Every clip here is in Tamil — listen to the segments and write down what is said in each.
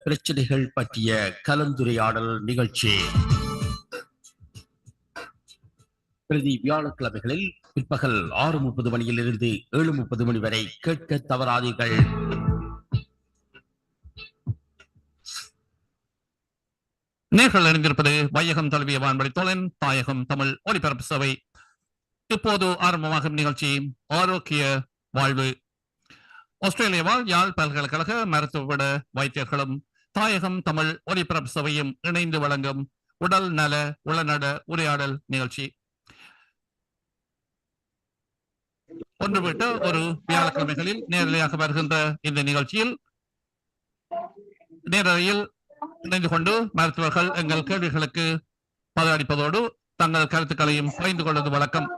பிரச்சனைகள் பற்றிய கலந்துரையாடல் நிகழ்ச்சி பிரதி வியாழக்கிழமைகளில் பிற்பகல் 6:30 மணியிலிருந்து 7:30 மணி வரை கேட்க தவறாதீர்கள். நேர்கள் அறிந்திருப்பது வையகம் தழுவிய வான்வழி தோழன் தாயகம் தமிழ் ஒலிபரப்பு சபை. இப்போது ஆரம்பமாகும் நிகழ்ச்சி ஆரோக்கிய வாழ்வு. ஆஸ்திரேலியாவால் யாழ் பல்கலைக்கழக மருத்துவ வைத்தியர்களும் தாயகம் தமிழ் ஒலிபரப்பு சபையும் இணைந்து வழங்கும் உடல் நல உளநல உரையாடல் நிகழ்ச்சி. ஒன்று விட்டு ஒரு வியாழக்கிழமைகளில் நேரலையாக வருகின்ற இந்த நிகழ்ச்சியில் நேரலையில் இணைந்து கொண்டு மருத்துவர்கள் எங்கள் கேள்விகளுக்கு பதிலளிப்பதோடு தங்கள் கருத்துக்களையும் பகிர்ந்து கொள்வது வழக்கம்.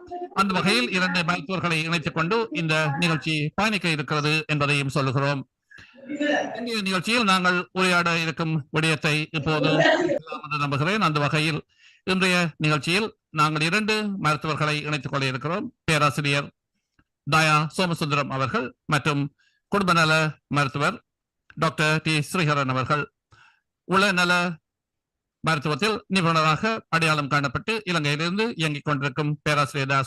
அந்த வகையில் 2 மருத்துவர்களை இணைத்துக் கொண்டு இந்த நிகழ்ச்சி பயணிக்க இருக்கிறது என்பதையும் சொல்லுகிறோம். இன்றைய நிகழ்ச்சியில் நாங்கள் உரையாட இருக்கும் விடயத்தை இப்போது நம்புகிறேன். அந்த வகையில் இன்றைய நிகழ்ச்சியில் நாங்கள் 2 மருத்துவர்களை இணைத்துக் கொள்ள இருக்கிறோம். பேராசிரியர் தயா சோமசுந்தரம் அவர்கள் மற்றும் குடும்ப நல மருத்துவர் டாக்டர் டி ஸ்ரீஹரன் அவர்கள். உளநல மருத்துவத்தில் நிபுணராக அடையாளம் காணப்பட்டு இலங்கையிலிருந்து இயங்கிக் கொண்டிருக்கும் பேராசிரியர் தயா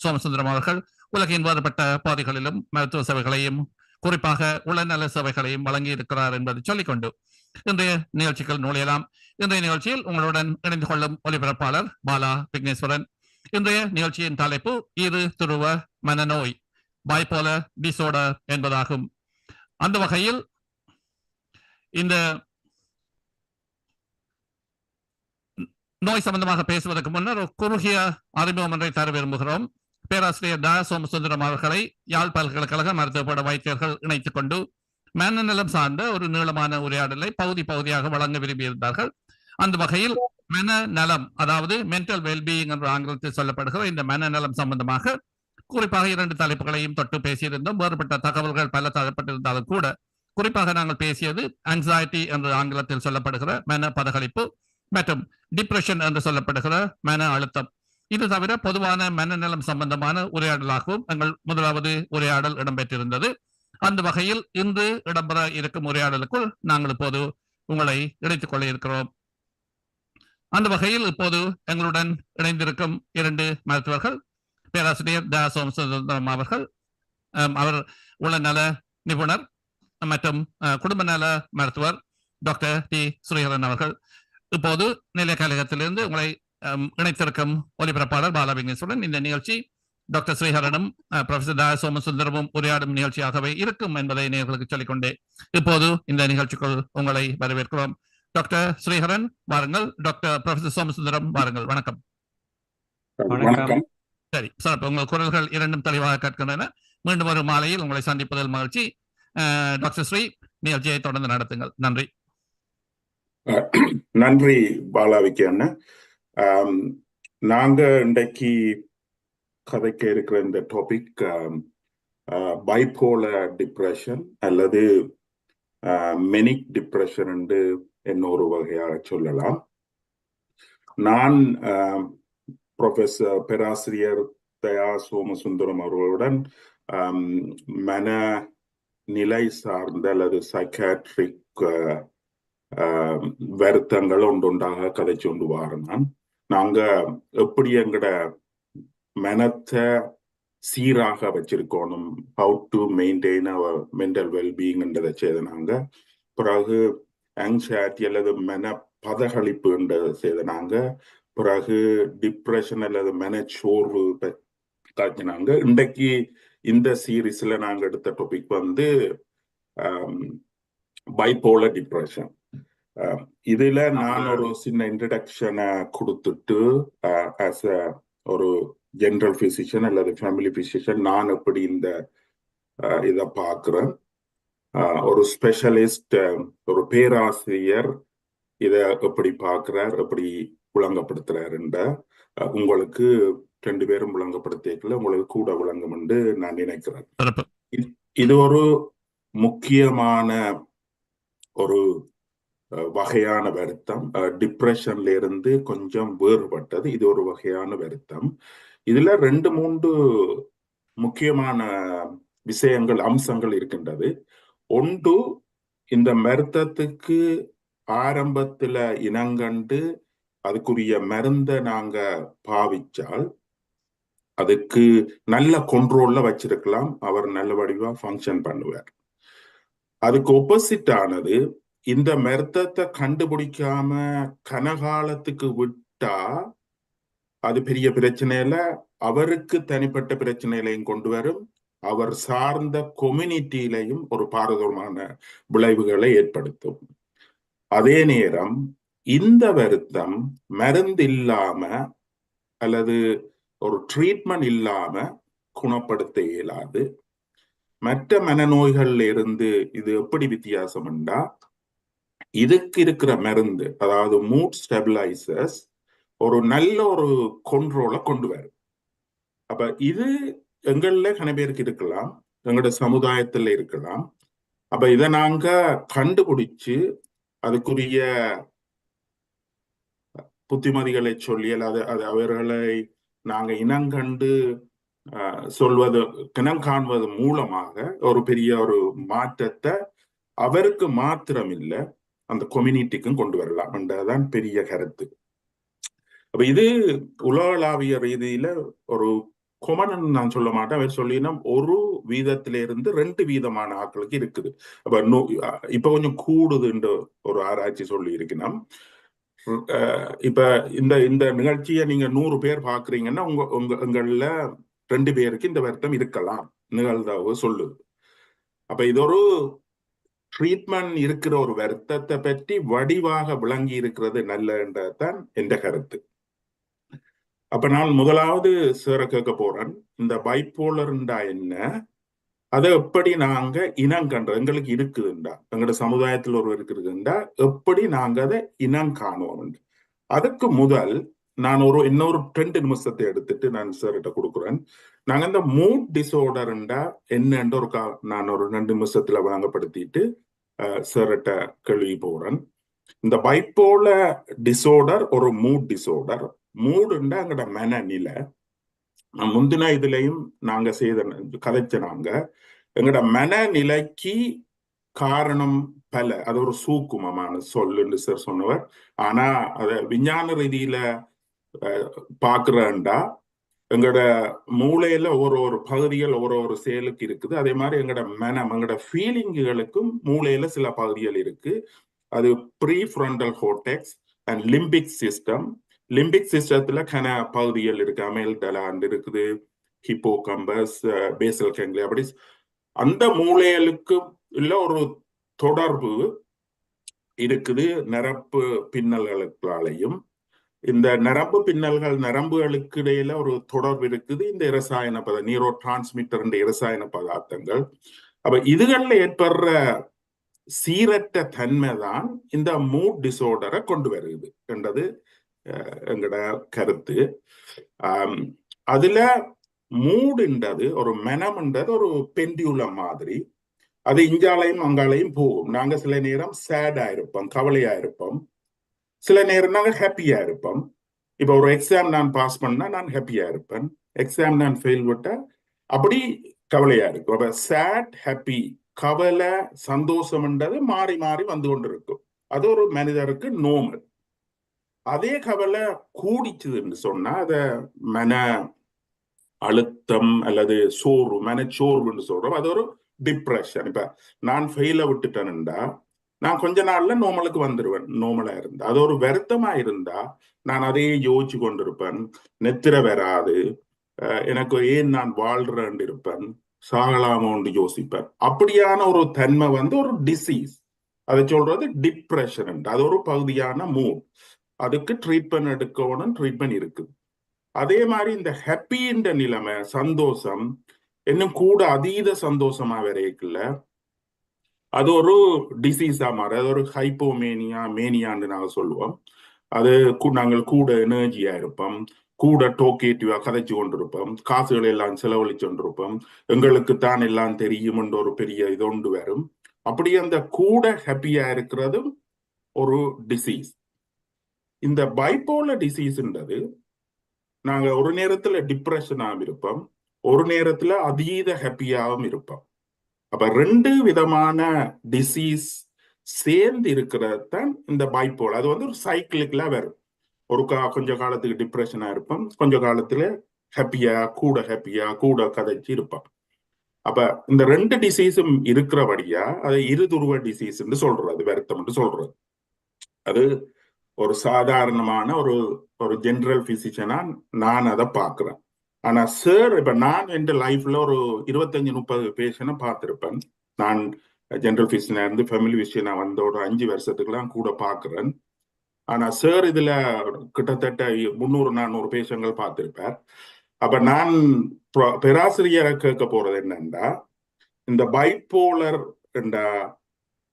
சோமசுந்தரம் அவர்கள் உலகின் வேறுபட்ட பாதைகளிலும் மருத்துவ சேவைகளையும் குறிப்பாக உளநல சேவைகளையும் வழங்கி இருக்கிறார் என்பதை சொல்லிக்கொண்டு இன்றைய நிகழ்ச்சிகள் நுழையலாம். இன்றைய நிகழ்ச்சியில் உங்களுடன் இணைந்து கொள்ளும் ஒலிபரப்பாளர் பாலா விக்னேஸ்வரன். இன்றைய நிகழ்ச்சியின் தலைப்பு இரு துருவ மனநோய், பைபோலர் டிசார்டர் என்பதாகும். அந்த வகையில் இந்த நோய் சம்பந்தமாக பேசுவதற்கு முன்னர் ஒரு குறுகிய அறிமுகம் ஒன்றை தர விரும்புகிறோம். பேராசிரியர் தயா சோமசுந்தரம் அவர்களை யாழ் பல்கலைக்கழக மருத்துவ வைத்தியர்கள் இணைத்துக் கொண்டு மனநலம் சார்ந்த ஒரு நீளமான உரையாடலை பகுதியாக வழங்க விரும்பியிருந்தார்கள். அந்த வகையில் மனநலம், அதாவது மென்டல் வெல்பீயிங் என்ற ஆங்கிலத்தில் சொல்லப்படுகிற இந்த மனநலம் சம்பந்தமாக குறிப்பாக 2 தலைப்புகளையும் தொட்டு பேசியிருந்தோம். வேறுபட்ட தகவல்கள் பல தரப்பட்டிருந்தாலும் கூட குறிப்பாக நாங்கள் பேசியது ஆங்ஸைட்டி என்று ஆங்கிலத்தில் சொல்லப்படுகிற மன பதகளிப்பு மற்றும் டிப்ரெஷன் என்று சொல்லப்படுகிற மன அழுத்தம். இது தவிர பொதுவான மனநலம் சம்பந்தமான உரையாடலாகவும் எங்கள் முதலாவது உரையாடல் இடம்பெற்றிருந்தது. அந்த வகையில் இன்று இடம்பெற இருக்கும் உரையாடலுக்குள் நாங்கள் இப்போது உங்களை இணைத்துக் கொள்ள இருக்கிறோம். அந்த வகையில் இப்போது எங்களுடன் இணைந்திருக்கும் 2 மருத்துவர்கள் பேராசிரியர் தயா சோமசுந்தரம் அவர்கள். அவர் உளநல நிபுணர் மற்றும் குடும்ப நல மருத்துவர் டாக்டர் டி ஸ்ரீஹரன் அவர்கள். இப்போது நிலைய கழகத்திலிருந்து உங்களை இணைத்திருக்கும் ஒலிபரப்பாளர் பாலா விக்னேஸ்வரன். இந்த நிகழ்ச்சி டாக்டர் ஸ்ரீஹரனும் ப்ரொஃபசர் தயா சோமசுந்தரமும் உரையாடும் நிகழ்ச்சியாகவே இருக்கும் என்பதை நேயர்களுக்கு சொல்லிக்கொண்டே இப்போது இந்த நிகழ்ச்சிக்குள் உங்களை வரவேற்கிறோம். டாக்டர் ஸ்ரீஹரன் வாருங்கள், டாக்டர் ப்ரொஃபசர் சோமசுந்தரம் வாருங்கள். வணக்கம். சரி சார், உங்கள் குரல்கள் 2 தெளிவாக கேட்கின்றன. மீண்டும் ஒரு மாலையில் உங்களை சந்திப்பதில் மகிழ்ச்சி. டாக்டர் ஸ்ரீ, நிகழ்ச்சியை தொடர்ந்து நடத்துங்கள். நன்றி. நன்றி பாலாவிக்கு அண்ணன். நாங்க இன்றைக்கு கதைக்க இருக்கிற இந்த டாபிக் பைபோலர் டிப்ரெஷன் அல்லது மெனிக் டிப்ரெஷன் என்று இன்னொரு வகையாக சொல்லலாம். நான் ப்ரொஃபசர் பேராசிரியர் தயா சோமசுந்தரம் அவர்களுடன் மனநிலை சார்ந்த அல்லது சைக்காட்ரிக் வருத்தங்கள் ஒன்றொன்றாக கதைச்சு கொண்டு வாரேன். நாங்க எப்படி எங்கட மனத்தை சீராக வச்சிருக்கணும், how to maintain our mental வெல்பீயிங்ன்றதை செய்தனாங்க. பிறகு ஆங்ஸைட்டி அல்லது மன பதகளிப்புன்றதை செய்தனாங்க. பிறகு டிப்ரெஷன் அல்லது மனச்சோர்வு காய்ச்சினாங்க. இன்றைக்கு இந்த சீரீஸ்ல நாங்க எடுத்த டாபிக் வந்து பைபோலர் டிப்ரெஷன். இதுல நான் ஒரு சின்ன இன்ட்ரடக்ஷனை கொடுத்துட்டு ஆஸ் ஒரு ஜெனரல் பிசிஷியன் அல்லது ஃபேமிலி பிசிஷியன் நான் எப்படி இந்த இதை பார்க்கிறேன், ஒரு ஸ்பெஷலிஸ்ட் ஒரு பேராசிரியர் இதை எப்படி பார்க்கிறார், எப்படி விளங்கப்படுத்துறாருன்ற உங்களுக்கு 2 பேரும் விளங்கப்படுத்திக்கல, உங்களுக்கு கூட விளங்கும் என்று நான் நினைக்கிறேன். இது ஒரு முக்கியமான ஒரு வகையான வருத்தம். டிப்ரெஷன்ல இருந்து கொஞ்சம் வேறுபட்டது. இது ஒரு வகையான வருத்தம். இதுல 2-3 முக்கியமான விஷயங்கள், அம்சங்கள் இருக்கின்றது. ஒன்று, இந்த மருத்துவத்துக்கு ஆரம்பத்துல இனங்கண்டு அதுக்குரிய மருந்தை நாங்க பாவிச்சால் அதுக்கு நல்ல கண்ட்ரோல்ல வச்சிருக்கலாம், அவர் நல்ல வடிவா ஃபங்க்ஷன் பண்ணுவார். அதுக்கு ஒப்போசிட் ஆனது, இந்த மருத்துவத்தை கண்டுபிடிக்காம கனகாலத்துக்கு விட்டா அது பெரிய பிரச்சனையில அவருக்கு தனிப்பட்ட பிரச்சனைகளையும் கொண்டு வரும், அவர் சார்ந்த கம்யூனிட்டியிலையும் ஒரு பாரதூரமான விளைவுகளை ஏற்படுத்தும். அதே நேரம் இந்த வருத்தம் மருந்து இல்லாம அல்லது ஒரு ட்ரீட்மெண்ட் இல்லாம குணப்படுத்த இயலாது. மற்ற மனநோய்கள்ல இருந்து இது எப்படி வித்தியாசம் என்றா, இதுக்கு இருக்கிற மருந்து, அதாவது மூட் ஸ்டெபிலைசர்ஸ், ஒரு நல்ல ஒரு கண்ட்ரோலை கொண்டு வரும். அப்ப இது எங்கள்ல கன பேருக்கு இருக்கலாம், எங்களோட சமுதாயத்துல இருக்கலாம். அப்ப இதை நாங்க கண்டுபிடிச்சு அதுக்குரிய புத்திமதிகளை சொல்லி அல்லது அது அவர்களை நாங்க இனங்கண்டு சொல்வது இனம் காண்பது மூலமாக ஒரு பெரிய ஒரு மாற்றத்தை அவருக்கு மாத்திரம் இல்லை அந்த கம்யூனிட்டிக்கும் கொண்டு வரலாம் என்றதான் பெரிய கருத்து. அப்ப இது உலகளாவிய ரீதியில ஒரு கொமன் நான் சொல்ல மாட்டேன், அவர் சொல்லினா 1% 2% ஆட்களுக்கு இருக்குது. அப்ப இப்ப கொஞ்சம் கூடுதுன்ற ஒரு ஆராய்ச்சி சொல்லி இருக்கணும். இப்ப இந்த நிகழ்ச்சியை நீங்க 100 பேர் பாக்குறீங்கன்னா உங்கள 2 பேருக்கு இந்த வருத்தம் இருக்கலாம் நிகழ்தகவு சொல்லுது. அப்ப இது ஒரு ட்ரீட்மெண்ட் இருக்கிற ஒரு வருத்தத்தை பற்றி வடிவாக விளங்கி இருக்கிறது நல்லதுன்றதுதான் என்ற கருத்து. அப்ப நான் முதலாவது சேர கேட்க போறேன், இந்த பைப்போலர்ண்டா என்ன, அதை எப்படி நாங்க இனம் கண்டோம், எங்களுக்கு இருக்குதுண்டா, எங்களோட சமுதாயத்தில் ஒரு இருக்குதுண்டா, எப்படி நாங்க அதை இனம் காணுவோம். அதுக்கு முதல் நான் இன்னொரு 2 நிமிஷத்தை எடுத்துட்டு நான் சார்கிட்ட கொடுக்குறேன். நாங்க இந்த மூட் டிசார்டர்ண்டா என்னன்ற நான் ஒரு 2 நிமிஷத்துல வழங்கப்படுத்திட்டு சார்கிட்ட கேள்வி போறேன். இந்த பைப்போலர் டிசார்டர் ஒரு மூட் டிசார்டர். மூடுண்டா எங்களோட மனநிலை. முந்தின இதுலயும் நாங்க கதைச்ச நாங்க எங்களோட மனநிலைக்கு காரணம் பல, அது ஒரு சூக்குமமான சொல்லுன்னு சார் சொன்னவர். ஆனா அத விஞ்ஞான ரீதியில பாக்குறேன்டா எங்களோட மூளையில ஒரு பகுதிகள் ஒரு செயலுக்கு இருக்குது. அதே மாதிரி எங்களோட மனம், எங்களோட ஃபீலிங்குகளுக்கும் மூளையில சில பகுதிகள் இருக்கு. அது prefrontal cortex and limbic system. Limbic சிஸ்டத்துல கன பகுதிகள் இருக்கு, அமெல்டலாண்ட் இருக்குது, ஹிப்போகம்பஸ், பேசல் கேங்லியா. அப்படி அந்த மூளைகளுக்கு இல்ல ஒரு தொடர்பு இருக்குது நரம்பு பின்னல்களாலையும். இந்த நரம்பு பின்னல்கள் நரம்புகளுக்கு இடையில ஒரு தொடர்பு இருக்குது இந்த இரசாயன நியூரோ டிரான்ஸ்மிட்டர் இரசாயன பதார்த்தங்கள். அப்ப இதுகள்ல ஏற்படுற சீரற்ற தன்மை தான் இந்த மூட் டிசார்டரை கொண்டு வருது என்றது எங்கட கருத்து. அதுல மூடுன்றது ஒரு மனம்ன்றது ஒரு பெண்டியுலம் மாதிரி, அது இங்காலையும் அங்காலையும் போகும். நாங்க சில நேரம் சேடா இருப்போம், கவலையா இருப்போம், சில நேரம் நாங்க ஹாப்பியா இருப்போம். இப்ப ஒரு எக்ஸாம் நான் பாஸ் பண்ணா நான் ஹாப்பியா இருப்பேன், எக்ஸாம் நான் ஃபெயில் விட்டா அப்படி கவலையா இருக்கும். அப்ப சேட், ஹாப்பி, கவலை, சந்தோஷம்ன்றது மாறி மாறி வந்து கொண்டிருக்கும். அது ஒரு மனிதருக்கு நோமல். அதே கவலை கூடிச்சுதுன்னு சொன்னா அத மன அழுத்தம் அல்லது சோர்வு, மனச்சோர்வுன்னு சொல்றோம். அது ஒரு டிப்ரெஷன். இப்ப நான் ஃபெயில விட்டுட்டேன்டா நான் கொஞ்ச நாள்ல நோமலுக்கு வந்துடுவேன். நோமலா இருந்தா அது ஒரு வருத்தமா இருந்தா நான் அதையே யோசிச்சு கொண்டிருப்பேன், நெத்திர வராது, எனக்கு ஏன் நான் வாழ்றேன் இருப்பேன், சாகலாமோன்னு யோசிப்பேன். அப்படியான ஒரு தன்மை வந்து ஒரு டிசீஸ். அதை சொல்றது டிப்ரெஷன். அது ஒரு பகுதியான மூட். அதுக்கு ட்ரீட்மெண்ட் எடுக்கணும், ட்ரீட்மெண்ட் இருக்குது. அதே மாதிரி இந்த ஹாப்பின்ற நிலைமை, சந்தோஷம், இன்னும் கூட அதீத சந்தோஷமா வரைக்குள்ள அது ஒரு டிசீஸா மாறு. அது ஒரு ஹைப்போமேனியா, மேனியான்னு நாங்க சொல்லுவோம். அது நாங்கள் கூட எனர்ஜியா இருப்போம், கூட டோக்கேட்டிவா கதைச்சு கொண்டிருப்போம், காசுகளை எல்லாம் செலவழிச்சு கொண்டிருப்போம், எங்களுக்கு தான் எல்லாம் தெரியும் என்ற ஒரு பெரிய இது ஒன்று வரும். அப்படி அந்த கூட ஹாப்பியா இருக்கிறதும் ஒரு டிசீஸ். இந்த பைப்போலர் டிசீஸ்ன்றது நாங்க ஒரு நேரத்துல டிப்ரெஷனாகவும் இருப்போம், ஒரு நேரத்துல அதீத ஹாப்பியாகவும் இருப்போம். அப்ப 2 விதமான டிசீஸ் சேர்ந்து இருக்கிறது தான் இந்த பைப்போல். அது வந்து ஒரு சைக்கிளுக்குலாம் வரும். கொஞ்ச காலத்துக்கு டிப்ரெஷனா இருப்போம், கொஞ்ச காலத்துல ஹாப்பியா கூட கதைச்சு இருப்பான். அப்ப இந்த 2 டிசீஸும் இருக்கிறபடியா அதை இருதுருவ டிசீஸ் சொல்றது, வருத்தம் சொல்றது. அது ஒரு சாதாரணமான ஒரு ஜெனரல் பிசிஷியனா நான் அதை பார்க்கிறேன். ஆனா சார், இப்ப நான் என் லைஃப்ல ஒரு 25-30 பேஷனை பார்த்திருப்பேன். நான் ஜெனரல் பிசிஷியனா இருந்து ஃபேமிலி பிசிஷியனா வந்த ஒரு 5 வருஷத்துக்குலாம் கூட பார்க்கிறேன். ஆனா சார் இதுல கிட்டத்தட்ட 300-400 பேஷங்கள் பார்த்திருப்பார். அப்ப நான் பேராசிரியரை கேட்க போறது என்னன்னா, இந்த பைப்போலர்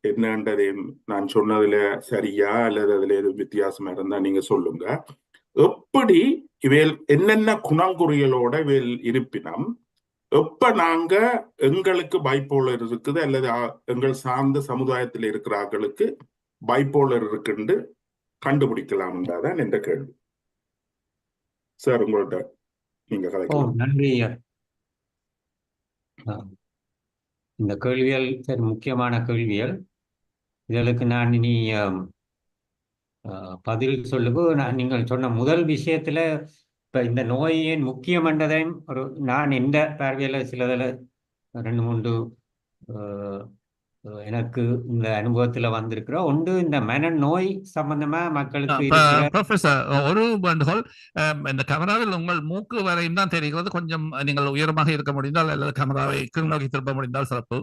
என்னன்றதை நான் சொன்னதுல சரியா அல்லது அதுல எதுவும் வித்தியாசமா இருந்தா நீங்க சொல்லுங்க. எப்படி இவையில் என்னென்ன குணங்குறிகளோட இவையில் இருப்பினும் எப்ப நாங்க எங்களுக்கு பைப்போலர் இருக்குது அல்லது எங்கள் சார்ந்த சமுதாயத்தில் இருக்கிற ஆட்களுக்கு பைப்போலர் இருக்குன்னு கண்டுபிடிக்கலாம்ன்றதான் என்ற கேள்வி. சார், உங்கள்ட்ட நீங்க கதைக்கலாம். நன்றி. இந்த கேள்வியல் சரி முக்கியமான கேள்வியல். இதற்கு நான் இனி பதில் சொல்லுங்க. நீங்கள் சொன்ன முதல் விஷயத்துல இப்ப இந்த நோயின் முக்கியம் என்றதையும் நான் எந்த பார்வையில சிலதில் 2-3 எனக்கு இந்த அனுபவத்துல வந்திருக்கிற ஒன்று, இந்த மனநோய் சம்பந்தமா மக்களுக்கு ப்ரொஃபசர், ஒரு வேண்டுகோள். இந்த கேமராவில் உங்கள் மூக்கு வரையும் தான் தெரிகிறது. கொஞ்சம் நீங்கள் உயரமாக இருக்க முடிந்தால் அல்லது கேமராவை கீழ்நோக்கி திருப்ப முடிந்தால் சிறப்பு.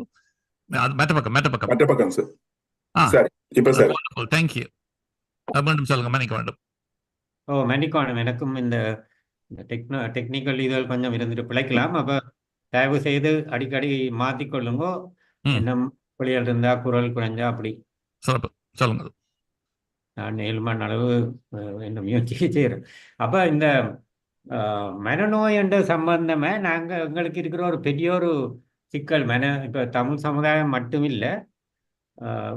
மற்ற பக்கம் சார். சரி, இப்ப சார். தேங்க்யூ. மீண்டும் சொல்லுங்க. மன்னிக்க வேண்டும். மன்னிக்கணும். எனக்கும் இந்த டெக்னிக்கல் இதுகள் கொஞ்சம் இருந்துட்டு பிழைக்கலாம். அப்ப தயவு செய்து அடிக்கடி மாத்திக்கொள்ளுங்க. இன்னும் புள்ளிகள் இருந்தா குரல் குறைஞ்சா அப்படி சொல்லுங்க. நான் 7 மணி அளவு என்ன முயற்சி செய்கிறேன். அப்ப இந்த மனநோய் என்ற சம்பந்தமா எங்களுக்கு இருக்கிற ஒரு பெரிய ஒரு சிக்கல். இப்ப தமிழ் சமுதாயம் மட்டும் இல்லை,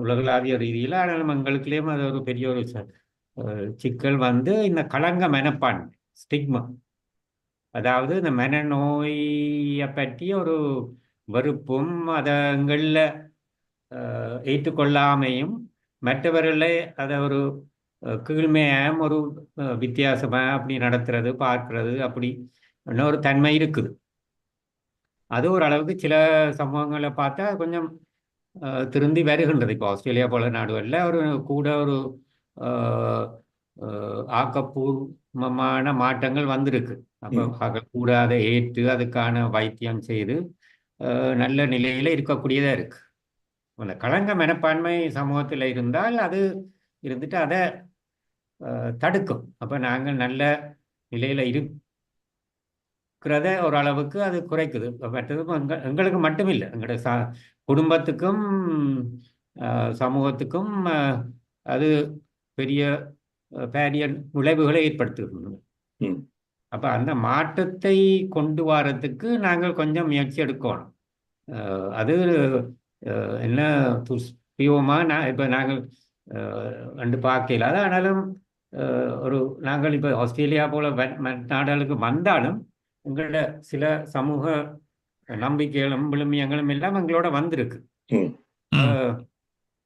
உலகளாவிய ரீதியில். ஆனாலும் எங்களுக்குள்ளேயும் அது ஒரு பெரிய ஒரு சிக்கல் வந்து இந்த களங்க மனப்பான்மை, ஸ்டிக்மா. அதாவது இந்த மனநோயை பற்றி ஒரு வெறுப்பும் அதை எங்களில் ஏற்றுக்கொள்ளாமையும் மற்றவர்களே அதை ஒரு கீழ்மையாகவும் ஒரு வித்தியாசமாக அப்படி நடத்துறது பார்க்கறது அப்படி ஒரு தன்மை இருக்குது. அது ஓரளவுக்கு சில சம்பவங்களை பார்த்தா கொஞ்சம் திருந்தி வருகின்றது. இப்போ ஆஸ்திரேலியா போல நாடுகளில் ஒரு ஆக்கப்பூர்வமான மாற்றங்கள் வந்திருக்கு. அப்போ கூட அதை ஏற்று அதுக்கான வைத்தியம் செய்து நல்ல நிலையில இருக்கக்கூடியதா இருக்கு. அந்த களங்க மனப்பான்மை சமூகத்தில் இருந்தால் அது இருந்துட்டு அதை தடுக்கும். அப்ப நாங்கள் நல்ல நிலையில இருக்கிறத ஓரளவுக்கு அது குறைக்குது. மற்றதும் எங்களுக்கு மட்டும் இல்லை, எங்களோட குடும்பத்துக்கும் சமூகத்துக்கும் அது பெரிய விளைவுகளை ஏற்படுத்துகிறது. அப்ப அந்த மாற்றத்தை கொண்டு வரதுக்கு நாங்கள் கொஞ்சம் முயற்சி எடுக்கணும். அது என்ன துஷ்பியமா இப்ப நாங்கள் பார்க்கல. ஆனாலும் நாங்கள் இப்ப ஆஸ்திரேலியா போல நாடுகளுக்கு வந்தாலும் எங்களோட சில சமூக நம்பிக்கைகளும் விழுமியங்களும் எல்லாம் எங்களோட வந்திருக்கு.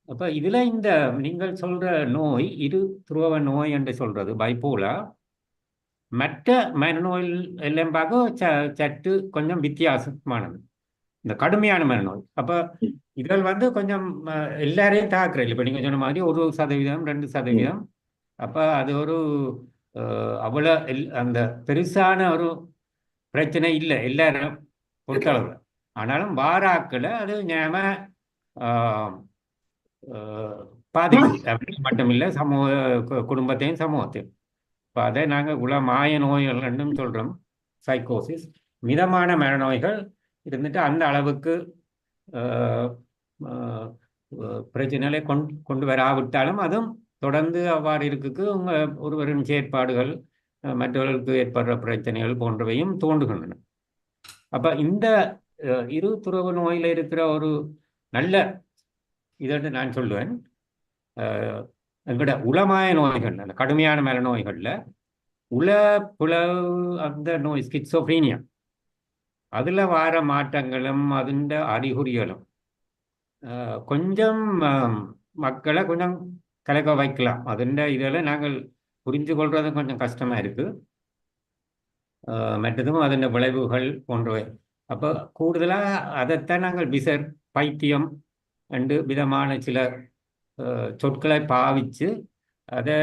அப்ப இதுல இந்த நீங்கள் சொல்ற நோய் இரு துருவ நோய் என்று சொல்றது பைப்போலா மற்ற மனநோய் எல்லாம் பார்க்க சற்று கொஞ்சம் வித்தியாசமானது, இந்த கடுமையான மனநோய். அப்ப இதில் வந்து கொஞ்சம் எல்லாரையும் தாக்குறேன். இப்ப நீங்க சொன்ன மாதிரி 1%, 2%. அப்ப அது ஒரு அவ்வளவு அந்த பெருசான ஒரு பிரச்சனை இல்லை எல்லாரும் பொறுத்தளவுல. ஆனாலும் வாராக்களை அது ஞாபக பாதிப்பு மட்டும் இல்லை, குடும்பத்தையும் சமூகத்தையும். இப்போ அதை நாங்கள் மாய நோய்கள் சொல்றோம், சைக்கோசிஸ். மிதமான மனநோய்கள் இருந்துட்டு அந்த அளவுக்கு பிரச்சனைகளை கொண்டு வராவிட்டாலும் அதுவும் தொடர்ந்து அவ்வாறு இருக்குக்கு ஒருவரின் செயற்பாடுகள் மற்றவர்களுக்கு ஏற்படுற பிரச்சனைகள் போன்றவையும் தோன்றுகின்றன. அப்ப இந்த இரு துறவு நோயில இருக்கிற ஒரு நல்ல இதற்கு நான் சொல்லுவேன், எங்களோட உளமாய நோய்கள், அந்த கடுமையான மேல நோய்கள்ல புலவு அந்த நோய் ஸ்கிட்சோஃப்ரீனியா, அதுல வார மாற்றங்களும் அதுண்ட அறிகுறிகளும் கொஞ்சம் மக்களை கொஞ்சம் கலக்க வைக்கலாம். அதுன்ற இதில் நாங்கள் புரிஞ்சு கொள்றது கொஞ்சம் கஷ்டமா இருக்கு. மற்றதும் அதன் விளைவுகள் போன்றவை. அப்போ கூடுதலாக அதைத்தான் நாங்கள் விசர், பைத்தியம் என்று விதமான சில சொற்களை பாவிச்சு அதை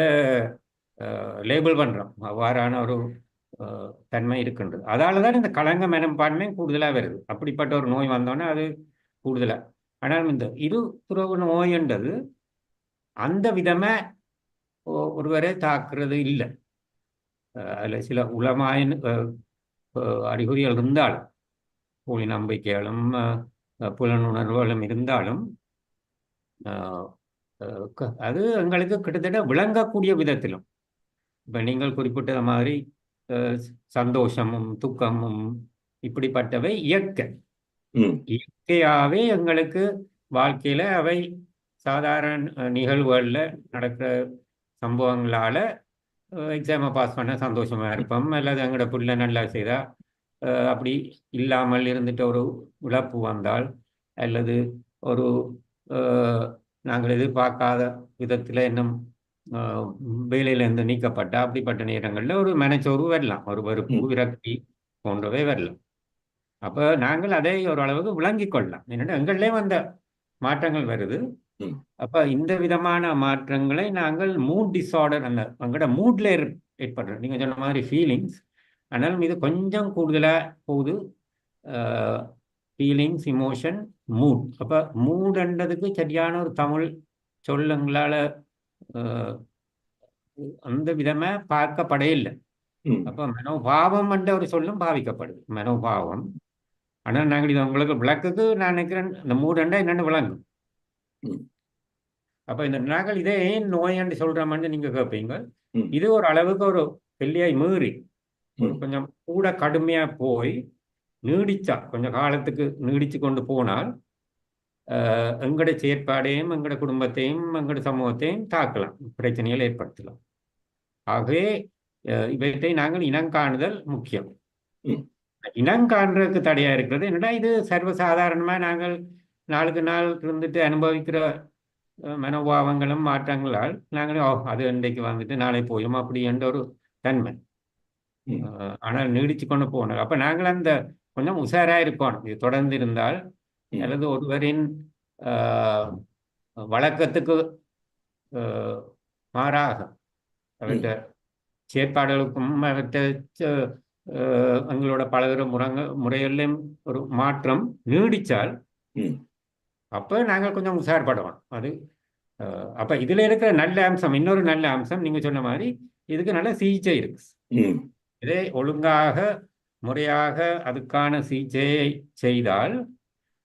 லேபிள் பண்ணுறோம். அவ்வாறான ஒரு தன்மை இருக்கின்றது. அதால தான் இந்த களங்க மனப்பான்மை கூடுதலாக வருது. அப்படிப்பட்ட ஒரு நோய் வந்தோன்னே அது கூடுதலாக. ஆனால் இந்த இருதுறவு நோய்ன்றது அந்த விதமாக ஒருவரை தாக்குறது இல்லை. அதில் சில உளமாயின் அறிகுறிகள் இருந்தாலும், போலி நம்பிக்கைகளும் புலனுணர்வுகளும் இருந்தாலும் அது எங்களுக்கு கிட்டத்தட்ட விளங்கக்கூடிய விதத்திலும், இப்போ நீங்கள் குறிப்பிட்ட மாதிரி சந்தோஷமும் துக்கமும் இப்படிப்பட்டவை இயற்கையாகவே எங்களுக்கு வாழ்க்கையில் அவை சாதாரண நிகழ்வுகளில் நடக்கிற சம்பவங்களால எக்ஸாமை பாஸ் பண்ண சந்தோஷமா இருப்போம், அல்லது எங்களோட பிள்ளை நல்லா செய்தா, அப்படி இல்லாமல் இருந்துட்டு ஒரு இழப்பு வந்தால், அல்லது ஒரு நாங்கள் எதிர்பார்க்காத விதத்தில் இன்னும் வேலையிலேருந்து நீக்கப்பட்ட அப்படிப்பட்ட நேரங்களில் ஒரு மனச்சோர்வு வரலாம், ஒரு வெறுப்பு, விரக்தி போன்றவை வரலாம். அப்போ நாங்கள் அதை ஓரளவுக்கு விளங்கி கொள்ளலாம். என்னென்னா எங்கள்லேயே வந்த மாற்றங்கள் வருது. அப்போ இந்த விதமான மாற்றங்களை நாங்கள் மூட் டிஸார்டர், அந்த எங்களோட மூட்ல ஏற்படுறோம். நீங்கள் சொன்ன மாதிரி ஃபீலிங்ஸ், ஆனாலும் இது கொஞ்சம் கூடுதலாக போகுது. Feelings, emotion, mood. அப்போ மூடுன்றதுக்கு சரியான ஒரு தமிழ் சொல்லுங்களால் அந்த விதமாக பார்க்கப்படையில்லை. அப்போ மனோபாவம் என்ற ஒரு சொல்லும் பாவிக்கப்படுது, மனோபாவம். ஆனால் நாங்கள் இது உங்களுக்கு விளக்குக்கு நான் நினைக்கிறேன் இந்த மூடண்டா என்னென்னு விளங்கும். அப்போ இந்த நாங்கள் இதே ஏன் நோயாண்டு சொல்கிறோம்னு நீங்கள் கேட்பீங்க. இது ஒரு அளவுக்கு ஒரு வெள்ளியாய் மீறி கொஞ்சம் கூட கடுமையாக போய் நீடிச்சா, கொஞ்சம் காலத்துக்கு நீடிச்சு கொண்டு போனால் எங்களோட செயற்பாடையும் எங்களோட குடும்பத்தையும் எங்களோட சமூகத்தையும் தாக்கலாம், பிரச்சனைகள் ஏற்படுத்தலாம். ஆகவே இவற்றை நாங்கள் இனங்காணுதல் முக்கியம். இனங்காண்றதுக்கு தடையாக இருக்கிறது என்னடா, இது சர்வசாதாரணமாக நாங்கள் நாளுக்கு நாள் இருந்துட்டு அனுபவிக்கிற மனோபாவங்களும் மாற்றங்களால் நாங்களே அது இன்றைக்கு வந்துட்டு நாளை போயும் அப்படி என்ற ஒரு தன்மை. ஆனால் நீடிச்சு கொண்டு போனோம். அப்போ நாங்கள் அந்த கொஞ்சம் உஷாராக இருக்கணும். இது தொடர்ந்து இருந்தால், அல்லது ஒருவரின் வழக்கத்துக்கு மாறாக அவற்ற செயற்பாடுகளுக்கும் அவற்ற எங்களோட பலவித முறைகளிலும் ஒரு மாற்றம் நீடிச்சால் அப்போ நாங்கள் கொஞ்சம் உஷார்படுவோம். அது அப்போ இதில் இருக்கிற நல்ல அம்சம், இன்னொரு நல்ல அம்சம் நீங்கள் சொன்ன மாதிரி இதுக்கு நல்ல சிகிச்சை இருக்கு. இதே ஒழுங்காக முறையாக அதுக்கான சிகிச்சையை செய்தால்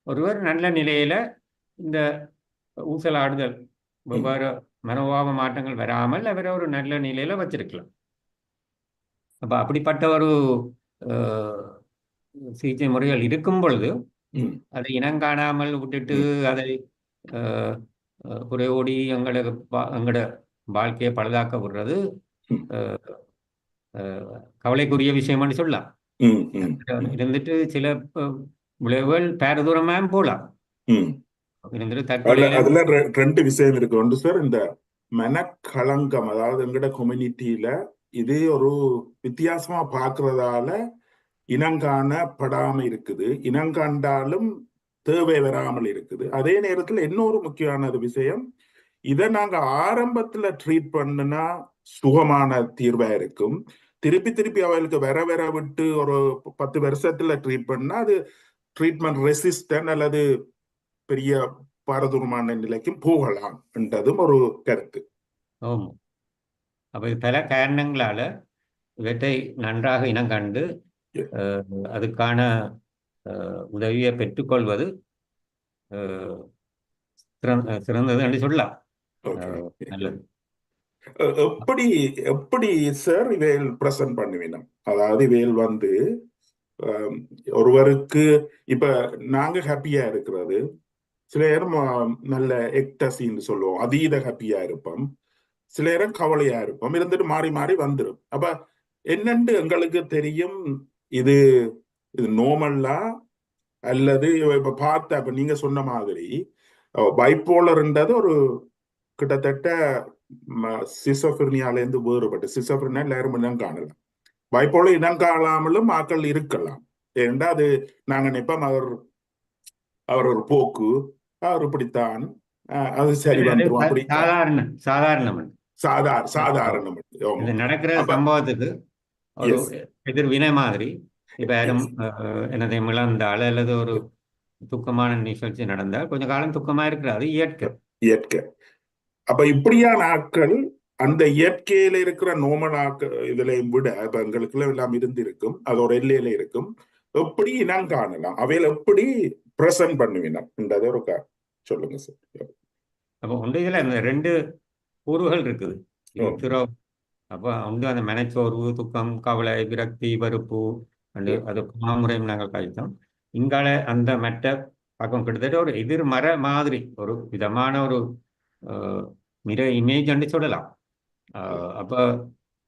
ஒருவர் நல்ல நிலையில இந்த ஊசலாடுதல், வெவ்வேறு மனோபாவ மாற்றங்கள் வராமல் அவரை ஒரு நல்ல நிலையில வச்சிருக்கலாம். அப்போ அப்படிப்பட்ட ஒரு சிகிச்சை முறைகள் இருக்கும் பொழுது அதை இனங்காணாமல் விட்டுட்டு அதை குறையோடி எங்களோட வாழ்க்கையை பழுதாக்க விடுறது கவலைக்குரிய விஷயம்னு சொல்லலாம். இருந்துட்டு சில விளைவுகள் பேரதூரமாக போகலாம். அதுல ரெண்டு விஷயம் இருக்கு. ஒன்று சார், இந்த மனக்களங்கம், அதாவது எங்கட கம்யூனிட்டியில இது ஒரு வித்தியாசமா பாக்குறதால இனங்காணப்படாம இருக்குது, இனங்காண்டாலும் தேவை வராமல் இருக்குது. அதே நேரத்துல இன்னொரு முக்கியமான விஷயம், இதை நாங்க ஆரம்பத்துல ட்ரீட் பண்ணுனா சுகமான தீர்வா இருக்கும். திருப்பி திருப்பி அவளுக்கு வர விட்டு ஒரு 10 வருஷத்துல ட்ரீட் பண்ணா அது ட்ரீட்மெண்ட் ரெசிஸ்டன்ட் அல்லது பெரிய பாரதூரமான நிலைக்கும் போகலாம் என்றதும் ஒரு கருத்து. ஆமாம். அப்ப பல காரணங்களால இவற்றை நன்றாக இனங்கண்டு அதுக்கான உதவியை பெற்றுக்கொள்வது சிறந்தது என்று சொல்லலாம். நல்லது. எப்படி சார் இவையில் பிரசன்ட் பண்ணுவீங்க? அதாவது இவையில் வந்து ஒருவருக்கு இப்ப நாங்க ஹாப்பியா இருக்கிறது, சில நேரம் நல்ல எக்டசின்னு சொல்லுவோம், அதீத ஹாப்பியா இருப்போம், சில நேரம் கவலையா இருப்போம், இருந்துட்டு மாறி மாறி வந்துடும். அப்ப என்னன்னு எங்களுக்கு தெரியும் இது நோமல்லா அல்லது இப்ப பார்த்தா இப்ப நீங்க சொன்ன மாதிரி பைப்போலர்ன்றது ஒரு கிட்டத்தட்ட சிசோஃப்ரினியால இருந்து வேறுபட்டு சிசோஃப்ரினியா எல்லாரும் இனம் காணலாம். பைப்போலர் இனம் காணாமலும் ஆக்கள் இருக்கலாம். ஏன்னா அது நாங்க நினைப்போம் அவர் ஒரு போக்கு, அவர் இப்படித்தான், அது சரி வந்துரும் அப்படி சாதாரணம் சாதாரணம். இது நடக்கிற சம்பவத்துக்கு ஒரு எதிர்வினை மாதிரி. இப்ப யாரும் என்னதை இழந்தால் அல்லது ஒரு துக்கமான நிகழ்ச்சி நடந்தால் கொஞ்ச காலம் துக்கமா இருக்கிறது இயற்கை. அப்ப இப்படியான ஆட்கள் அந்த இயற்கையில இருக்கிற நோமல் இதுல விட இப்ப எங்களுக்குள்ள எல்லாம் இருந்திருக்கும், அதோட எல்லையில இருக்கும். எப்படி இனம் காணலாம், அவையில எப்படி பிரசன்ட் பண்ணுவீனன்றத ஒரு சொல்லுங்க சார். அப்போ ஒன்று இதுல இந்த 2 கூறுகள் இருக்குது. அப்ப வந்து அந்த மனச்சோர்வு, துக்கம், கவலை, விரக்தி, வெறுப்பு அது மாமுறையும் நாங்கள் கழித்தோம். இங்கால அந்த மற்ற பக்கம் கிட்டத்தட்ட ஒரு எதிர்மறை மாதிரி ஒரு விதமான ஒரு மிர இமேஜ் என்று சொல்லலாம். அப்ப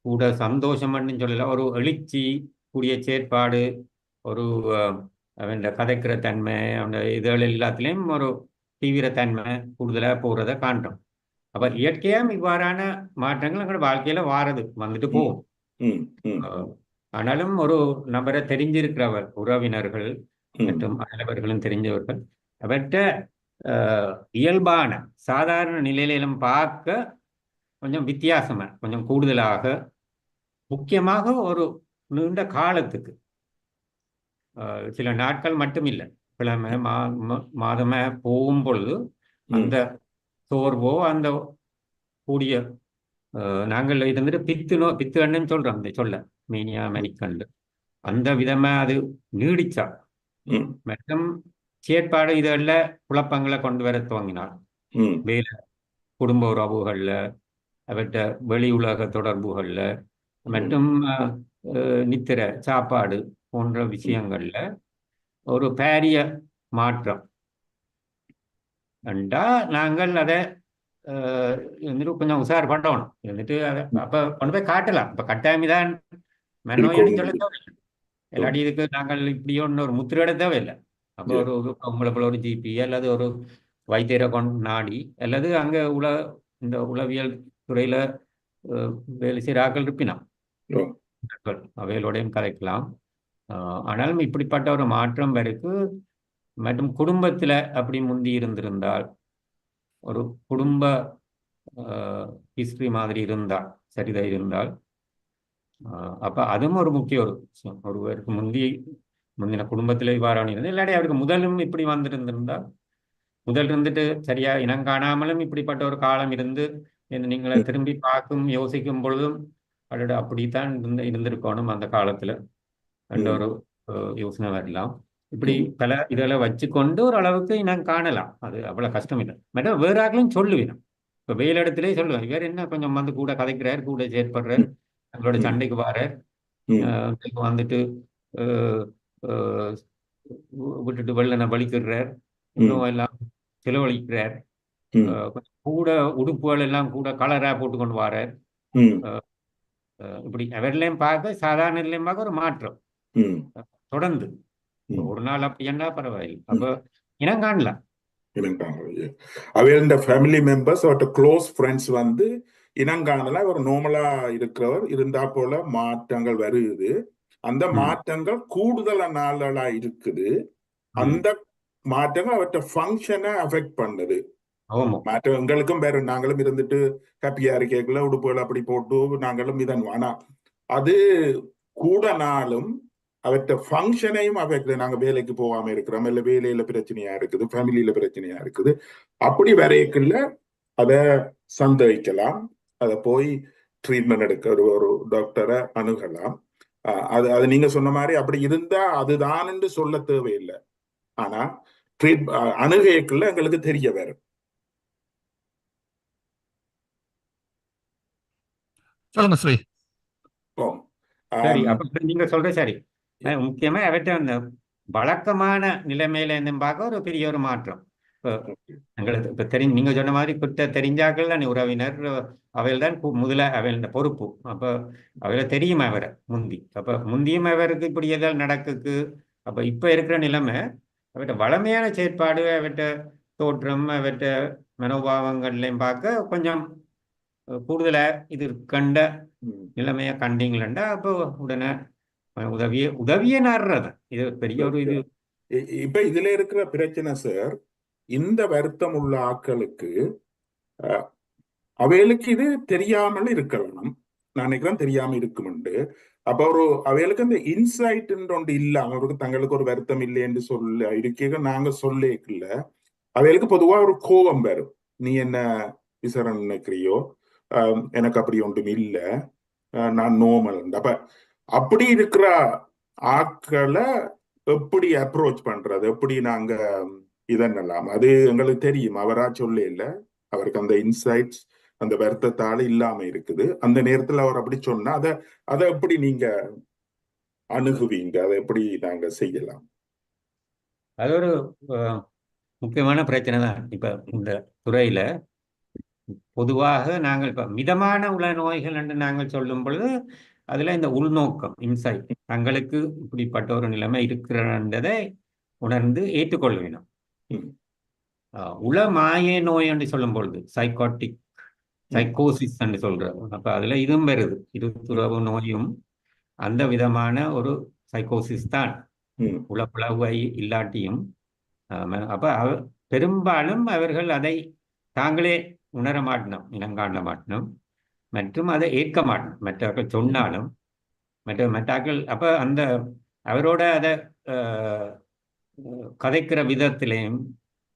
கூட சந்தோஷம் சொல்லலாம், ஒரு எழுச்சி கூடிய செயற்பாடு, ஒரு அவன் கதைக்கிற தன்மை, அவன் இதுகள் எல்லாத்துலேயும் ஒரு தீவிரத்தன்மை கூடுதலாக போகிறத காண்றோம். அப்ப இயற்கையாக இவ்வாறான மாற்றங்கள் எங்களோட வாழ்க்கையில வந்துட்டு போகும். ஆனாலும் ஒரு நபரை தெரிஞ்சிருக்கிறவர், உறவினர்கள் மற்றும் அனைவர்களும் தெரிஞ்சவர்கள் அவற்ற இயல்பான சாதாரண நிலையிலும் பார்க்க கொஞ்சம் வித்தியாசமா, கொஞ்சம் கூடுதலாக, முக்கியமாக ஒரு நீண்ட காலத்துக்கு, சில நாட்கள் மட்டும் இல்லை, கிழமை மாதமே போகும் பொழுது அந்த சோர்வோ அந்த கூடிய நாங்கள் இருந்துட்டு பித்து அண்ணன் சொல்றோம், அந்த சொல்ல மீனியா மெனிக்கண்டு அந்த விதமா அது நீடிச்சா மற்றும் செயற்பாடு இதெல்லாம் குழப்பங்களை கொண்டு வர துவங்கினார். வேலை, குடும்ப உறவுகள்ல, அவற்ற வெளி உலக தொடர்புகள்ல மற்றும் நித்திர சாப்பாடு போன்ற விஷயங்கள்ல ஒரு பாரிய மாற்றம் என்றா நாங்கள் அதை கொஞ்சம் உசார் பண்ணணும். இருந்துட்டு அதை அப்ப கொண்டு போய் காட்டலாம். இப்ப கட்டாயமிதான் மனநோய் சொல்ல தேவையில்லை, இல்லாட்டி இதுக்கு நாங்கள் இப்படியோ ஒரு முத்திரையிட தேவையில்லை. அப்போ ஒரு உங்களை போல ஒரு ஜிபி அல்லது ஒரு வைத்தியரை கொண்டு நாடி அல்லது அங்க இந்த உளவியல் துறையில வேலை செய்கிற ஆக்கள் இருப்பினான், அவைகளோடையும் கதைக்கலாம். ஆனாலும் இப்படிப்பட்ட ஒரு மாற்றம் வரைக்கு மற்றும் குடும்பத்துல அப்படி முந்தி இருந்திருந்தால், ஒரு குடும்ப ஹிஸ்டரி மாதிரி இருந்தால், சரிதை இருந்தால், அப்ப அதுவும் ஒரு முக்கிய ஒரு விஷயம். ஒருவருக்கு முந்தின குடும்பத்துல இவ்வாறான இருந்தது, இல்லாட்டி அவருக்கு முதலும் இப்படி வந்துருந்திருந்தால், முதல் இருந்துட்டு சரியா இனம் காணாமலும் இப்படிப்பட்ட ஒரு காலம் இருந்து நீங்களை திரும்பி பார்க்கும் யோசிக்கும் பொழுதும் அதோட அப்படித்தான் இருந்திருக்கணும் அந்த காலத்துல என்ற ஒரு யோசனை வரலாம். இப்படி பல இதெல்லாம் வச்சுக்கொண்டு ஒரு அளவுக்கு இனம் காணலாம். அது அவ்வளவு கஷ்டம் இல்லை. மற்ற வேற ஆக்களும் சொல்லுவேன், இப்ப வெயில் இடத்துலயே சொல்லுவேன், வேற என்ன கொஞ்சம் வந்து கூட கதைக்கிறார், கூட செயற்படுறார், எங்களோட சண்டைக்கு வாரார், வந்துட்டு விட்டுட்டு வெள்ளனை வலிக்கிறார், இன்னும் எல்லாம் செலவழிக்கிறார், கூட உடுப்புகள் எல்லாம் கூட கலரா போட்டுக்கொண்டு வாரார். இப்படி அவர்களையும் பார்க்க சாதாரண நிலையும் பார்க்க ஒரு மாற்றம் தொடர்ந்து ஒரு நாள் அப்படி என்ன பரவாயில்லை. அப்ப இனம் காணலாம். அவருடைய ஃபேமிலி மெம்பர்ஸ், அவருடைய க்ளோஸ் ஃப்ரெண்ட்ஸ் வந்து இனங்காணல அவர் நார்மலா இருக்கிறவர் இருந்தா போல மாற்றங்கள் வருது. அந்த மாற்றங்கள் கூடுதல் நாளா இருக்குது. அந்த மாற்றங்கள் அவற்றை ஃபங்க்ஷனை அஃபெக்ட் பண்ணுது. மாற்றம் எங்களுக்கும் வேற, நாங்களும் இருந்துட்டு ஹாப்பியா இருக்கேக்குள்ள உடுப்புகள் அப்படி போட்டு நாங்களும் இதன், ஆனா அது கூட நாளும் அவற்றை ஃபங்க்ஷனையும் அஃபெக்ட். நாங்க வேலைக்கு போகாம இருக்கிறோம், இல்ல வேலையில பிரச்சனையா இருக்குது, ஃபேமிலியில பிரச்சனையா இருக்குது, அப்படி வரைக்குள்ள அதை சந்தேகிக்கலாம். அதை போய் ட்ரீட்மெண்ட் எடுக்க ஒரு டாக்டரை அணுகலாம். அது நீங்க சொன்ன மாதிரி அப்படி இருந்தா அதுதான் என்று சொல்ல தேவையில்லை. ஆனா அணுகைக்குள்ள எங்களுக்கு தெரிய வரும். சொல்லுங்க ஸ்ரீ. சரி, அப்ப நீங்க சொல்ற சரி. முக்கியமா அவற்றை அந்த வழக்கமான நிலைமையில இருந்து பார்க்க ஒரு பெரிய ஒரு மாற்றம். எங்களுக்கு இப்ப நீங்க சொன்ன மாதிரி குற்ற தெரிஞ்சாக்கள் தான் உறவினர், அவைகள் தான் முதல அவைகள பொறுப்பு. அப்ப அவையில தெரியும் அவரை அப்ப முந்தியும் அவருக்கு இப்படி ஏதாவது நடக்குது. அப்ப இப்ப இருக்கிற நிலைமை அவற்ற வளமையான செயற்பாடு, அவற்ற தோற்றம் அவற்ற மனோபாவங்கள்லையும் பார்க்க கொஞ்சம் கூடுதலா இது கண்ட ம். நிலைமையை கண்டீங்களா அப்போ உடனே உதவியே நாடுறது இது பெரிய ஒரு இது. இப்ப இதுல இருக்கிற பிரச்சனை சார், இந்த வருத்தம் உள்ள ஆட்களுக்கு அவைகளுக்கு இது தெரியாமல் இருக்கலாம். நான் நினைக்கிறேன் தெரியாம இருக்குமெண்டு. அப்ப அவைகளுக்கு அந்த இன்சைட் ஒன்று இல்லாம அவருக்கு தங்களுக்கு ஒரு வருத்தம் இல்லைன்னு சொல்ல இருக்க நாங்க சொல்லிக்கல. அவைகளுக்கு பொதுவா ஒரு கோபம் வரும். நீ என்ன விசரன் நினைக்கிறியோ, எனக்கு அப்படி ஒன்றும் இல்லை, நான் நோமல். அப்ப அப்படி இருக்கிற ஆட்களை எப்படி அப்ரோச் பண்றது, எப்படி நாங்க இதென்னலாம், அது எங்களுக்கு தெரியும். அவரா சொல்ல இல்ல, அவருக்கு அந்த இன்சைட்ஸ் அந்த வருத்தத்தால இல்லாம இருக்குது. அந்த நேரத்துல அவர் அப்படி சொன்னா அதை எப்படி நீங்க அணுகுவீங்க, அதை எப்படி நாங்க செய்யலாம்? அது ஒரு முக்கியமான பிரச்சனை தான். இப்ப இந்த துறையில பொதுவாக நாங்கள் இப்ப மிதமான உள்ள நோய்கள் என்று நாங்கள் சொல்லும் பொழுது அதுல இந்த உள்நோக்கம் இன்சைட் தங்களுக்கு இப்படிப்பட்ட ஒரு நிலைமை இருக்கிறதை உணர்ந்து ஏற்றுக்கொள்ள வேணும். உள மாய நோய் என்று சொல்லும் பொழுது சைக்கோசிஸ் என்று சொல்றோம். அப்ப அதுல இதுவும் வருது, இருதுறவு நோயும் அந்த விதமான ஒரு சைக்கோசிஸ் தான். உளப்பிளவை இல்லாட்டியும் அப்ப பெரும்பாலும் அவர்கள் அதை தாங்களே உணர மாட்டணும், இனங்காண மாட்டணும், மற்றும் அதை ஏற்க மாட்டணும். மற்றவர்கள் சொன்னாலும் மற்றாக்கள் அப்ப அந்த அவரோட அதை கதைக்கிற விதத்திலையும்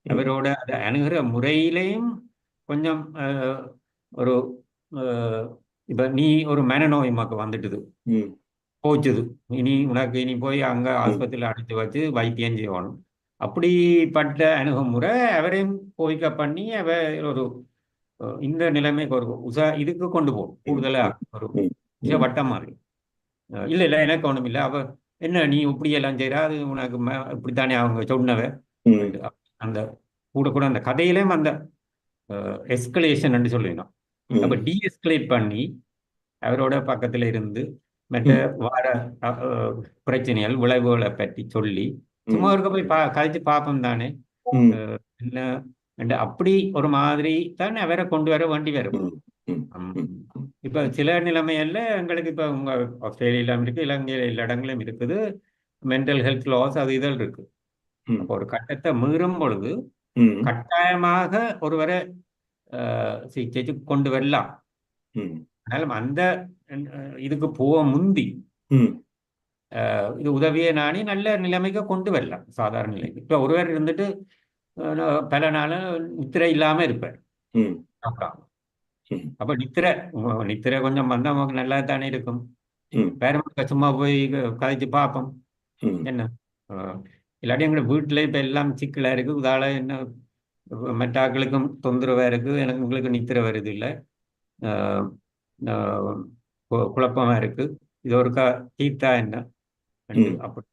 அவரோட அதை அணுகிற முறையிலையும் கொஞ்சம் ஒரு இப்ப நீ ஒரு மனநோய் உனக்கு வந்துட்டுது, போச்சுது, இனி போய் அங்க ஆஸ்பத்திரியில் அடைச்சு வச்சு வைத்தியம் செய்யணும். அப்படிப்பட்ட அணுகுமுறை அவரையும் கோவிக்க பண்ணி ஒரு இந்த நிலைமைக்கு ஒரு இதுக்கு கொண்டு போகும். கூடுதலா ஒரு வட்டம் மாதிரி இல்ல எனக்கு ஒண்ணும் இல்லை, அவ என்ன நீ இப்படி எல்லாம் செய்யறா, அது உனக்கு இப்படித்தானே அவங்க சொன்னவ. அந்த கூட அந்த கதையிலும் அந்த எஸ்கலேஷன் சொல்லிடணும். அப்ப டீஎஸ்கலேட் பண்ணி அவரோட பக்கத்துல இருந்து மற்ற வார பிரச்சனைகள் விளைவுகளை பற்றி சொல்லி சும்மா இருக்க போய் கழிச்சு பார்ப்போம் தானே என்ன அப்படி ஒரு மாதிரி தான் அவரை கொண்டு வர வேண்டி வரும். இப்ப சில நிலைமையல்ல எங்களுக்கு இப்ப உங்க ஆஸ்திரேலியாவிலும் இருக்கு, இலங்கையில எல்லா இடங்களும் இருக்குது மென்டல் ஹெல்த் லாஸ் அது இதழ் இருக்கு. அப்போ ஒரு கட்டத்தை மீறும் பொழுது கட்டாயமாக ஒருவரை சிகிச்சைக்கு கொண்டு வரலாம். ஆனாலும் அந்த இதுக்கு போக முந்தி இது உதவியை நாணி நல்ல நிலைமைக்கு கொண்டு வரலாம், சாதாரண நிலைக்கு. இப்ப ஒருவர் இருந்துட்டு பல நாள் நித்திரை இல்லாம இருப்பார். அப்ப நித்திரை கொஞ்சம் வந்தா நமக்கு நல்லா தானே இருக்கும். வேற சும்மா போய் கதைச்சு பார்ப்போம் என்ன. இல்லாட்டி எங்க வீட்டுல இப்ப எல்லாம் சிக்கலா இருக்கு, இதால என்ன மற்றாக்களுக்கும் தொந்தரவா இருக்கு, எனக்கு உங்களுக்கு நித்திரை வருது இல்லை, குழப்பமா இருக்கு, இது ஒரு தீர்த்தா என்ன அப்படி.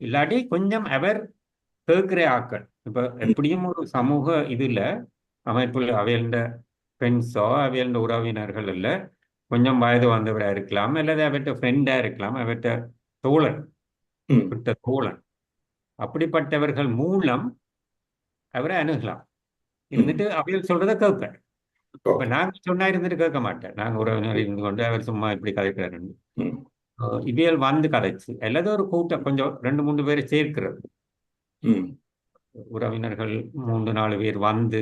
இல்லாட்டி கொஞ்சம் அவர் கேட்கிற ஆக்கள் இப்ப எப்படியும் ஒரு சமூக இதுல அமைப்புல அவையண்ட ஃப்ரெண்ட்ஸோ அவையண்ட உறவினர்கள் இல்ல, கொஞ்சம் வயது வந்தவரா இருக்கலாம், அல்லது அவர்கிட்ட ஃப்ரெண்டா இருக்கலாம், அவர்கிட்ட தோழன் விட்ட தோழன், அப்படிப்பட்டவர்கள் மூலம் அவரை அணுகலாம். இருந்துட்டு அவையில் சொல்றதை கேட்பார். இப்ப நாங்க சொன்னா இருந்துட்டு கேட்க மாட்டேன், நாங்க உறவினர் இருந்து கொண்டு அவர் சும்மா இப்படி கதைக்கிறாரு இவியல் வந்து கதைச்சு அல்லது ஒரு கூட்டம் கொஞ்சம் 2-3 பேரை சேர்க்கிறது, உறவினர்கள் 3-4 பேர் வந்து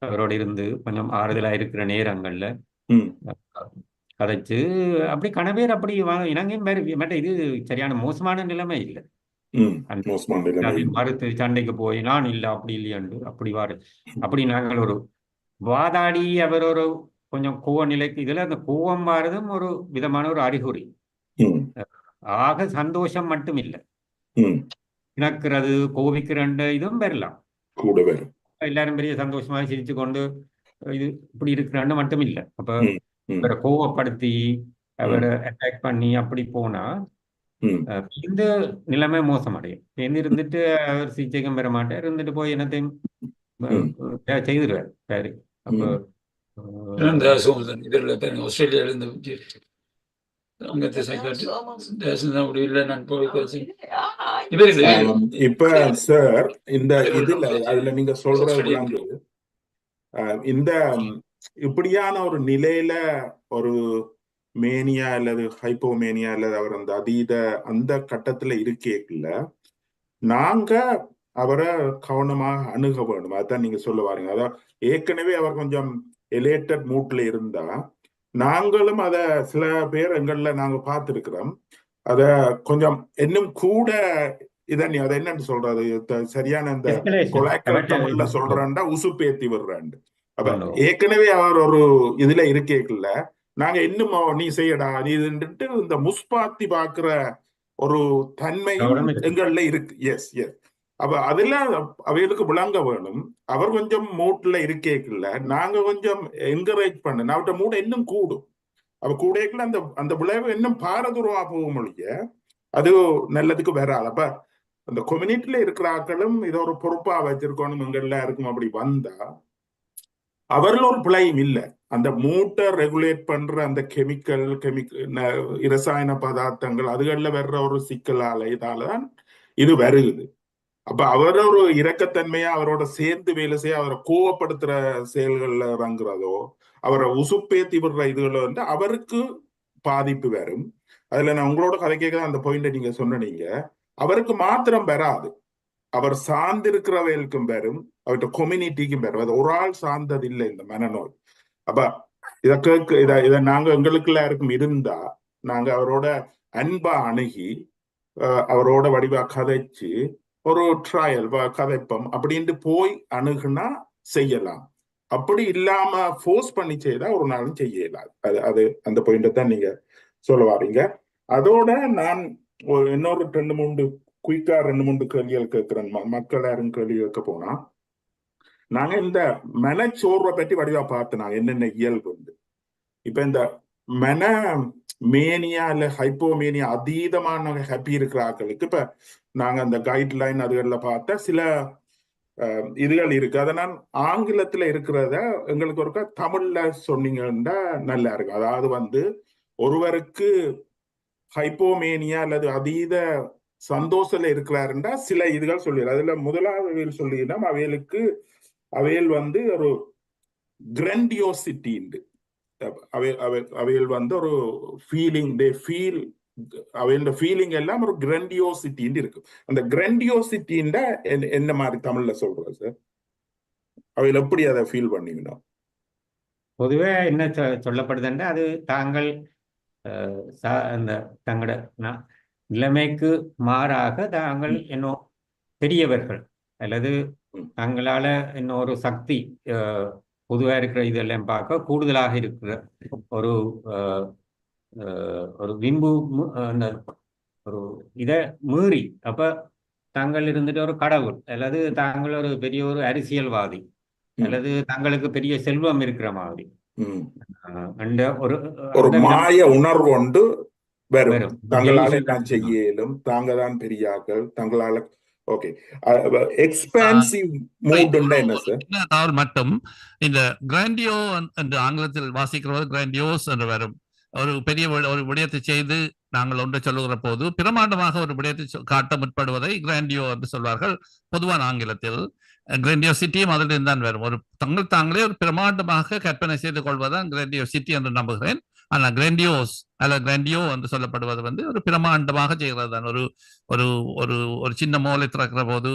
அவரோட இருந்து கொஞ்சம் ஆறுதலா இருக்கிற நேரங்கள்ல கதைச்சு அப்படி கணவேர் அப்படி இனங்கையும் மற்ற இது சரியான மோசமான நிலைமை இல்லை. மறுத்து சண்டைக்கு போய் நான் இல்லை அப்படி இல்லையாண்டு அப்படி நாங்கள் ஒரு வாதாடி அவர் ஒரு கொஞ்சம் கோவ நிலைக்கு இதுல அந்த கோவம் வாரதும் ஒரு விதமான ஒரு அறிகுறி. ஆக சந்தோஷம் மட்டும் இல்லை, இணக்கிறது கோபிக்கிற இதுவும் வரலாம். எல்லாரும் பெரிய சந்தோஷமாக சிரிச்சு கொண்டு இது இப்படி இருக்கிறான்னு மட்டும் இல்லை. அப்ப அவரை கோவப்படுத்தி அவரை அட்டாக் பண்ணி அப்படி போனா இந்த நிலைமை மோசமடையும். இருந்துட்டு அவர் சிகிச்சைக்கும் பெற மாட்டார், இருந்துட்டு போய் என்னத்தையும் செய்திருவார். சரி அப்போ ஆஸ்திரேலியாவிலிருந்து அங்கத்தை சைக்காட்ரி முடியல நான் போய் இவர் இது இப்ப சார் இந்த இதுல அதுல நீங்க சொல்ற விளங்குது. இந்த இப்படியான ஒரு நிலையில ஒரு மேனியா அல்லது ஹைப்போமேனியா அல்லது அவர் அந்த அதீத அந்த கட்டத்துல இருக்கேக்குல நாங்க அவரை கவனமாக அணுக வேண்டும். அதான் நீங்க சொல்ல வாரீங்க. அதான் ஏற்கனவே அவர் கொஞ்சம் எலேட்டட் மூட்ல இருந்தா நாங்களும் அத சில பேர் எங்கள்ல நாங்க பார்த்திருக்கிறோம். அத கொஞ்சம் இன்னும் கூட அதை என்னன்னு சொல்றது சரியான இந்த கொலாக்கள் தமிழ்ல சொல்றான்டா உசுப்பேத்தி விடுறாண்டு. அப்ப ஏற்கனவே அவர் ஒரு இதுல இருக்கேக்குல நாங்க இன்னும் நீ செய்யடா நீ இதுன்ட்டு இந்த முஸ்பாத்தி பாக்குற ஒரு தன்மையும் எங்கள்ல இருக்கு. Yes yes. அப்ப அதுல அவைகளுக்கு விளங்க வேணும். அவர் கொஞ்சம் மூட்ல இருக்கேக்குல நாங்க கொஞ்சம் என்கரேஜ் பண்ண அவட்ட மூட இன்னும் கூடும். அப்ப கூடக்குள்ள அந்த அந்த விளைவு இன்னும் பாரதூரமா போகும் மொழிய அது நல்லதுக்கு வராது. அப்ப அந்த கம்யூனிட்டில இருக்கிற ஆக்களும் இதை ஒரு பொறுப்பா வச்சிருக்கணும். எங்கள்ல இருக்கும் அப்படி வந்தா அவர்கள் ஒரு பிழையும் இல்லை. அந்த மூட்டை ரெகுலேட் பண்ற அந்த கெமிக்கல் இரசாயன பதார்த்தங்கள் அதுகள்ல வர்ற ஒரு சிக்கலால இதாலதான் இது வருகுது. அப்ப அவர் ஒரு இரக்கத்தன்மையா அவரோட சேர்ந்து வேலை செய்ய அவரை கோவப்படுத்துற செயல்கள்ல இறங்குறதோ அவரை உசுப்பேத்தி விடுற இதுகளோ வந்து அவருக்கு பாதிப்பு வரும். அதுல நான் உங்களோட கதை கேட்க அந்த பாயிண்ட நீங்க சொன்னீங்க. அவருக்கு மாத்திரம் வராது, அவர் சார்ந்திருக்கிறவர்களுக்கும் வரும், அவர்கிட்ட கம்யூனிட்டிக்கும் வரும். அது ஒரு ஆள் சார்ந்தது இல்லை இந்த மனநோய். அப்ப இதை நாங்க எங்களுக்கு எல்லாருக்கும் இருந்தா நாங்க அவரோட அன்பா அணுகி அவரோட வடிவா கதைச்சு ஒரு ட்ரையல் கதைப்பம் அப்படின்ட்டு போய் அணுகுனா செய்யலாம். அப்படி இல்லாம ஃபோர்ஸ் பண்ணி செய்தா ஒரு நாளும் செய்யலாம். அது அந்த பாயிண்ட தான் நீங்க சொல்ல வாரீங்க. அதோட நான் இன்னொரு 2-3 குயிக்கா 2-3 கேள்விகள் கேட்கிறேன். மக்கள் யாரும் கேள்வி கேட்க போனா நாங்க இந்த மனச்சோர்வை பற்றி வடிவா பார்த்து நாங்க என்னென்ன இயல்பு உண்டு. இப்ப இந்த மன மேனியா இல்ல ஹைப்போமேனியா அதீதமான ஹாப்பி இருக்கிற ஆக்களுக்கு இப்ப நாங்க அந்த கைட்லைன் அதுகள்ல பார்த்தா சில இதுகள் இருக்கு. அதை நான் ஆங்கிலத்துல இருக்கிறத எங்களுக்கு ஒருக்கா தமிழ்ல சொன்னீங்கன்னா நல்லா இருக்கு. அதாவது வந்து ஒருவருக்கு ஹைப்போமேனியா அல்லது அதீத சந்தோஷத்துல இருக்கிறாருன்னா சில இதுகள் சொல்லிடு. அதுல முதலாவது சொல்லினா அவையில் வந்து ஒரு கிராண்டியோசிட்டி உண்டு. அவையில் வந்து ஒரு ஃபீலிங் அவையோட ஃபீலிங் எல்லாம் ஒரு கிராண்டியோசிட்டி இருக்கு. அந்த கிராண்டியோசிட்டின்ற என்ன மாதிரி தமிழ்ல சொல்றது சார்? அவையில் எப்படி அதை ஃபீல் பண்ணீங்கன்னா? பொதுவே என்ன சொல்லப்படுதுன்னா அது தாங்கள் அந்த தங்களோட நிலைமைக்கு மாறாக தாங்கள் இன்னும் பெரியவர்கள் அல்லது தங்களால இன்னொரு சக்தி பொதுவாக இருக்கிற இதெல்லாம் பார்க்க கூடுதலாக இருக்கிற ஒரு ஒரு விம்பு அந்த ஒரு இதை மீறி அப்ப தாங்கள் இருந்துட்டு ஒரு கடவுள் அல்லது தாங்கள் ஒரு பெரிய ஒரு அரசியல்வாதி அல்லது தங்களுக்கு பெரிய செல்வம் இருக்கிற மாதிரி அந்த ஒரு மாய உணர்வு கொண்டு வரும். தங்களால நான் செய்யலும், தாங்க தான் பெரியாக்கள், தங்களால ஓகே எக்ஸ்பான்சிவ் மூட் என்ன சார்? தவறு மட்டும் இந்த கிராண்டியோ என்று ஆங்கிலத்தில் வாசிக்கிறது கிராண்டியோஸ் என்று வரும். ஒரு பெரிய ஒரு விடயத்தை செய்து நாங்கள் ஒன்றை சொல்லுகிற போது பிரமாண்டமாக ஒரு விடயத்தை காட்ட முற்படுவதை கிராண்டியோ என்று சொல்வார்கள். பொதுவான ஆங்கிலத்தில் கிராண்டியோசிட்டியும் அதில் இருந்தான் வரும். ஒரு தாங்களே ஒரு பிரமாண்டமாக கற்பனை செய்து கொள்வதுதான் கிராண்டியோசிட்டி என்று நம்புகிறேன். ஆனா கிராண்டியோஸ் அல்ல கிராண்டியோ என்று சொல்லப்படுவது வந்து ஒரு பிரமாண்டமாக செய்கிறது தான். ஒரு ஒரு ஒரு ஒரு சின்ன மோலை திறக்கிற போது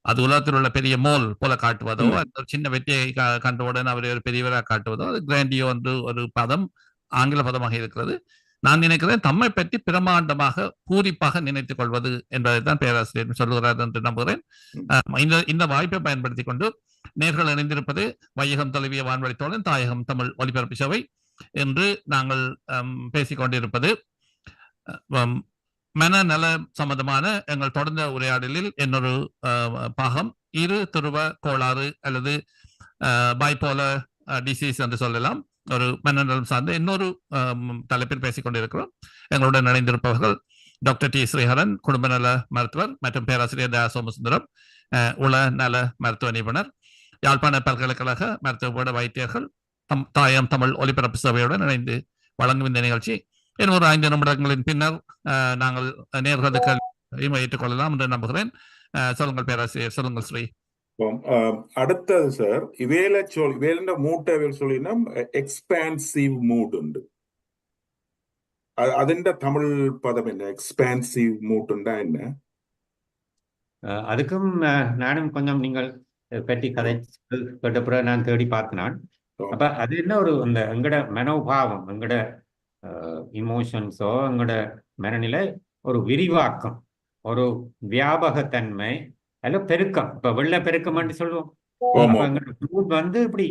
அது உலகத்தில் உள்ள பெரிய மோல் போல காட்டுவதோ, ஒரு சின்ன வெற்றியை கண்டவுடன் அவரை ஒரு பெரியவராக காட்டுவதோ, அது கிராண்டியோ என்று ஒரு பதம் ஆங்கில பதமாக இருக்கிறது. நான் நினைக்கிறேன் தம்மை பற்றி பிரமாண்டமாக பூரிப்பாக நினைத்துக் கொள்வது என்பதைத்தான் பேராசிரியர் சொல்லுகிறார் என்று நம்புகிறேன். இந்த வாய்ப்பை பயன்படுத்திக் கொண்டு நேர்கள் இணைந்திருப்பது வையகம் தழுவிய வான்வழி தோழன் தாயகம் தமிழ் ஒலிபரப்பு சேவை என்று நாங்கள் பேசிக்கொண்டிருப்பது மனநல சம்பந்தமான எங்கள் தொடர்ந்த உரையாடலில் இன்னொரு பாகம் இரு துருவ கோளாறு அல்லது பைபோலர் டிசீஸ் என்று சொல்லலாம். ஒரு மனநலம் சார்ந்த இன்னொரு தலைப்பில் பேசிக் கொண்டிருக்கிறோம். எங்களுடன் இணைந்திருப்பவர்கள் டாக்டர் டி ஸ்ரீஹரன், குடும்ப நல மருத்துவர் மற்றும் பேராசிரியர் தயா சோமசுந்தரம், உள நல மருத்துவ நிபுணர், யாழ்ப்பாண பல்கலைக்கழக மருத்துவ வைத்தியர்கள், தாயம் தமிழ் ஒலிபரப்பு சேவையுடன் இணைந்து வழங்கும் இந்த நிகழ்ச்சி இன்னும் ஒரு 5 நிமிடங்களின் பின்னர் நாங்கள் நேர்களுக்கு ஏற்றுக்கொள்ளலாம் என்று நம்புகிறேன். சொல்லுங்கள் பேராசிரியர், சொல்லுங்கள் ஸ்ரீ. അടുത്തത് സാർ ഇവേലിന്റെ മൂട്ട് ചൊല്ലിന എക്സ്പാൻസീവ് മൂഡ് ഉണ്ട്. അതിന്റെ തമിഴ് പദം என்ன எக்ஸ்பான்சிவ் மூட்ண்டா என்ன? அதுக்கும் நானும் கொஞ்சம் நீங்கள் பற்றி கதை கேட்ட பிறகு நான் தேடி பார்த்தேன். அப்ப அது என்ன ஒரு அந்த எங்கட மனோபாவம், எங்கட இமோஷன்ஸோ எங்கட மனநிலை ஒரு விரிவாக்கம், ஒரு வியாபகத்தன்மை, அல்ல பெருக்கம். இப்ப வெள்ள பெருக்கம் என்று சொல்லுவோம். வந்து இப்படி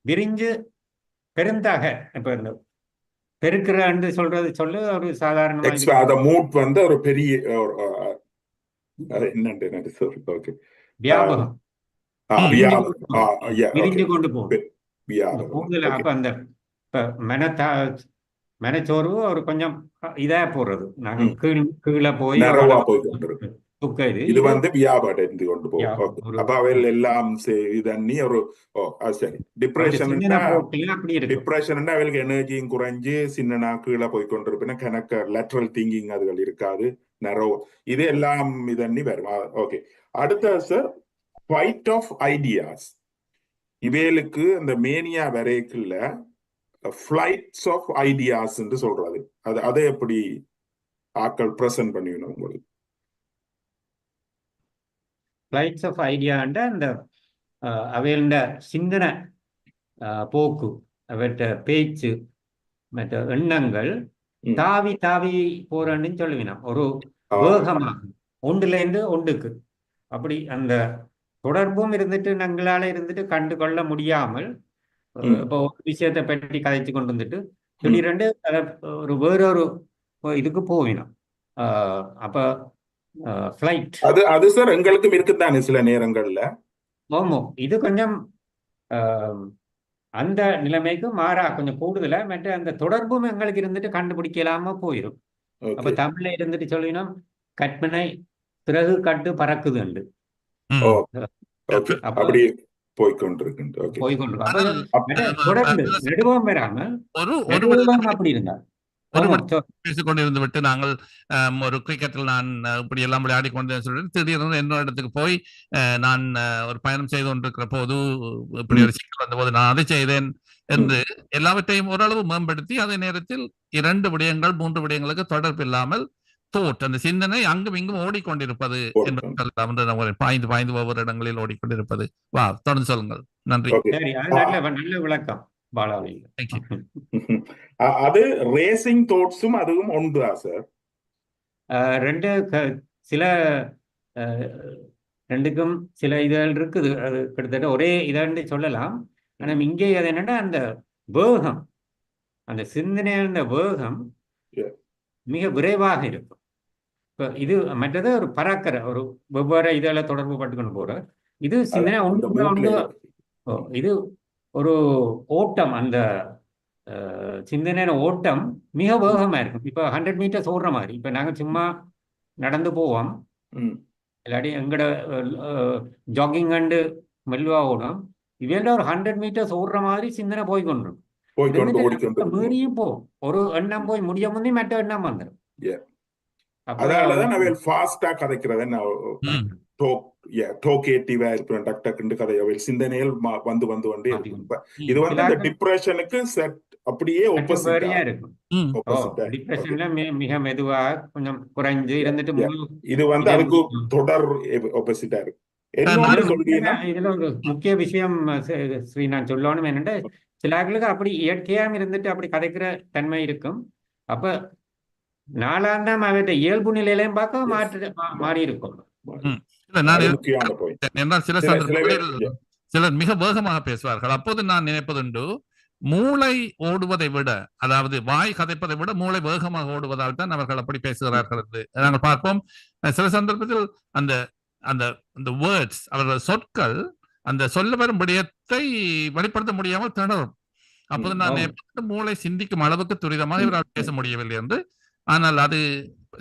விரிஞ்சு பெருந்தாக இப்ப இந்த பெருக்கிறன்னு சொல்றது சொல்லு ஒரு சாதாரண மூட் வந்து ஒரு பெரிய வியாபகம் விரிஞ்சு கொண்டு போகும். அப்ப அந்த மனச்சோர்வு ஒரு கொஞ்சம் இதா போறது, நாங்க கீழே போய் இது வந்து வியாபாரம் கொண்டு போகும். அப்ப அவைகள் எல்லாம் இதண்ணி ஒரு சரி டிப்ரெஷன் அவளுக்கு எனர்ஜியும் குறைஞ்சு சின்ன கீழே போய் கொண்டிருப்பின கணக்க லேட்டரல் திங்கிங் அதுகள் இருக்காது, நரோ இது எல்லாம் இதண்ணி வரும். ஓகே, அடுத்த சார் ஃபைட் ஆஃப் ஐடியாஸ். இவைகளுக்கு அந்த மேனியா வரைக்குள்ள ஃபிளைட்ஸ் ஆஃப் ஐடியாஸ் என்று சொல்றது, அதை எப்படி ஆக்கள் பிரசன்ட் பண்ணிக்கணும் உங்களுக்கு? ஃபிளைட்ஸ் ஆஃப் ஐடியாண்ட அந்த அவையோட சிந்தனை போக்கு, அவற்ற பேச்சு, மற்ற எண்ணங்கள் தாவி தாவி போறன்னு சொல்லுவினா ஒரு வேகமாக ஒன்றுல இருந்து ஒன்றுக்கு அப்படி அந்த தொடர்பும் இருந்துட்டு நங்களால இருந்துட்டு கண்டு கொள்ள முடியாமல் இப்போ ஒரு விஷயத்தை பற்றி கதைச்சு கொண்டு வந்துட்டு திடீரெண்டு ஒரு வேறொரு இதுக்கு போவினோம். அப்ப ஃபிளைட் அது சார் எங்களுக்கும் இருக்குதானே சில நேரங்கள்ல. ஆமா, இது கொஞ்சம் அந்த நிலைமைக்கு மாறா கொஞ்சம் கூடுதலா மற்ற அந்த தொடர்பும் எங்களுக்கு இருந்துட்டு கண்டுபிடிக்கலாம போயிடும். அப்ப தமிழ்ல இருந்துட்டு சொல்லினோம் கற்பனை பிறகு கட்டு பறக்குது உண்டு. அப்படி போய்கொண்டிருக்கு. நடுவம் வராம அப்படி இருந்தா பேசிக்கொண்டிருந்து விட்டு நாங்கள் ஒரு கிரிக்கெட்டில் நான் இப்படி எல்லாம் விளையாடி கொண்டு சொல்லிட்டு திடீர்னு இன்னொரு இடத்துக்கு போய் நான் ஒரு பயணம் செய்து கொண்டிருக்கிற போது இப்படி ஒரு சிக்கல் வந்த போது நான் அதை செய்தேன் என்று எல்லாவற்றையும் ஓரளவு மேம்படுத்தி அதே நேரத்தில் 2 விடயங்கள் 3 விடயங்களுக்கு தொடர்பு இல்லாமல் அந்த சிந்தனை அங்கும் இங்கும் ஓடிக்கொண்டிருப்பது என்று பாய்ந்து ஒவ்வொரு இடங்களில் ஓடிக்கொண்டிருப்பது. தொடர்ந்து சொல்லுங்கள். நன்றி. நல்ல விளக்கம். அது ரேசிங் தாட்ஸும் அதுவும் உண்டா சார்? ரெண்டு சில ரெண்டுக்கும் சில இதழ் இருக்குது, அது கிட்டத்தட்ட ஒரே இதழ்னு சொல்லலாம். ஆனா இங்கே அது என்னன்னா அந்த வேகம், அந்த சிந்தனையான வேகம் மிக விரைவாக இருக்கும். இப்போ இது மற்றது ஒரு பறக்கிற ஒரு வெவ்வேறு இதெல்லாம் தொடர்பு பட்டுக்கொண்டு போற இது சிந்தனை ஒன்று இது ஒரு ஓட்டம், அந்த சிந்தனையான ஓட்டம் மிக வேகமா இருக்கும். இப்போ 100 மீட்டர்ஸ் ஓடுற மாதிரி இப்போ நாங்கள் சும்மா நடந்து போவோம், இல்லாட்டி எங்கட ஜாகிங் அண்டு மெல்வா ஓடும். இவையில ஒரு 100 மீட்டர்ஸ் ஓடுற மாதிரி சிந்தனை போய்கொண்டிருக்கும். மீறியும் போகும், ஒரு எண்ணம் போய் முடிய முன்னே மற்ற எண்ணம் வந்துடும். அதனாலதான் அவைகள் ஃபாஸ்டா கதைக்கிறது டோகேட்டிவா இருக்கிற டக்குன்னு கதை அவைகள் சிந்தனைகள் வந்து வந்து வந்து இது வந்து அந்த டிப்ரெஷனுக்கு அப்படியே ஆப்போசிட்டா இருக்கும். டிப்ரெஷன்ல மிக மெதுவா கொஞ்சம் குறைஞ்சு இருந்துட்டு இது வந்து அதுக்கு தொடர் ஆப்போசிட்டா இருக்கு. இதுல ஒரு முக்கிய விஷயம் ஸ்ரீ நான் சொல்லணும் என்னன்னா, சிலர்களுக்கு அப்படி இயற்கையாம இருந்துட்டு அப்படி கதைக்கிற தன்மை இருக்கும். அப்ப நாளாந்தாம் அவற்றை இயல்பு நிலையிலையும் பார்க்க மாறி இருக்கும். சிலர் மிக வேகமாக பேசுவார்கள். அப்போது நான் நினைப்பதுண்டு, மூளை ஓடுவதை விட, அதாவது வாய் கதைப்பதை விட மூளை வேகமாக ஓடுவதால் தான் அவர்கள் அப்படி பேசுகிறார்கள் என்று நாங்கள் பார்ப்போம். சில சந்தர்ப்பத்தில் அந்த அந்த வேர்ட்ஸ், அவர்கள் சொற்கள் அந்த சொல்ல வரும் விடயத்தை வெளிப்படுத்த முடியாமல் திணறும். அப்போது நான் மூளை சிந்திக்கும் அளவுக்கு துரிதமாக இவரால் பேச முடியவில்லை என்று. ஆனால் அது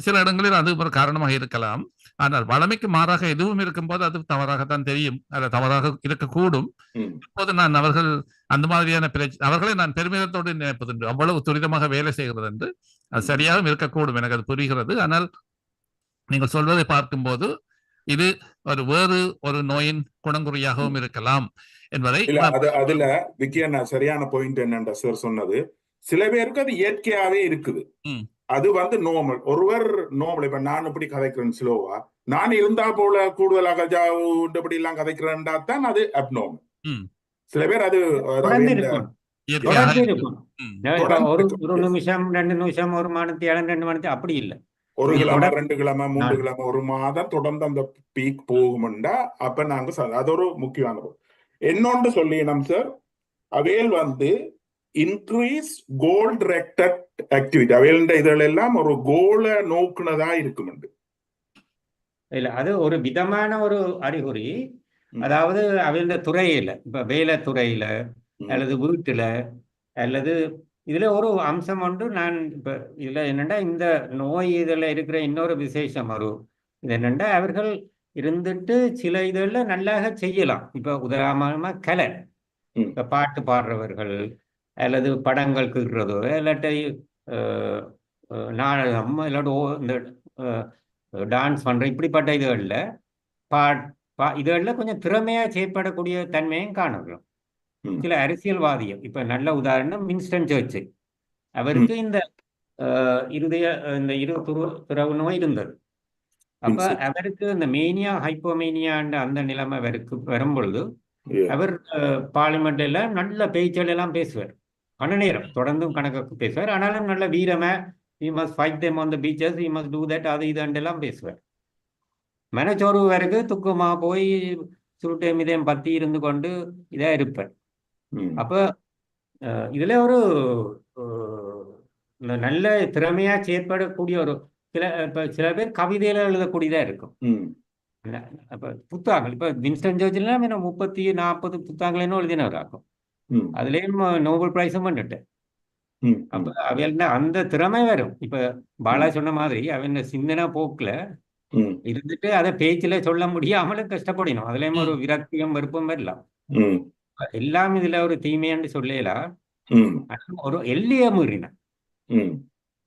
சில இடங்களில் அது ஒரு காரணமாக இருக்கலாம். ஆனால் வளமைக்கு மாறாக எதுவும் இருக்கும்போது அது தவறாகத்தான் தெரியும், அது தவறாக இருக்கக்கூடும். இப்போது நான் அவர்கள் அந்த மாதிரியான அவர்களை நான் பெருமிதத்தோடு நினைப்பதுண்டு. அவ்வளவு துரிதமாக வேலை செய்கிறது என்று அது சரியாகவும் இருக்கக்கூடும், எனக்கு அது புரிகிறது. ஆனால் நீங்கள் சொல்வதை பார்க்கும்போது இது வேறு ஒரு நோயின் குணங்குறியாகவும் இருக்கலாம் என்பதை அதுல விக்கியண்ணா சரியான பாயிண்ட் என்னன்ற சார் சொன்னது. சில பேருக்கு அது இயற்கையாவே இருக்குது, அது வந்து நோமல். ஒருவர் நோமல். இப்ப நான் இப்படி கதைக்கிறேன் ஸ்லோவா, நான் இருந்தா போல கூடுதலாக இப்படி எல்லாம் கதைக்கிறேன்டா தான் அது அப்நார்மல். சில பேர் அது ஒரு நிமிஷம் 2 நிமிஷம் 1 மணித்தியாலம் 2 மணி அப்படி இல்லை, 1 கிழமை 2 கிழமை 3 கிழமை 1 மாதம் தொடர்ந்து அந்த பீக் போகும்டா அப்ப நாங்க அது ஒரு முக்கியமானது. என்னொன்று சொல்லினோம் சார், அவையில் வந்து இன்க்ரீஸ் கோல் டிரெக்டட் ஆக்டிவிட்டி, அவையில இதுல எல்லாம் ஒரு கோலை நோக்குனதா இருக்கும். இல்ல அது ஒரு விதமான ஒரு அறிகுறி. அதாவது அவையில துறையில, இப்ப வேலை துறையில அல்லது வீட்டுல அல்லது இதுல ஒரு அம்சம் ஒன்று நான் இப்ப இதுல என்னண்டா இந்த நோய் இதுல இருக்கிற இன்னொரு விசேஷம் இது என்னண்டா அவர்கள் இருந்துட்டு சில இதெல்லாம் நல்லாக செய்யலாம். இப்ப உதாரணமா கலை, இப்ப பாட்டு பாடுறவர்கள் அல்லது படங்கள் கீழ்றதோ இல்லாட்டி நாடகம் இல்லாட்டி இந்த டான்ஸ் பண்ற இப்படிப்பட்ட இதுகளில் இதுகளில் கொஞ்சம் திறமையா செயற்படக்கூடிய தன்மையும் காணலாம். சில அரசியல்வாதிகள், இப்ப நல்ல உதாரணம் வின்ஸ்டன் சர்ச்சில், அவருக்கு இந்த இரு துறவு நோய் இருந்தது. அப்ப அவருக்கு இந்த மேனியா ஹைப்போமேனியான்ற அந்த நிலைமை அவருக்கு வரும் பொழுது அவர் பார்லிமெண்ட்ல எல்லாம் நல்ல பேச்சுகள் எல்லாம் பேசுவார், கண நேரம் தொடர்ந்தும் கணக்கு பேசுவார். ஆனாலும் நல்ல வீரமா he must fight them on the beaches, he must do that, அது இதெல்லாம் பேசுவார். மனச்சோர்வு வரைக்கு துக்கமா போய் சுருட்டை மிதயம் பத்தி இருந்து கொண்டு இதா இருப்பார். அப்ப இதுல ஒரு நல்ல திறமையா செயற்படக்கூடிய ஒரு சில பேர் கவிதையில எழுதக்கூடியதா இருக்கும். அப்ப புத்தகங்கள், இப்ப வின்ஸ்டன் சர்ச்சில் 30-40 புத்தகங்களேன்னு எழுதினவராகும். அதுலயும் நோபல் பிரைஸும் பண்ணிட்டேன். அப்ப அவையில அந்த திறமை வரும். இப்ப பாலா சொன்ன மாதிரி அவன் சிந்தனை போக்குல இருந்துட்டு அதை பேச்சுல சொல்ல முடியாமலும் கஷ்டப்படணும். அதுலயும் ஒரு விரக்தியும் வெறுப்பும் வரலாம். எல்லாம் இதுல ஒரு தீமையான்னு சொல்லலாம். ஒரு எல்லைய மீறின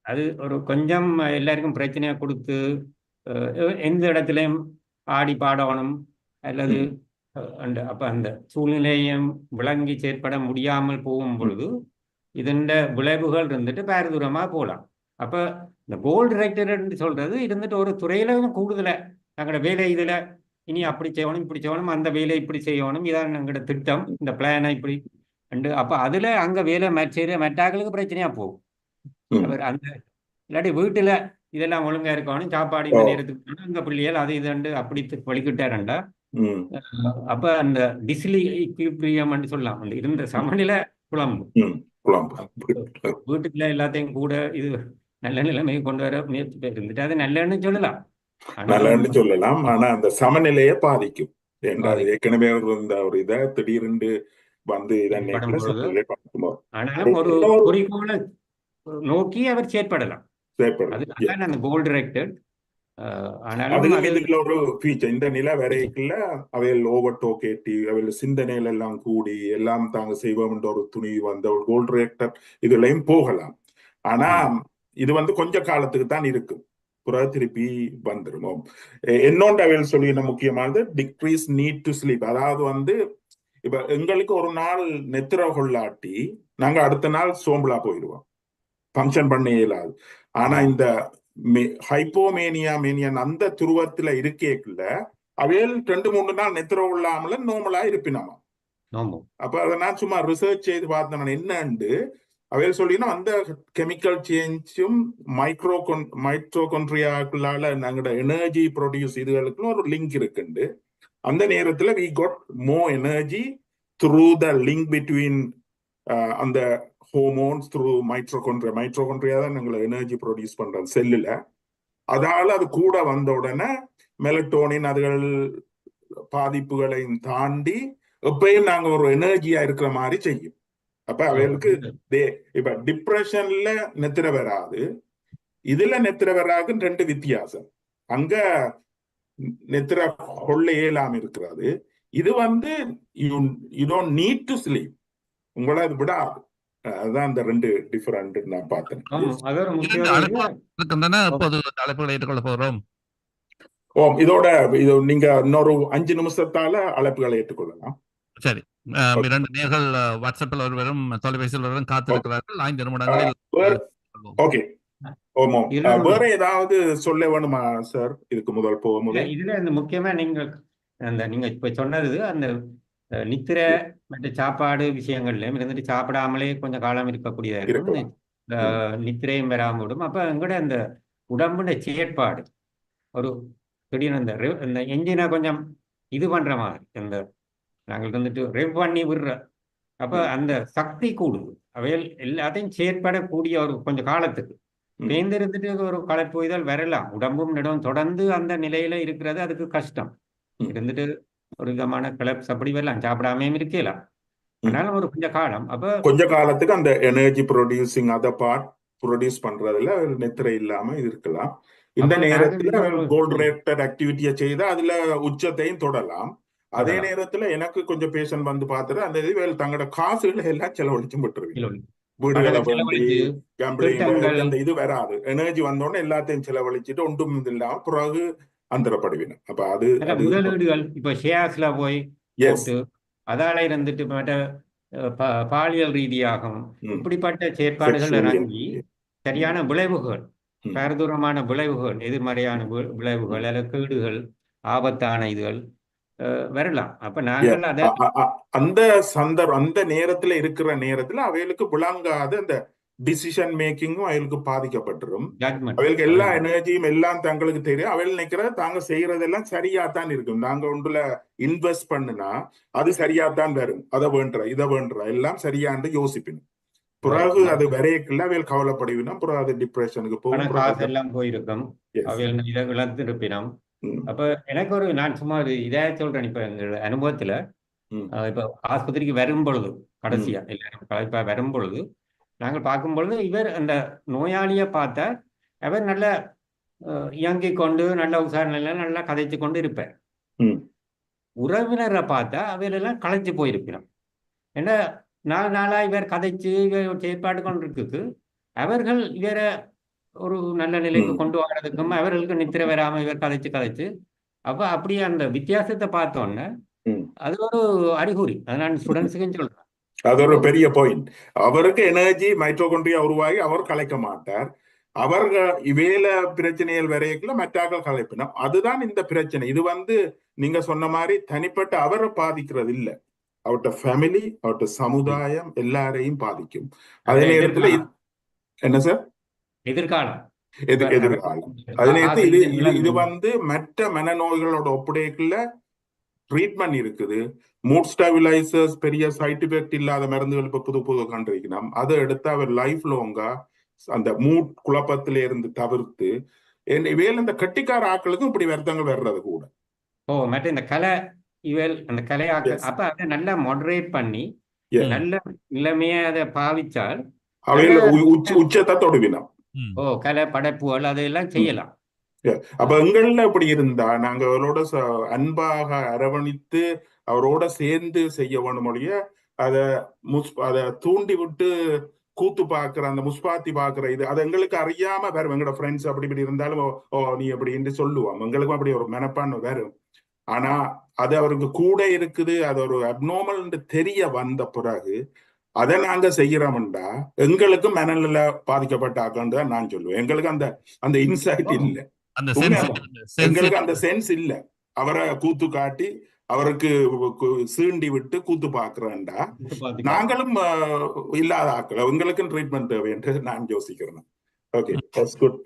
அது ஒரு கொஞ்சம் எல்லாருக்கும் பிரச்சனையா கொடுத்து எந்த இடத்துலயும் ஆடி பாடணும் அல்லது அப்ப அந்த சூழ்நிலையும் விளங்கி செயற்பட முடியாமல் போகும் பொழுது இதன் விளைவுகள் இருந்துட்டு பாரதூரமா போகலாம். அப்ப இந்த கோல் டிரெக்டர் சொல்றது இருந்துட்டு ஒரு துறையில கூடுதல எங்களோட வேலை இதுல இனி அப்படி செய்யணும் இப்படி செய்யணும், அந்த வேலை இப்படி செய்யணும், இதான் எங்களோட திட்டம், இந்த பிளானை இப்படி அப்ப அதுல அங்க வேலை மெட்டாக்களுக்கு பிரச்சனையா போகும். அவர் அந்த இல்லாட்டி வீட்டுல இதெல்லாம் ஒழுங்கா இருக்கணும், சாப்பாடு இந்த நேரத்துக்கு அங்க பிள்ளைகள் அது இதுண்டு அப்படி வலிக்கிட்டாருண்டா அப்ப அந்த டிஸ்லி ஈக்விலிபிரியம் சொல்லலாம், இருந்த சமநிலை குழம்பு வீட்டுக்குள்ள எல்லாத்தையும் கூட இது நல்ல நிலைமையை கொண்டு வர முயற்சி இருந்துட்டு அது நல்லன்னு சொல்லலாம், நல்லன்னு சொல்லலாம். ஆனா அந்த சமநிலையை பாதிக்கும். ஏற்கனவே ஒரு இதை திடீரென்று வந்து ஆனாலும் ஒரு குறிக்கோளை நோக்கி அவர் செயற்படலாம். அந்த கோல் டிரெக்டட். ஒரு ஃபீச்சர் இந்த நிலை வரைக்குள்ள அவையில் ஓவர் டோக்கேட்டிவ், அவையில் சிந்தனையில எல்லாம் கூடி எல்லாம் தாங்க செய்வோம் என்ற ஒரு துணி வந்த ஒரு கோல் டிரெக்டர் இதுலயும் போகலாம். ஆனா இது வந்து கொஞ்ச காலத்துக்கு தான் இருக்கும், பிறகு திருப்பி வந்துடும். என்னோட அவையில் சொல்லின முக்கியமானது டிக்ரீஸ் நீட் டு ஸ்லீப். அதாவது வந்து இப்ப எங்களுக்கு ஒரு நாள் நெத்திர கொள்ளாட்டி நாங்க அடுத்த நாள் சோம்பலா போயிடுவோம், ஃபங்க்ஷன் பண்ண இயலாது. ஆனா இந்த ஹைப்போமேனியான் அந்த துருவத்துல இருக்கேக்குள்ள அவையில் 2-3 நாள் நெத்திர கொள்ளாமல நோமலா இருப்பினாமா. அப்ப அதை நான் சும்மா ரிசர்ச் செய்து பார்த்தேன் என்னண்டு அவையில் சொல்லினா அந்த கெமிக்கல் சேஞ்சும் மைட்டோகாண்ட்ரியாக்குள்ளால நாங்களோட எனர்ஜி ப்ரொடியூஸ் இதுகளுக்குள்ள ஒரு லிங்க் இருக்குண்டு. அந்த நேரத்துல we got more energy through the link between அந்த ஹோமோன்ஸ் த்ரூ மைட்ரோகாண்ட்ரியா தான் எங்களை எனர்ஜி ப்ரொடியூஸ் பண்றோம் செல்லுல. அதால அது கூட வந்த உடனே மெலட்டோனின் அதுகள் பாதிப்புகளையும் தாண்டி எப்பயும் நாங்க ஒரு எனர்ஜியா இருக்கிற மாதிரி செய்யும். அப்ப அவைகளுக்கு இப்ப டிப்ரெஷன்ல நெத்திர வராது, இதுல நெத்திர வராக 2 வித்தியாசம். அங்க நெத்திர கொள்ள இயலாம இருக்கிறது. இது வந்து you don't need to sleep, உங்களை அது விடாது. அதுதான் அந்த 2 டிஃபரெண்ட் நான் பார்த்தேன். அது ஒரு 2 முக்கியமான அழைப்புகள் இருக்கின்றன. இப்போது அழைப்புகளை ஏற்றுக்கொள்ள போகிறோம். இதோட இது நீங்க இன்னொரு 5 நிமிஷத்தால அழைப்புகளை ஏற்றுக்கொள்ளலாம். சரி, 2 நேர்கள் வாட்ஸ்அப்பில் ஒருவரும் தொலைபேசியில் ஒருவரும் காத்திருக்கிறார்கள். 5 நிமிடங்களில் ஓகே. வேற ஏதாவது சொல்ல வேணுமா சார்? இதுக்கு முதல் போகும்போது இதுல இந்த முக்கியமா நீங்க இப்ப சொன்னது அந்த நித்திர மற்ற சாப்பாடு விஷயங்கள்லயும் இருந்துட்டு சாப்பிடாமலே கொஞ்சம் காலம் இருக்கக்கூடியதா இருக்கும். நித்திரையும் வராம விடும். அப்ப எங்கூட அந்த உடம்புட செயற்பாடு ஒரு திடீர்னு இந்த என்ஜினை கொஞ்சம் இது பண்ற மாதிரி இந்த நாங்கள் வந்துட்டு ரெவ் பண்ணி விடுற, அப்ப அந்த சக்தி கூடுது. அவைகள் எல்லாத்தையும் செயற்படக்கூடிய ஒரு கொஞ்சம் காலத்துக்கு தேர்ந்தெடுத்துட்டு ஒரு களைப்போய்தல் வரலாம். உடம்பும் நிடம் தொடர்ந்து அந்த நிலையில இருக்கிறது அதுக்கு கஷ்டம். இருந்துட்டு ஒரு விதமான கிளப்ஸ் அப்படி வரலாம், சாப்பிடாமையும் இருக்கலாம். அதனால ஒரு கொஞ்ச காலத்துக்கு அந்த எனர்ஜி ப்ரொடியூசிங் அதை ப்ரொடியூஸ் பண்றதுல நித்திரை இல்லாம இருக்கலாம். இந்த நேரத்துல கோல் ரேட்டட் ஆக்டிவிட்டியை செய்து அதுல உச்சத்தையும் தொடலாம். அதே நேரத்துல எனக்கு கொஞ்சம் பேஷண்ட் வந்து பார்த்துட்டு அந்த இது தங்களோட காசுகளை எல்லாம் செலவழிச்சும் விட்டுருவீங்க. வீடுகளை வேண்டி கேம்பிளிங் அந்த இது வராது. எனர்ஜி வந்தோடனே எல்லாத்தையும் செலவழிச்சுட்டு ஒன்றும் இல்லாம பிறகு அந்தரப்படுவீங்க. அப்ப அது முதலீடுகள் இப்ப ஷேர்ஸ்ல போய் அதால இருந்துட்டு மற்ற பாலியல் ரீதியாகவும் இப்படிப்பட்ட செயற்பாடுகள் இறங்கி சரியான விளைவுகள், பாரதூரமான விளைவுகள், எதிர்மறையான விளைவுகள் அல்லது கேடுகள், ஆபத்தான இதுகள் வரலாம். அப்ப நாங்கள் அந்த நேரத்துல இருக்கிற நேரத்துல அவைகளுக்கு விளங்காத அந்த டிசிஷன் மேக்கிங்கும் அவைகளுக்கு பாதிக்கப்பட்டுரும். அவைகளுக்கு எல்லா எனர்ஜியும் எல்லாம் தங்களுக்கு தெரியும். அவைகள் நினைக்கிற தாங்க செய்யறதெல்லாம் சரியாத்தான் இருக்கும். நாங்க ஒன்றுல இன்வெஸ்ட் பண்ணுனா அது சரியாத்தான் வரும். அதை வேண்ட இதை வேண்ட எல்லாம் சரியான்னு யோசிப்பினும். பிறகு அது வரையக்குள்ள அவைகள் கவலைப்படுவினா பிறகு அது டிப்ரெஷனுக்கு போகும். எல்லாம் போயிருக்கும். அவைகள் இதை இழந்திருப்பினோம். அப்ப எனக்கு நான் சும்மா இதே சொல்றேன். இப்ப எங்களோட அனுபவத்துல இப்ப ஆஸ்பத்திரிக்கு வரும் பொழுது கடைசியா எல்லாரும் களைப்பா வரும் பொழுது நாங்கள் பார்க்கும் பொழுது இவர் அந்த நோயாளியை பார்த்தா அவர் நல்ல இயங்கிக் கொண்டு நல்ல உசாரணையில நல்லா கதைச்சு கொண்டு இருப்பார். உறவினரை பார்த்தா அவையெல்லாம் களைச்சு போயிருப்பினோம். ஏன்னா 4 நாளா இவர் கதைச்சு இவர் செயற்பாடு கொண்டிருக்கு. அவர்கள் இவரை ஒரு நல்ல நிலைக்கு கொண்டு வர்றதுக்கும் அவர்களுக்கு நித்திர வராம இவர் கதைச்சு அப்ப அப்படியே அந்த வித்தியாசத்தை பார்த்தோன்னே அது ஒரு அறிகுறி. அதை நான் ஸ்டூடெண்ட்ஸுக்கும் சொல்றேன். அது ஒரு பெரிய பாயிண்ட். அவருக்கு எனர்ஜி மைட்டோகாண்ட்ரியா உருவாகி அவர் கலைக்க மாட்டார். அவர்கள் இவேல பிரச்சனைகள் வரையக்குள்ள மற்றாக்கள் கலைப்பினோம். அதுதான் இந்த பிரச்சனை. இது நீங்க சொன்ன மாதிரி தனிப்பட்ட அவரை பாதிக்கிறது இல்லை, அவர்கிட்ட ஃபேமிலி, அவர்கிட்ட சமுதாயம் எல்லாரையும் பாதிக்கும். அதே நேரத்துல என்ன சார் எதிர்காலம். அதே நேரத்தில் இது மற்ற மனநோய்களோட ஒப்படைக்குள்ள ட்ரீட்மெண்ட் இருக்குது. மூட் ஸ்டெபிலைசர்ஸ், பெரிய சைட் எஃபெக்ட் இல்லாத மருந்துகள் இப்ப புது கண்டிருக்கணும். அதை எடுத்து அவர் லைஃப் லாங்கா அந்த மூட் குழப்பத்தில இருந்து தவிர்த்து வேலை இந்த கட்டிக்கார ஆக்களுக்கும் இப்படி வருத்தங்கள் வர்றது கூட. மற்ற இந்த கலை அந்த கலையாக்கள் அப்ப அதை நல்லா மாடரேட் பண்ணி நல்ல நிலைமையை அதை பாவிச்சால் அவைகள் உச்சத்தை தொடுவினோம். கலை படைப்புகள் அதையெல்லாம் செய்யலாம். அப்ப எங்கள்ல இப்படி இருந்தா நாங்க அவரோட அன்பாக அரவணைத்து அவரோட சேர்ந்து செய்ய வேணுமொழிய அதை தூண்டி விட்டு கூத்து பாக்குற அந்த முஸ்பாத்தி பாக்குற இது அது எங்களுக்கு அறியாம வரும். எங்களோட ஃப்ரெண்ட்ஸ் அப்படி இப்படி இருந்தாலும் நீ அப்படி சொல்லுவாங்க. எங்களுக்கும் அப்படி ஒரு மனப்பான்மை வரும். ஆனா அது அவருக்கு கூட இருக்குது. அது ஒரு அப்நார்மல் தெரிய வந்த பிறகு அதை நாங்க செய்யறோம்டா எங்களுக்கு மனநிலை பாதிக்கப்பட்ட ஆக்கன்னு தான் நான் சொல்லுவேன். எங்களுக்கு அந்த இன்சைட் இல்லை, எங்களுக்கு அந்த சென்ஸ் இல்ல. அவரை கூத்து காட்டி அவருக்கு சீண்டி விட்டு கூத்து பாக்குறேன்டா நாங்களும் இல்லாத ஆக்கள், எங்களுக்கும் ட்ரீட்மெண்ட் தேவை என்று நான் யோசிக்கிறேன். Okay, that's good.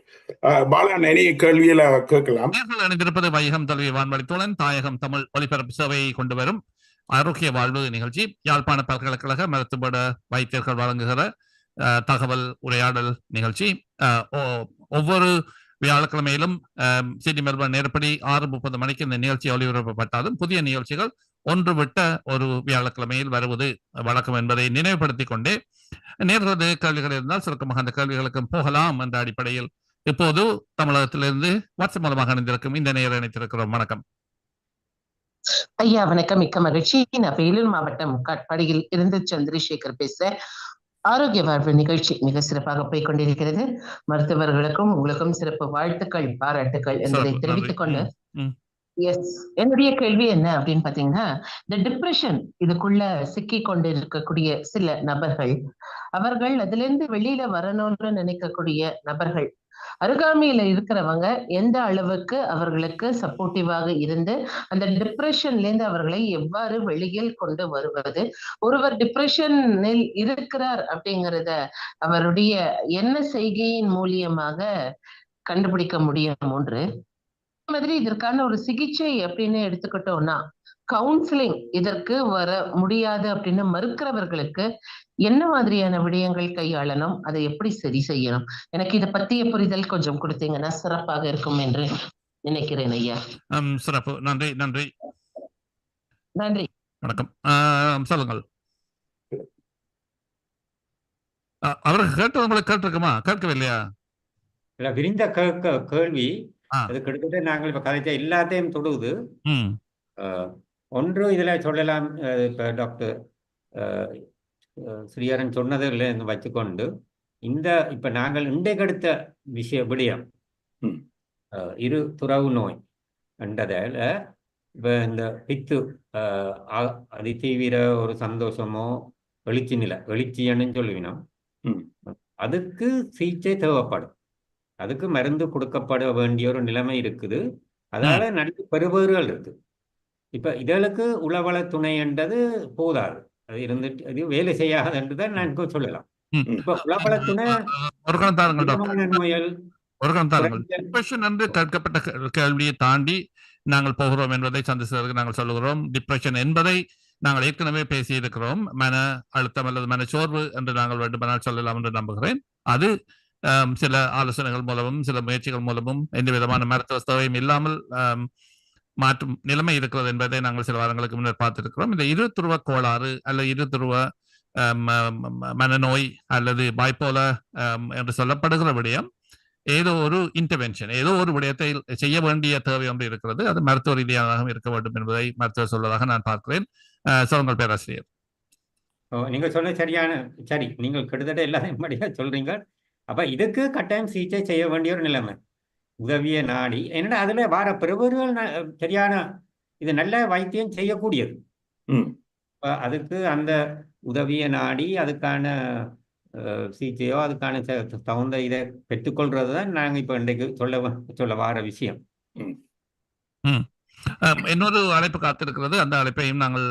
பாலன், இனி கேள்வியில கேட்கலாம். அணிந்திருப்பது வைகம் தழுவிய வான்வழி தோழன் தாயகம் தமிழ் ஒலிபரப்பு சேவையை கொண்டு வரும் ஆரோக்கிய வாழ்வு நிகழ்ச்சி. யாழ்ப்பாண பல்கலைக்கழக மருத்துவ வைத்தியர்கள் வழங்குகிற தகவல் உரையாடல் நிகழ்ச்சி. ஒவ்வொரு வியாழக்கிழமையிலும் சிடி மெல்பர்ன் நேரப்படி 6:30 மணிக்கு இந்த நிகழ்ச்சி ஒளிபரப்பப்பட்டாலும் புதிய நிகழ்ச்சிகள் ஒன்று விட்ட ஒரு வியாழக்கிழமையில் வருவது வழக்கம் என்பதை நினைவுபடுத்திக் கொண்டே நேர்களது கேள்விகள் இருந்தால் சுருக்கமாக அந்த கேள்விகளுக்கும் போகலாம் என்ற அடிப்படையில் இப்போது தமிழகத்திலிருந்து வாட்ஸ்அப் மூலமாக இணைந்திருக்கும் இந்த நேரம் இணைத்திருக்கிறோம். வணக்கம். ஐயா வணக்கம், மிக்க மகிழ்ச்சி. நான் வேலூர் மாவட்டம் காட்பாடியில் இருந்து சந்திரசேகர் பேசுறேன். ஆரோக்கிய வாழ்வு நிகழ்ச்சி மிக சிறப்பாக போய் கொண்டிருக்கிறது. மருத்துவர்களுக்கும் உங்களுக்கும் சிறப்பு வாழ்த்துக்கள், பாராட்டுக்கள் என்பதை சிறப்பு, தெரிவித்துக் கொண்டு நன்றி. எஸ், என்னுடைய கேள்வி என்ன அப்படின்னு பாத்தீங்கன்னா, இந்த டிப்ரெஷன் இதுக்குள்ள சிக்கி கொண்டு இருக்கக்கூடிய சில நபர்கள், அவர்கள் அதுல இருந்து வெளியில வரணும்னு நினைக்கக்கூடிய நபர்கள், அருகாமையில இருக்கிறவங்க எந்த அளவுக்கு அவர்களுக்கு சப்போர்ட்டிவாக இருந்து அந்த டிப்ரெஷன்ல இருந்து அவர்களை எவ்வாறு வெளியில் கொண்டு வருவது, ஒருவர் டிப்ரெஷனில் இருக்கிறார் அப்படிங்கிறத அவருடைய என்ன செய்கையின் மூலியமாக கண்டுபிடிக்க முடியும் ஒன்று. மாதிரி இதற்கான ஒரு சிகிச்சை அப்படின்னு எடுத்துக்கிட்டோம்னா, கவுன்சிலிங் இதற்கு வர முடியாது அப்படின்னு மறுக்கிறவர்களுக்கு என்ன மாதிரியான விடயங்கள் கையாளணும், அதை எப்படி சரி செய்யணும்? எனக்கு இதை பத்திய புரிதல் கொஞ்சம் கொடுத்தீங்கன்னா சிறப்பாக இருக்கும் என்று நினைக்கிறேன் ஐயா. சிறப்பு, நன்றி நன்றி. நன்றி. வணக்கம். சொல்லுங்கள். அவருக்கு கேட்டு உங்களுக்கு கேட்டிருக்குமா? கேட்கவில்லையா? இல்ல, விரிந்த கேள்வி. ஆ. அது கிட்டத்தட்ட நாங்கள் இப்ப கதைச்ச எல்லாத்தையும் தொடுவது. ம். ஒன்று இதுல சொல்லலாம், இப்ப டாக்டர் ஸ்ரீஹரன் சொன்னதில் இருந்து வச்சுக்கொண்டு இப்ப நாங்கள் இன்றைக்கு எடுத்த விடயம் இரு துறவு நோய் என்றதால இப்ப இந்த பித்து அதிதீவிர ஒரு சந்தோஷமோ எழுச்சின்னு சொல்லுவினோம், அதுக்கு சிகிச்சை தேவைப்படும், அதுக்கு மருந்து கொடுக்கப்பட வேண்டிய ஒரு நிலைமை இருக்குது. அதால நிறைய பெறுபேறுகள் இருக்கு. இப்ப இதற்கு உளவள துணை என்றது போதாது, அது இருந்துட்டு அது வேலை செய்யாது என்றுதான் நான் சொல்லலாம். இப்ப உளவள துணை நோய்கள் டிப்ரெஷன் என்று கேட்கப்பட்ட கேள்வியை தாண்டி நாங்கள் போகிறோம் என்பதை சந்தித்ததற்கு நாங்கள் சொல்லுகிறோம். டிப்ரெஷன் என்பதை நாங்கள் ஏற்கனவே பேசியிருக்கிறோம். மன அழுத்தம் அல்லது மனச்சோர்வு என்று நாங்கள் வேண்டுமானால் சொல்லலாம் என்று நம்புகிறேன். அது சில ஆலோசனைகள் மூலமும் சில முயற்சிகள் மூலமும் எந்த விதமான மருத்துவ தேவையும் இல்லாமல் மாற்றும் நிலைமை இருக்கிறது என்பதை நாங்கள் சில வாரங்களுக்கு முன்னர் பார்த்திருக்கிறோம். இந்த இரு துருவ கோளாறு அல்லது இரு துருவ மனநோய் அல்லது பைப்போலா என்று சொல்லப்படுகிற விடயம் ஏதோ ஒரு இன்டர்வென்ஷன், ஏதோ ஒரு விடயத்தை செய்ய வேண்டிய தேவை ஒன்று இருக்கிறது. அது மருத்துவ ரீதியாக இருக்க வேண்டும் என்பதை மருத்துவர் சொல்வதாக நான் பார்க்கிறேன். சொல்லுங்கள் பேராசிரியர். நீங்க சொன்ன சரி, நீங்கள் கிட்டத்தட்ட எல்லாத்தையும் படியா சொல்றீங்க. அப்ப இதுக்கு கட்டாயம் சிகிச்சை செய்ய வேண்டிய ஒரு நிலைமை, உதவிய நாடி. என்னடா அதுல வார பிறவர்கள் சரியான இது நல்ல வைத்தியம் செய்யக்கூடியது. அதுக்கு அந்த உதவிய நாடி அதுக்கான சிகிச்சையோ அதுக்கான தகுந்த இதை பெற்றுக்கொள்றது தான் நாங்க இப்ப இன்றைக்கு சொல்ல வார விஷயம். இன்னொரு அழைப்பு காத்திருக்கிறது, அந்த அழைப்பையும் நாங்கள்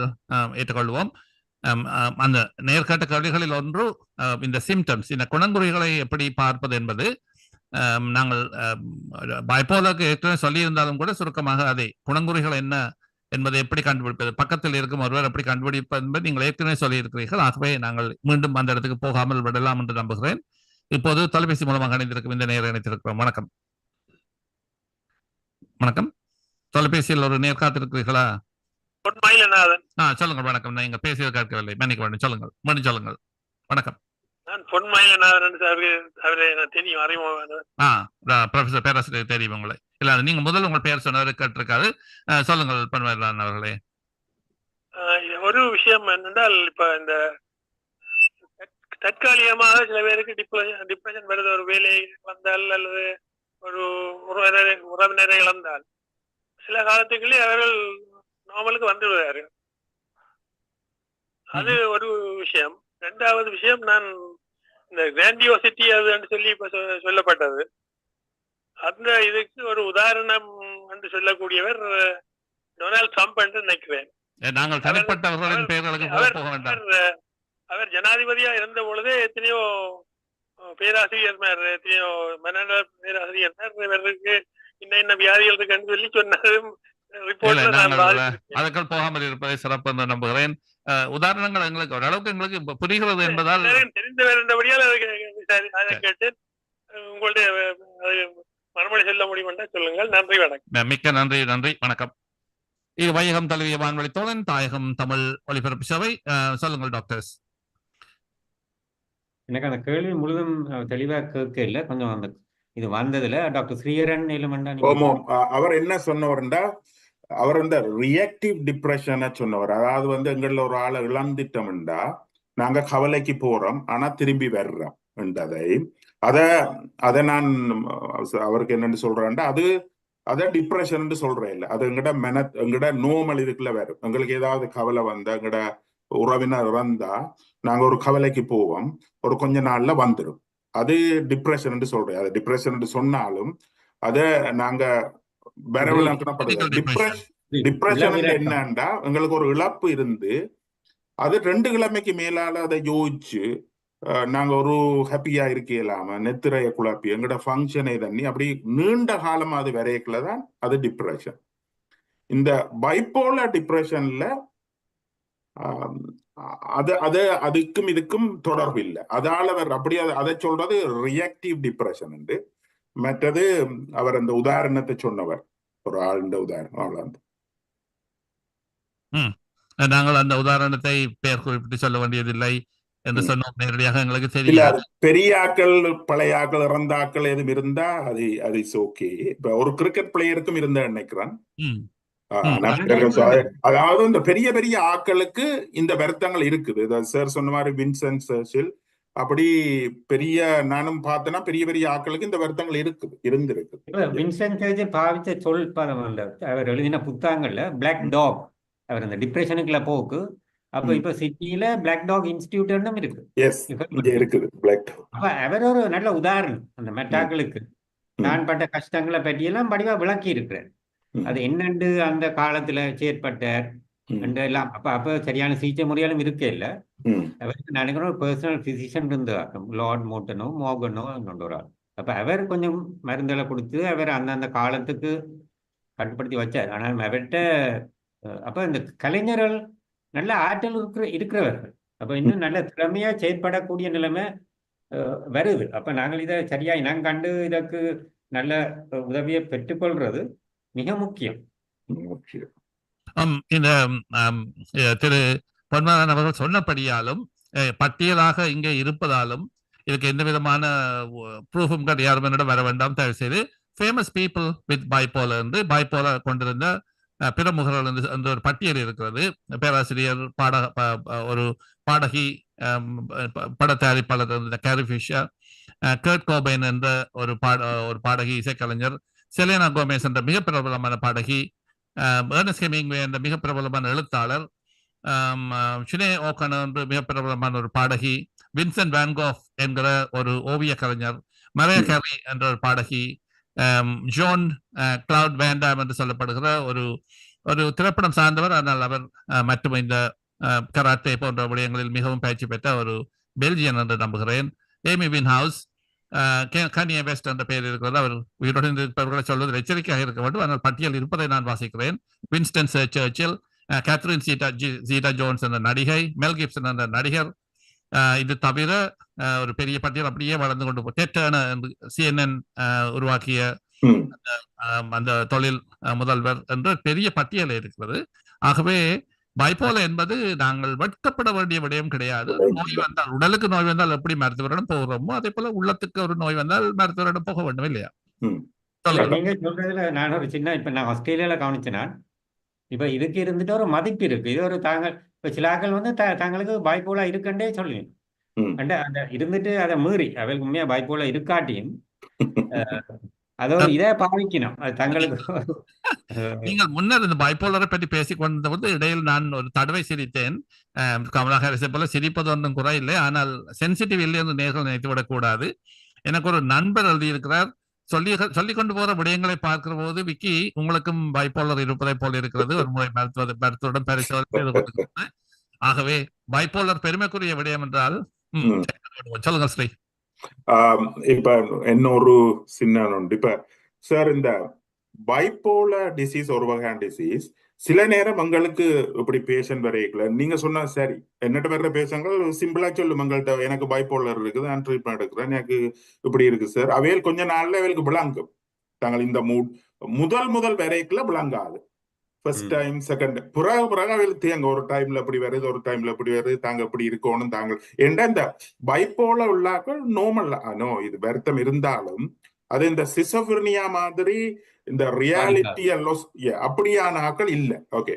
ஏற்றுக்கொள்வோம். அந்த நேர்காட்ட கேள்விகளில் ஒன்று இந்த சிம்டம்ஸ், இந்த குணங்குறிகளை எப்படி பார்ப்பது என்பது. நாங்கள் பைப்போலாக்கு ஏற்கனவே சொல்லியிருந்தாலும் கூட சுருக்கமாக அதை குணங்குறிகள் என்ன என்பதை எப்படி கண்டுபிடிப்பது, பக்கத்தில் இருக்கும் ஒருவர் எப்படி கண்டுபிடிப்பது என்பது நீங்கள் ஏற்கனவே சொல்லியிருக்கிறீர்கள். ஆகவே நாங்கள் மீண்டும் அந்த இடத்துக்கு போகாமல் விடலாம் என்று நம்புகிறேன். இப்போது தொலைபேசி மூலமாக இணைந்திருக்கும் இந்த நேரம் இணைத்திருக்கிறோம். வணக்கம். வணக்கம். தொலைபேசியில் ஒரு நேர் காத்திருக்கிறீர்களா? சொல்லுங்கள். வணக்கம். நீங்க பேசியது கேட்கவில்லை, மன்னிக்க வேண்டும். சொல்லுங்கள், மணி சொல்லுங்கள். வணக்கம். ப்ரொஃபசர் பேராசிரியர் தெரியும் உங்களை? இல்ல, நீங்க முதல்ல உங்க பேர் சொன்னவர் கேட்டிருக்காரு. சொல்லுங்கள் பொன்மயிலான் அவர்களே. ஒரு விஷயம் என்னென்றால், இப்ப இந்த தற்காலிகமாக சில பேருக்கு டிப்ரெஷன் வருது, ஒரு வேலை வந்தால் அல்லது ஒரு உறவினரை இழந்தால் சில காலத்துக்குள்ளே அவர்கள் நார்மலுக்கு வந்து விடுவார்கள். அது ஒரு விஷயம். ரெண்டாவது விஷயம், நான் இந்த கிராண்டியோசிட்டி அது சொல்லி இப்ப சொல்லப்பட்டது, அந்த இதுக்கு ஒரு உதாரணம் என்று சொல்லக்கூடியவர் டொனால்ட் ட்ரம்ப் என்று நினைக்கிறேன். அவர் ஜனாதிபதியா இருந்த பொழுதே எத்தனையோ பேராசிரியர் எத்தனையோ மனநல பேராசிரியர் இவருக்கு இன்ன வியாதிகள் இருக்குன்னு சொல்லி சொன்னதும் அதுக்கள் போகாமல் இருப்பதை சிறப்பு என்று நம்புகிறேன். உதாரணங்கள் எங்களுக்கு ஓரளவுக்கு எங்களுக்கு புரிகிறது என்பதால் தெரிந்தவர் என்றபடியால் அதை கேட்டு உங்களுடைய மறுமொழி சொல்ல முடியும் என்றால் சொல்லுங்கள். நன்றி, வணக்கம். மிக்க நன்றி. நன்றி, வணக்கம். இது வையகம் தழுவிய வான்வழி தோழன் தாயகம் தமிழ் ஒலிபரப்பு சேவை. சொல்லுங்கள் டாக்டர்ஸ். எனக்கு அந்த கேள்வி முழுதும் தெளிவாக கேட்க இல்லை, கொஞ்சம் அந்த இது வந்ததுல டாக்டர் ஸ்ரீஹரன் நீலமண்டா நீங்க ஓமோம் அவர் என்ன சொன்னவர்டா, அவர் இந்த ரியாக்டிவ் டிப்ரெஷனை சொன்னவர். அதாவது வந்து எங்கள ஒரு ஆளை இழந்துட்டோம்டா நாங்க கவலைக்கு போறோம் ஆனா திரும்பி வர்றோம் என்றதை அதை நான் அவருக்கு என்னன்னு சொல்றேன்டா, அதை டிப்ரெஷன் சொல்றேன் இல்லை, அது எங்கட நோமல் இதுக்குள்ள வரும். எங்களுக்கு ஏதாவது கவலை வந்தா, எங்கட உறவினர் இறந்தா நாங்க ஒரு கவலைக்கு போவோம், ஒரு கொஞ்ச நாள்ல வந்துடும். அது டிப்ரெஷன் சொல்றேன். அது டிப்ரெஷன் சொன்னாலும் அதை நாங்க டிப்ரெஷன் என்னன்னா எங்களுக்கு ஒரு இழப்பு இருந்து அது 2 கிழமைக்கு மேலால அதை யோசிச்சு நாங்க ஒரு ஹாப்பியா இருக்கலாம நெத்திரைய குழப்பி எங்கட ஃபங்க்ஷனை தண்ணி அப்படி நீண்ட காலம் அது வரையக்குள்ளதான் அது டிப்ரெஷன். இந்த பைப்போலர் டிப்ரெஷன்ல அதுக்கும் இதுக்கும் தொடர்பு இல்லை. அதால அப்படி அதை சொல்றது ரியாக்டிவ் டிப்ரெஷன் என்று. மற்றது அவர் அந்த உதாரணத்தை சொன்னவர், ஒரு ஆழ்ந்த உதாரணம். நாங்கள் அந்த உதாரணத்தை பெயர் குறிப்பிட்டு சொல்ல வேண்டியதில்லை என்று சொன்னோம். நேரடியாக எங்களுக்கு தெரியாது. பெரிய ஆக்கள் பழைய ஆக்கள் இறந்த ஆக்கள் எதுவும் இருந்தா அது ஓகே. இப்ப ஒரு கிரிக்கெட் பிளேயருக்கும் இருந்தா நினைக்கிறேன். அதாவது இந்த பெரிய பெரிய ஆக்களுக்கு இந்த வருத்தங்கள் இருக்குது. சார் சொன்ன மாதிரி வின்சென்ட் சர்ச்சில் அப்படி பெரிய நானும் பார்த்தேன்னா பெரிய பெரிய ஆக்களுக்கு இந்த வருத்தங்கள் இருந்திருக்கு. வின்சென்ட் சர்ச்சில் பாவிச்ச சொல் அவர் எழுதின புத்தகங்கள்ல பிளாக் டாக், அவர் அந்த டிப்ரெஷனுக்குள்ள போக்கு. அப்ப இப்ப சிட்டியில பிளாக் டாக் இன்ஸ்டிடியூட்டும் இருக்கு. அவர் ஒரு நல்ல உதாரணம் அந்த மெட்டாக்களுக்கு. நான் பட்ட கஷ்டங்களை பற்றியெல்லாம் படிவா விளக்கி இருக்கிறேன். அது என்னண்டு அந்த காலத்துல செயற்பட்டார் எல்லாம். அப்ப சரியான சிகிச்சை முறையாலும் இருக்கே இல்ல. அவருக்கு நினைக்கிறோம் ஒரு பர்சனல் பிசிஷியன் இருந்தார், லார்ட் மோட்டனோ மோகனோ ஒரு ஆள். அப்ப அவர் கொஞ்சம் மருந்துகளை கொடுத்து அவர் அந்தந்த காலத்துக்கு கட்டுப்படுத்தி வச்சார். ஆனால் அவர்கிட்ட அப்ப இந்த கலைஞர்கள் நல்ல ஆற்றல் இருக்கிறவர்கள். அப்ப இன்னும் நல்ல திறமையா செயற்படக்கூடிய நிலைமை வருது. அப்ப நாங்கள் இதை சரியா இனம் கண்டு இதற்கு நல்ல உதவியை பெற்றுக்கொள்றது மிக முக்கியம். இந்த திரு பொன்மகன் அவர்கள் சொன்னபடியாலும் பட்டியலாக இங்கே இருப்பதாலும் இதுக்கு எந்த விதமான ப்ரூஃபும் யாரும் என்னிடம் வர வேண்டாம். தயவு செய்து ஃபேமஸ் பீப்புள் வித் பைப்போலர் என்று பைப்போலர் கொண்டிருந்த பிரமுகர்கள் என்ற ஒரு பட்டியல் இருக்கிறது. பேராசிரியர், ஒரு பாடகி, பட தயாரிப்பாளர் கேரி ஃபிஷர், கர்ட் கோபைன் என்ற ஒரு பாடகி, இசைக்கலைஞர், செலேனா கோமேஸ் என்ற மிக பிரபலமான பாடகி, எர்னஸ்ட் ஹெமிங்வே என்ற மிக பிரபலமான எழுத்தாளர், ஷினே ஓகனர் என்று மிக பிரபலமான ஒரு பாடகி, வின்சென்ட் வான்கோஃப் என்கிற ஒரு ஓவிய கலைஞர், மரையா கேரி என்ற ஒரு பாடகி, ஜோன் கிளவுட் வேண்டாம் என்று சொல்லப்படுகிற ஒரு திரைப்படம் சார்ந்தவர். ஆனால் அவர் மற்றும் இந்த கராத்தே போன்ற விடயங்களில் மிகவும் பயிற்சி பெற்ற ஒரு பெல்ஜியன் என்று நம்புகிறேன். ஏமி வின்ஹவுஸ், கனியே வெஸ்ட் என்ற பெயர் இருக்கிறது. அவர் உயிருடன் இருப்பவர்களை சொல்வதில் எச்சரிக்கையாக இருக்க வேண்டும். ஆனால் பட்டியல் இருப்பதை நான் வாசிக்கிறேன். வின்ஸ்டன் சர்ச்சில், கேத்ரின் சீட்டா ஜோன்ஸ் என்ற நடிகை, மெல் கிப்சன் என்ற நடிகர். இது தவிர ஒரு பெரிய பட்டியல் அப்படியே வளர்ந்து கொண்டு டெட்டர்ன CNN உருவாக்கிய அந்த தொழில் முதல்வர் என்ற பெரிய பட்டியல் இருக்கிறது. ஆகவே பைப்போலர் என்பது நாங்கள் வெட்கப்பட வேண்டிய விடயம் கிடையாது. நோய் வந்தால், உடலுக்கு நோய் வந்தால் எப்படி மருத்துவரிடம் போகிறோமோ அதே போல உள்ளத்துக்கு ஒரு நோய் வந்தால் மருத்துவரிடம் போக வேண்டும் இல்லையா? நீங்க சொல்றதுல நான் ஒரு சின்ன, இப்ப நான் ஆஸ்திரேலியால கவனிச்சேன்னா, இப்ப இதுக்கு இருந்துட்டு ஒரு மதிப்பு இருக்கு. இது ஒரு தாங்கள் இப்ப சில ஆக்கள் வந்து தங்களுக்கு பைப்போலா இருக்குன்றே சொல்லுவீங்க. அந்த இருந்துட்டு அதை மீறி அவளுக்கு உண்மையா பைப்போலா இருக்காட்டியும் அதோட இதை பாவிக்கணும். அது தங்களுக்கு நீங்கள் முன்னர் இந்த பைப்போலரை பற்றி பேசிக் கொண்டபோது இடையில் நான் ஒரு தடவை சிரித்தேன். கமலா ஹாரிஸை போல சிரிப்பது ஒன்றும் குறை இல்லை, ஆனால் சென்சிட்டிவ் இல்லை என்று நேர்கள் நினைத்து விடக்கூடாது. எனக்கு ஒரு நண்பர் எழுதியிருக்கிறார், சொல்லிக் கொண்டு போற விடயங்களை பார்க்கிற போது, விக்கி உங்களுக்கும் பைப்போலர் இருப்பதை போல இருக்கிறது, ஒரு முறை மருத்துவரிடம் பரிசோதனை. ஆகவே பைப்போலர் பெருமைக்குரிய விடயம் என்றால் சொல்லுங்க ஸ்ரீ. இப்ப இன்னொரு சின்ன இப்ப சார், இந்த பைப்போலர் டிசீஸ் ஒரு வகையான டிசீஸ். சில நேரம் உங்களுக்கு இப்படி பேஷண்ட் வரைக்கல, நீங்க சொன்னா சரி, என்னட்ட வர்ற பேஷங்கள் சிம்பிளா சொல்லும், உங்கள்கிட்ட எனக்கு பைப்போலர் இருக்குது, நான் ட்ரீட்மெண்ட் எடுக்கிறேன், எனக்கு இப்படி இருக்கு சார். அவையில் கொஞ்ச நாள்ல அவைகளுக்கு விளங்கும். தாங்கள் இந்த முதல் வரைக்கல விளங்காது. ஃபர்ஸ்ட் டைம், செகண்ட், பிறகு அவைகளுக்கு தேங்க ஒரு டைம்ல இப்படி வருது, ஒரு டைம்ல இப்படி வருது, தாங்க இப்படி இருக்கணும். தாங்கள் என்ற இந்த பைப்போலர் உள்ளாக்கள் நோமல், இது வருத்தம் இருந்தாலும் அது இந்த சிசோஃப்ரினியா மாதிரி இந்த ரியாலிட்டி அப்படியான ஆக்கள் இல்ல. ஓகே,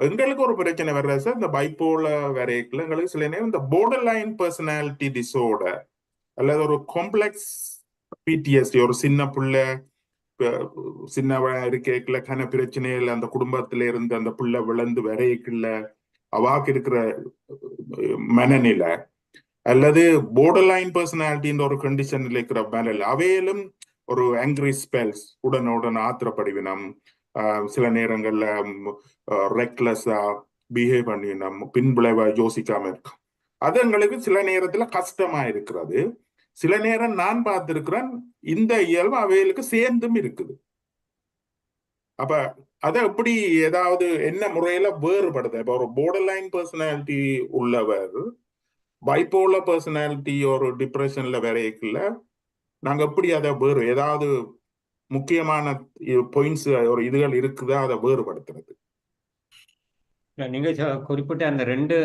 எங்களுக்கு ஒரு பிரச்சனை வர்றது சார் இந்த பைப்போலர் வரைக்குள்ள எங்களுக்கு சில நேரம் இந்த border line personality disorder அல்லது ஒரு காம்ப்ளெக்ஸ் பிடிஎஸ்டி, ஒரு சின்ன பிள்ளை சின்னவ இருக்கேக்குள்ள கன பிரச்சனைகள் அந்த குடும்பத்தில இருந்து அந்த பிள்ளை விளந்து வரைக்குள்ள அவாக்கு இருக்கிற மனநிலை, அல்லது border line personality ஒரு கண்டிஷன்ல இருக்கிற மனநிலை, அவையிலும் ஒரு ஆங்கிரி ஸ்பெல்ஸ், உடனுடன் ஆத்திரப்படிவினம், சில நேரங்கள்ல ரெக்லெஸ்ஸா பிஹேவ் பண்ணினோம், பின்விளைவா யோசிக்காம இருக்கும். அது எங்களுக்கு சில நேரத்துல கஷ்டமா இருக்கிறது. சில நேரம் நான் பார்த்திருக்கிறேன் இந்த இயல்பு அவைகளுக்கு சேர்ந்தும் இருக்குது. அப்ப அதை எப்படி ஏதாவது என்ன முறையில வேறுபடுது? இப்ப ஒரு border line personality உள்ளவர் பைப்போலர் பர்சனாலிட்டி ஒரு டிப்ரெஷன்ல வரைக்குள்ள நாங்க எப்படி அதை வேறு ஏதாவது முக்கியமான பாயிண்ட்ஸ் ஒரு இதுகள் இருக்குதா அதை வேறுபடுத்துறது? நீங்க குறிப்பிட்ட அந்த 2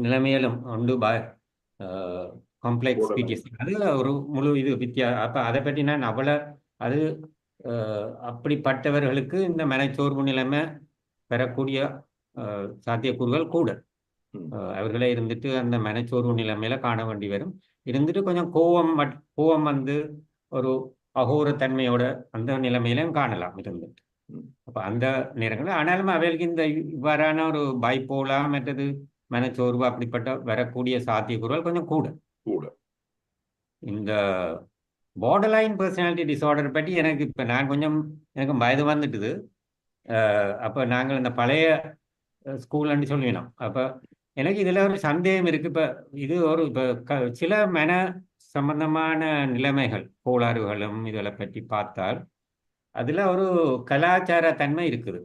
நிலைமையிலும் உண்டு காம்ப்ளெக்ஸ் பிடிஎஸ்டி, அது ஒரு முழு இது அப்ப அதை பற்றி நான் அது அப்படிப்பட்டவர்களுக்கு இந்த மனச்சோர்வு நிலைமை பெறக்கூடிய சாத்தியக்கூறுகள் கூட. அவர்களே இருந்துட்டு அந்த மனச்சோர்வு நிலைமையில காண வேண்டி வரும். இருந்துட்டு கொஞ்சம் கோவம் வந்து ஒரு அகோரத்தன்மையோட அந்த நிலைமையிலும் காணலாம் இருந்துட்டு. அப்ப அந்த நேரங்களில் ஆனாலும் அவைகளுக்கு இந்த இவ்வாறான ஒரு பைப்போலா மற்றது மனச்சோர்வு அப்படிப்பட்ட வரக்கூடிய சாத்தியக்கூறுகள் கொஞ்சம் கூட. இந்த border line personality disorder பற்றி எனக்கு இப்போ எனக்கு வயது வந்துட்டுது. அப்போ நாங்கள் இந்த பழைய ஸ்கூல்னு சொல்லினோம். அப்போ எனக்கு இதில் ஒரு சந்தேகம் இருக்குது. இப்போ இது ஒரு சில மன சம்பந்தமான நிலைமைகள் கோளாறுகளும் இதில் பற்றி பார்த்தால் அதில் ஒரு கலாச்சார தன்மை இருக்குது.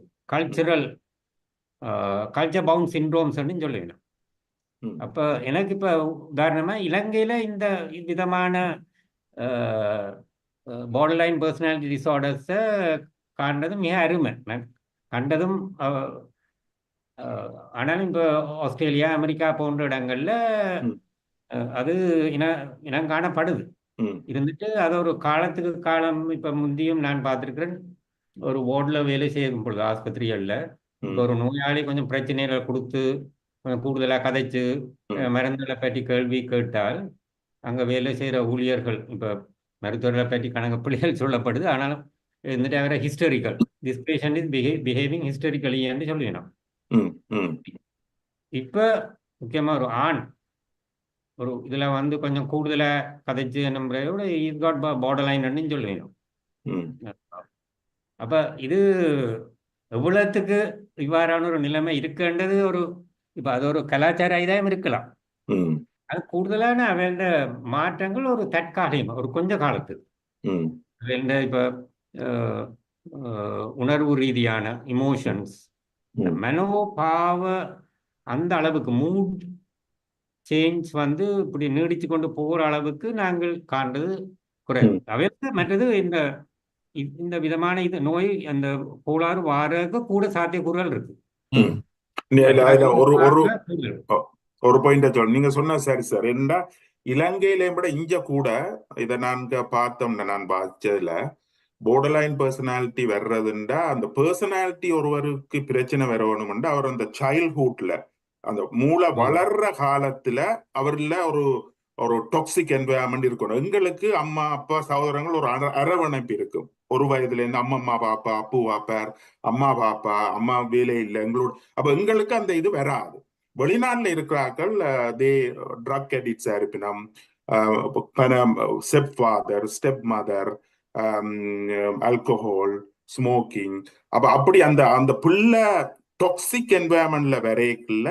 கல்ச்சர் பவுண்ட் சிண்ட்ரோம்ஸ்ன்னு சொல்லிடணும். அப்போ எனக்கு இப்போ உதாரணமாக இலங்கையில் இந்த விதமான border line personality disorders-ஐ காண்றதும் மிக அருமை. நான் கண்டதும் ஆனாலும் இப்போ ஆஸ்திரேலியா, அமெரிக்கா போன்ற இடங்கள்ல அது இனம் காணப்படுது. இருந்துட்டு அது ஒரு காலத்துக்கு காலம் இப்போ முந்தியும் நான் பார்த்துருக்கிறேன். ஒரு வார்டில் வேலை செய்யும் பொழுது ஆஸ்பத்திரிகளில் இப்போ ஒரு நோயாளி கொஞ்சம் பிரச்சனைகளை கொடுத்து கொஞ்சம் கூடுதலாக கதைச்சு மருந்துகளை பற்றி கேள்வி கேட்டால் அங்கே வேலை செய்கிற ஊழியர்கள் இப்போ மருத்துவர்களை பற்றி கணக்கு பிள்ளைகள் சொல்லப்படுது. ஆனாலும் இருந்துட்டு அவரை hysterical, this patient is behaving ஹிஸ்டரிக்கலின்னு சொல்லிடணும். இப்போ முக்கியமாக ஒரு ஆண் ஒரு இதில் வந்து கொஞ்சம் கூடுதலாக கதைச்சு நம்மளோட இஸ் காட் border line சொல்லுவேணும். அப்போ இது எவ்வளோத்துக்கு இவ்வாறான ஒரு நிலைமை இருக்குன்றது இப்போ அது ஒரு கலாச்சார இதாயம் இருக்கலாம். அது கூடுதலான அவன் மாற்றங்கள் ஒரு தற்காலிகம், ஒரு கொஞ்ச காலத்துக்கு. இப்போ உணர்வு ரீதியான இமோஷன்ஸ், மனோபாவ அந்த அளவுக்கு மூட் சேஞ்ச் வந்து இப்படி நீடிச்சு கொண்டு போகிற அளவுக்கு நாங்கள் காண்றது குறைவு. அவைக்கு மற்றது இந்த விதமான நோய் அந்த கோளாறு வாரக்கு கூட சாத்தியக்கூறுகள் இருக்கு. ஒரு பாயிண்ட சொல்ல நீங்க சொன்ன சரி சார். என்ன இலங்கையில விட இங்க கூட இதை நாங்க பார்த்தோம்னா, நான் பார்த்ததுல border line personality வர்றதுண்டா அந்த பர்சனாலிட்டி ஒருவருக்கு பிரச்சனை வரணும்னா அவர் அந்த சைல்ட்ஹுட்ல அந்த மூளை வளர்ற காலத்துல அவர்ல ஒரு டாக்ஸிக் என்வயர்மெண்ட் இருக்கணும். எங்களுக்கு அம்மா அப்பா சகோதரங்கள் ஒரு அரவணைப்பு இருக்கும். ஒரு வயதுல இருந்து அம்மா பாப்பா, அப்பு பாப்பார், அம்மா பாப்பா, அம்மா வேலை இல்லை எங்களோட. அப்ப எங்களுக்கு அந்த இது வராது. வெளிநாட்டுல இருக்கிறார்கள் ட்ரக் அடிக்ட்ஸா இருப்பினும் ஸ்டெப் மதர், ஆல்கஹால், ஸ்மோக்கிங். அப்படி அந்த பிள்ளை டாக்ஸிக் என்வயர்மெண்ட்ல வரைக்குள்ள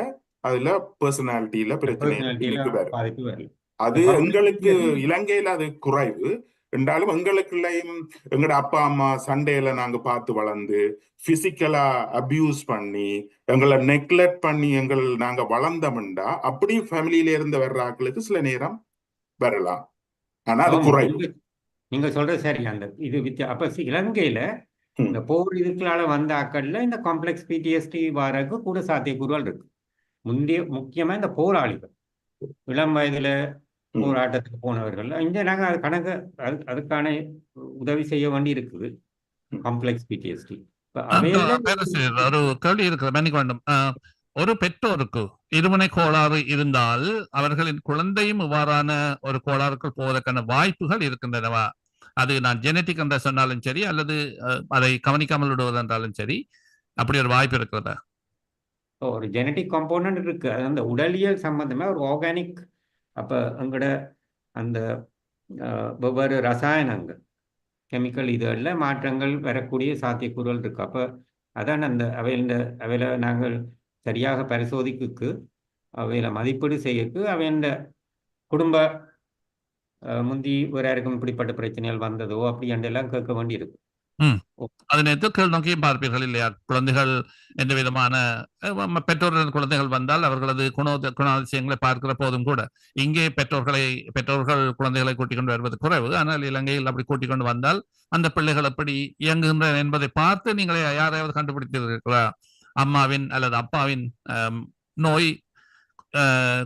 அதுல பர்சனாலிட்டியில பிரச்சனை. அது எங்களுக்கு இலங்கையில அது குறைவு என்றாலும் எங்களுக்குள்ளயும் எங்களோட அப்பா அம்மா சண்டையில நாங்க பார்த்து வளர்ந்து பிசிக்கலா அபியூஸ் பண்ணி எங்களை நெக்லெக்ட் பண்ணி நாங்க வளர்ந்தோம்டா அப்படி ஃபேமிலியில இருந்து வர்ற ஆட்களுக்கு சில நேரம் வரலாம். ஆனா அது குறைவு. நீங்க சொல்றது சரி. அந்த இது அப்ப இலங்கையில இந்த போர் இதுக்களால வந்த ஆக்கள்ல இந்த காம்ப்ளெக்ஸ் பிடிஎஸ்டி வரக்கு கூட சாத்தியக்கூறுகள் இருக்கு. முக்கியமா இந்த போராளிகள் இளம் வயதுல போராட்டத்துக்கு போனவர்கள் இங்க நாங்க அது கணக்கு அதுக்கான உதவி செய்ய வேண்டி இருக்குது. காம்ப்ளெக்ஸ் PTSD அவையெல்லாம் பேராசிரியர் ஒரு கேள்வி இருக்கிற மன்னிக்க வேண்டும். ஒரு பெற்றோருக்கு இருமுனை கோளாறு இருந்தால் அவர்களின் குழந்தையும் இவ்வாறான ஒரு கோளாறுக்குள் போவதற்கான வாய்ப்புகள் இருக்கின்றனவா? அது நான் ஜெனட்டிக் என்று சொன்னாலும் சரி அல்லது அதை கவனிக்காமல் விடுவது என்றாலும் சரி, அப்படி ஒரு வாய்ப்பு இருக்கிறதா? ஒரு ஜெனட்டிக் காம்போனன்ட் இருக்கு. அது அந்த உடலியல் சம்பந்தமா ஒரு ஆர்கானிக். அப்ப எங்கட அந்த வெவ்வேறு ரசாயனங்கள் கெமிக்கல் இதுகளில் மாற்றங்கள் வரக்கூடிய சாத்தியக்கூறுகள் இருக்கு. அப்ப அதான் அந்த அவையில நாங்கள் சரியாக பரிசோதிக்கு அவையில மதிப்பீடு செய்யக்கு அவைய குடும்ப முந்தி வேற யாருக்கும் இப்படிப்பட்ட பிரச்சனைகள் வந்ததோ அப்படி எல்லாம் கேட்க வேண்டி இருக்கு. அதனை கீழ் நோக்கியும் பார்ப்பீர்கள் இல்லையா? குழந்தைகள் எந்த விதமான பெற்றோர்கள் குழந்தைகள் வந்தால் அவர்களது குணாதிசயங்களை பார்க்கிற போதும் கூட இங்கே பெற்றோர்கள் குழந்தைகளை கூட்டிக் கொண்டு வருவது குறைவு. ஆனால் இலங்கையில் அப்படி கூட்டிக் கொண்டு வந்தால் அந்த பிள்ளைகள் எப்படி இயங்குகின்றன என்பதை பார்த்து நீங்கள் யாரையாவது கண்டுபிடித்தீர்களா? அம்மாவின் அல்லது அப்பாவின் நோய்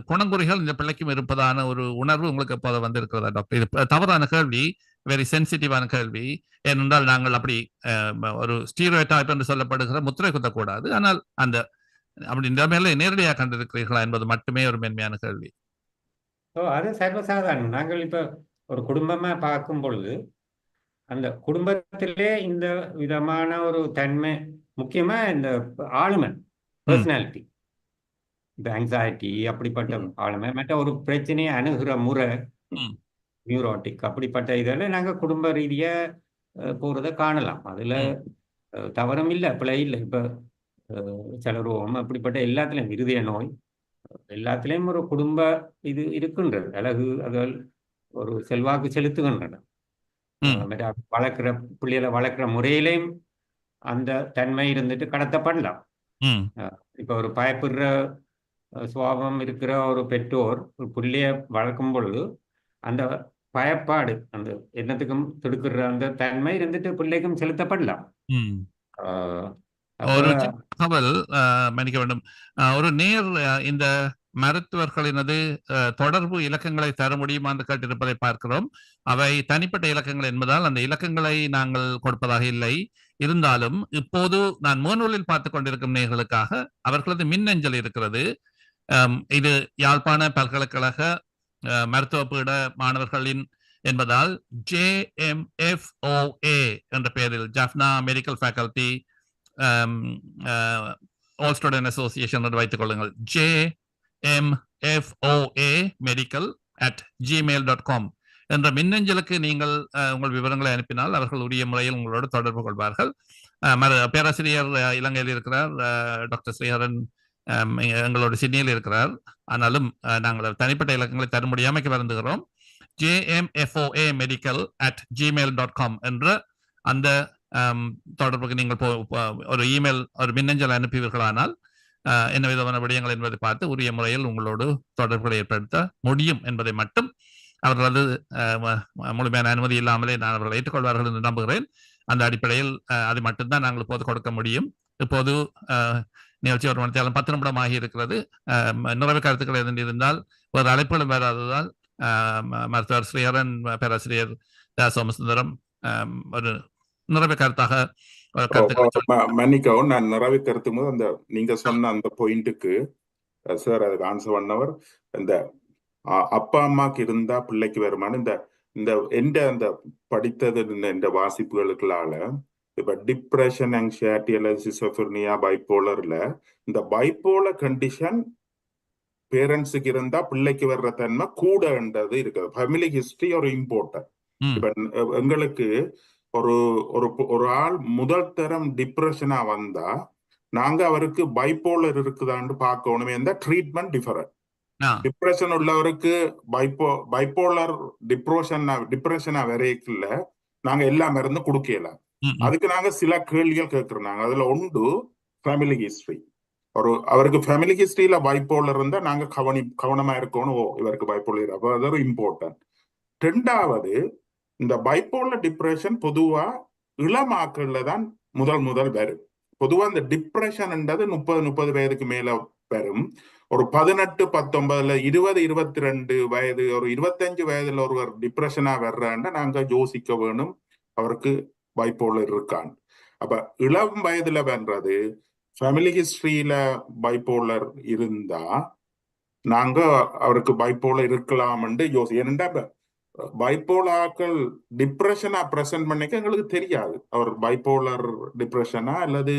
குணங்குறிகள் இந்த பிள்ளைக்கும் இருப்பதான ஒரு உணர்வு உங்களுக்கு எப்போது வந்திருக்கிறதா டாக்டர்? இது தவறான கேள்வி, வெரி சென்சிட்டிவான கேள்வி. ஏனென்றால் நாங்கள் அப்படி ஒரு ஸ்டீரியோடைப் என்று சொல்லப்படுகிற முத்திரை குத்தக்கூடாது. ஆனால் அந்த அப்படி நிலைமையில நேரடியாக கண்டிருக்கிறீர்களா என்பது மட்டுமே ஒரு மென்மையான கேள்வி. அது சர்வசாதாரணம். நாங்கள் இப்ப ஒரு குடும்பமா பார்க்கும் பொழுது அந்த குடும்பத்திலே இந்த விதமான ஒரு தன்மை, முக்கியமா இந்த ஆளுமை, பர்சனாலிட்டி, இந்த ஆங்ஸைட்டி அப்படிப்பட்ட ஆளுமை, மற்ற ஒரு பிரச்சனையை அணுகிற முறை, நியூரோட்டிக் அப்படிப்பட்ட இதெல்லாம் நாங்கள் குடும்ப ரீதியா போறதை காணலாம். அதுல தவறும் இல்லை, பிழை இல்லை. இப்ப சலரோகம் அப்படிப்பட்ட எல்லாத்துலயும் இருதய நோய் எல்லாத்துலயும் ஒரு குடும்ப இது இருக்கின்றது. அழகு அதுகள் ஒரு செல்வாக்கு செலுத்துகின்றன. வளர்க்கிற பிள்ளைகளை வளர்க்கிற முறையிலையும் அந்த தன்மை இருந்துட்டு கடத்தப்படலாம். இப்ப ஒரு பயப்படுற சுவாபம் இருக்கிற ஒரு பெற்றோர் ஒரு பிள்ளைய வளர்க்கும் பொழுது அந்த பயப்பாடு அந்த என்னத்துக்கும் திடுக்கிற அந்த தன்மை இருந்துட்டு பிள்ளைக்கும் செலுத்தப்படலாம். ஒரு தகவல் மன்னிக்க வேண்டும், ஒரு நேர் இந்த மருத்துவர்களினது தொடர்பு இலக்கங்களை தர முடியுமா என்று கேட்டிருப்பதை பார்க்கிறோம். அவை தனிப்பட்ட இலக்கங்கள் என்பதால் அந்த இலக்கங்களை நாங்கள் கொடுப்பதாக இல்லை. இருந்தாலும் இப்போது நான் முகநூலில் பார்த்துக் கொண்டிருக்கும் நேர்களுக்காக அவர்களது மின்னஞ்சல் இருக்கிறது. இது யாழ்ப்பாண பல்கலைக்கழக மருத்துவ பீட மாணவர்களின் என்பதால் JMFOA என்ற பெயரில் Jaffna medical faculty all student association என்று வைத்துக் கொள்ளுங்கள். JMFOA medical@gmail.com என்ற மின்னஞ்சலுக்கு நீங்கள் உங்கள் விவரங்களை அனுப்பினால் அவர்கள் உரிய முறையில் உங்களோடு தொடர்பு கொள்வார்கள். பேராசிரியர் இலங்கையில் இருக்கிறார், டாக்டர் ஸ்ரீஹரன் எங்களோட சிட்னியில் இருக்கிறார். ஆனாலும் நாங்கள் தனிப்பட்ட இலக்கங்களை தர முடியாமைக்கு வருந்துகிறோம். JMFOA medical@gmail.com என்ற அந்த தொடர்புக்கு நீங்கள் ஒரு இமெயில் ஒரு மின்னஞ்சல் அனுப்புவீர்களானால் என்ன விதமான விடயங்கள் என்பதை பார்த்து உரிய முறையில் உங்களோடு தொடர்புகளை ஏற்படுத்த முடியும் என்பதை மட்டும் அவர்களது முழுமையான அனுமதி இல்லாமலே நான் அவர்கள் ஏற்றுக்கொள்வார்கள் என்று நம்புகிறேன். அந்த அடிப்படையில் அது மட்டும்தான் நாங்கள் இப்போது கொடுக்க முடியும். இப்போது நிகழ்ச்சி ஒரு மணித்தாலும் 10 நிமிடம் ஆகி இருக்கிறது. நிறைவு கருத்துக்கள் எதுவும் இருந்தால் ஒரு அழைப்புகளும் வராததால் மருத்துவர் ஸ்ரீஹரன், பேராசிரியர் சோமசுந்தரம் ஒரு நிறைவு கருத்தாக மன்னிக்கவும், நான் நிறைவு கருத்தும் போது அந்த நீங்க சொன்ன அந்த பாயிண்ட்டுக்கு சார் அதுக்கு ஆன்சர் பண்ணவர், இந்த அப்பா அம்மாக்கு இருந்தா பிள்ளைக்கு வருமானு இந்த எந்த அந்த படித்தது இந்த வாசிப்புகளுக்குள்ளால இப்ப டிப்ரெஷன், ஆங்ஸைட்டி அல்லது சிசோஃப்ரினியா, பைப்போலர்ல இந்த பைப்போலர் கண்டிஷன் பேரண்ட்ஸுக்கு இருந்தா பிள்ளைக்கு வர்ற தன்மை கூடன்றது இருக்குது. ஃபேமிலி ஹிஸ்டரி ஒரு இம்பார்ட்டன்ட். இப்ப எங்களுக்கு ஒரு ஆள் முதல் தரம் டிப்ரெஷனா வந்தா நாங்க அவருக்கு பைப்போலர் இருக்குதான்னு பார்க்கணுமே. இந்த ட்ரீட்மெண்ட் டிஃபரெண்ட். டிப்ரெஷன் உள்ளவருக்கு பைப்போலர் டிப்ரெஷனா வரைக்குள்ள நாங்க எல்லா மருந்து கொடுக்கலாம். அதுக்கு நாங்க சில கேள்விகள் கேட்கிறோம். அதுல ஒன்று ஃபேமிலி ஹிஸ்டரி. அவருக்கு ஃபேமிலி ஹிஸ்டரியில பைப்போலர் இருந்தா நாங்க கவனமா இருக்கணும். இவருக்கு பைப்போலர், அப்ப அது இம்பார்ட்டன்ட். ரெண்டாவது, இந்த பைப்போலர் டிப்ரெஷன் பொதுவா இளமாக்கள்ல தான் முதல் வரும். பொதுவா இந்த டிப்ரெஷன்ன்றது 30 வயதுக்கு மேல வரும். ஒரு 18, 19, 20, 22 வயது, ஒரு 25 வயதுல ஒருவர் டிப்ரெஷனா வர்றான்னா நாங்க யோசிக்க வேணும் அவருக்கு பைப்போலர் இருக்கான். அப்ப இளம் வயதுல வர்றது ஃபேமிலி ஹிஸ்டரியில பைப்போலர் இருந்தா நாங்க அவருக்கு பைப்போலர் இருக்கலாம்னு ஏனென்றா பைப்போலாக்கள் டிப்ரெஷனா பிரசன்ட் பண்ணிக்க எங்களுக்கு தெரியாது அவர் பைப்போலர் டிப்ரெஷனா அல்லது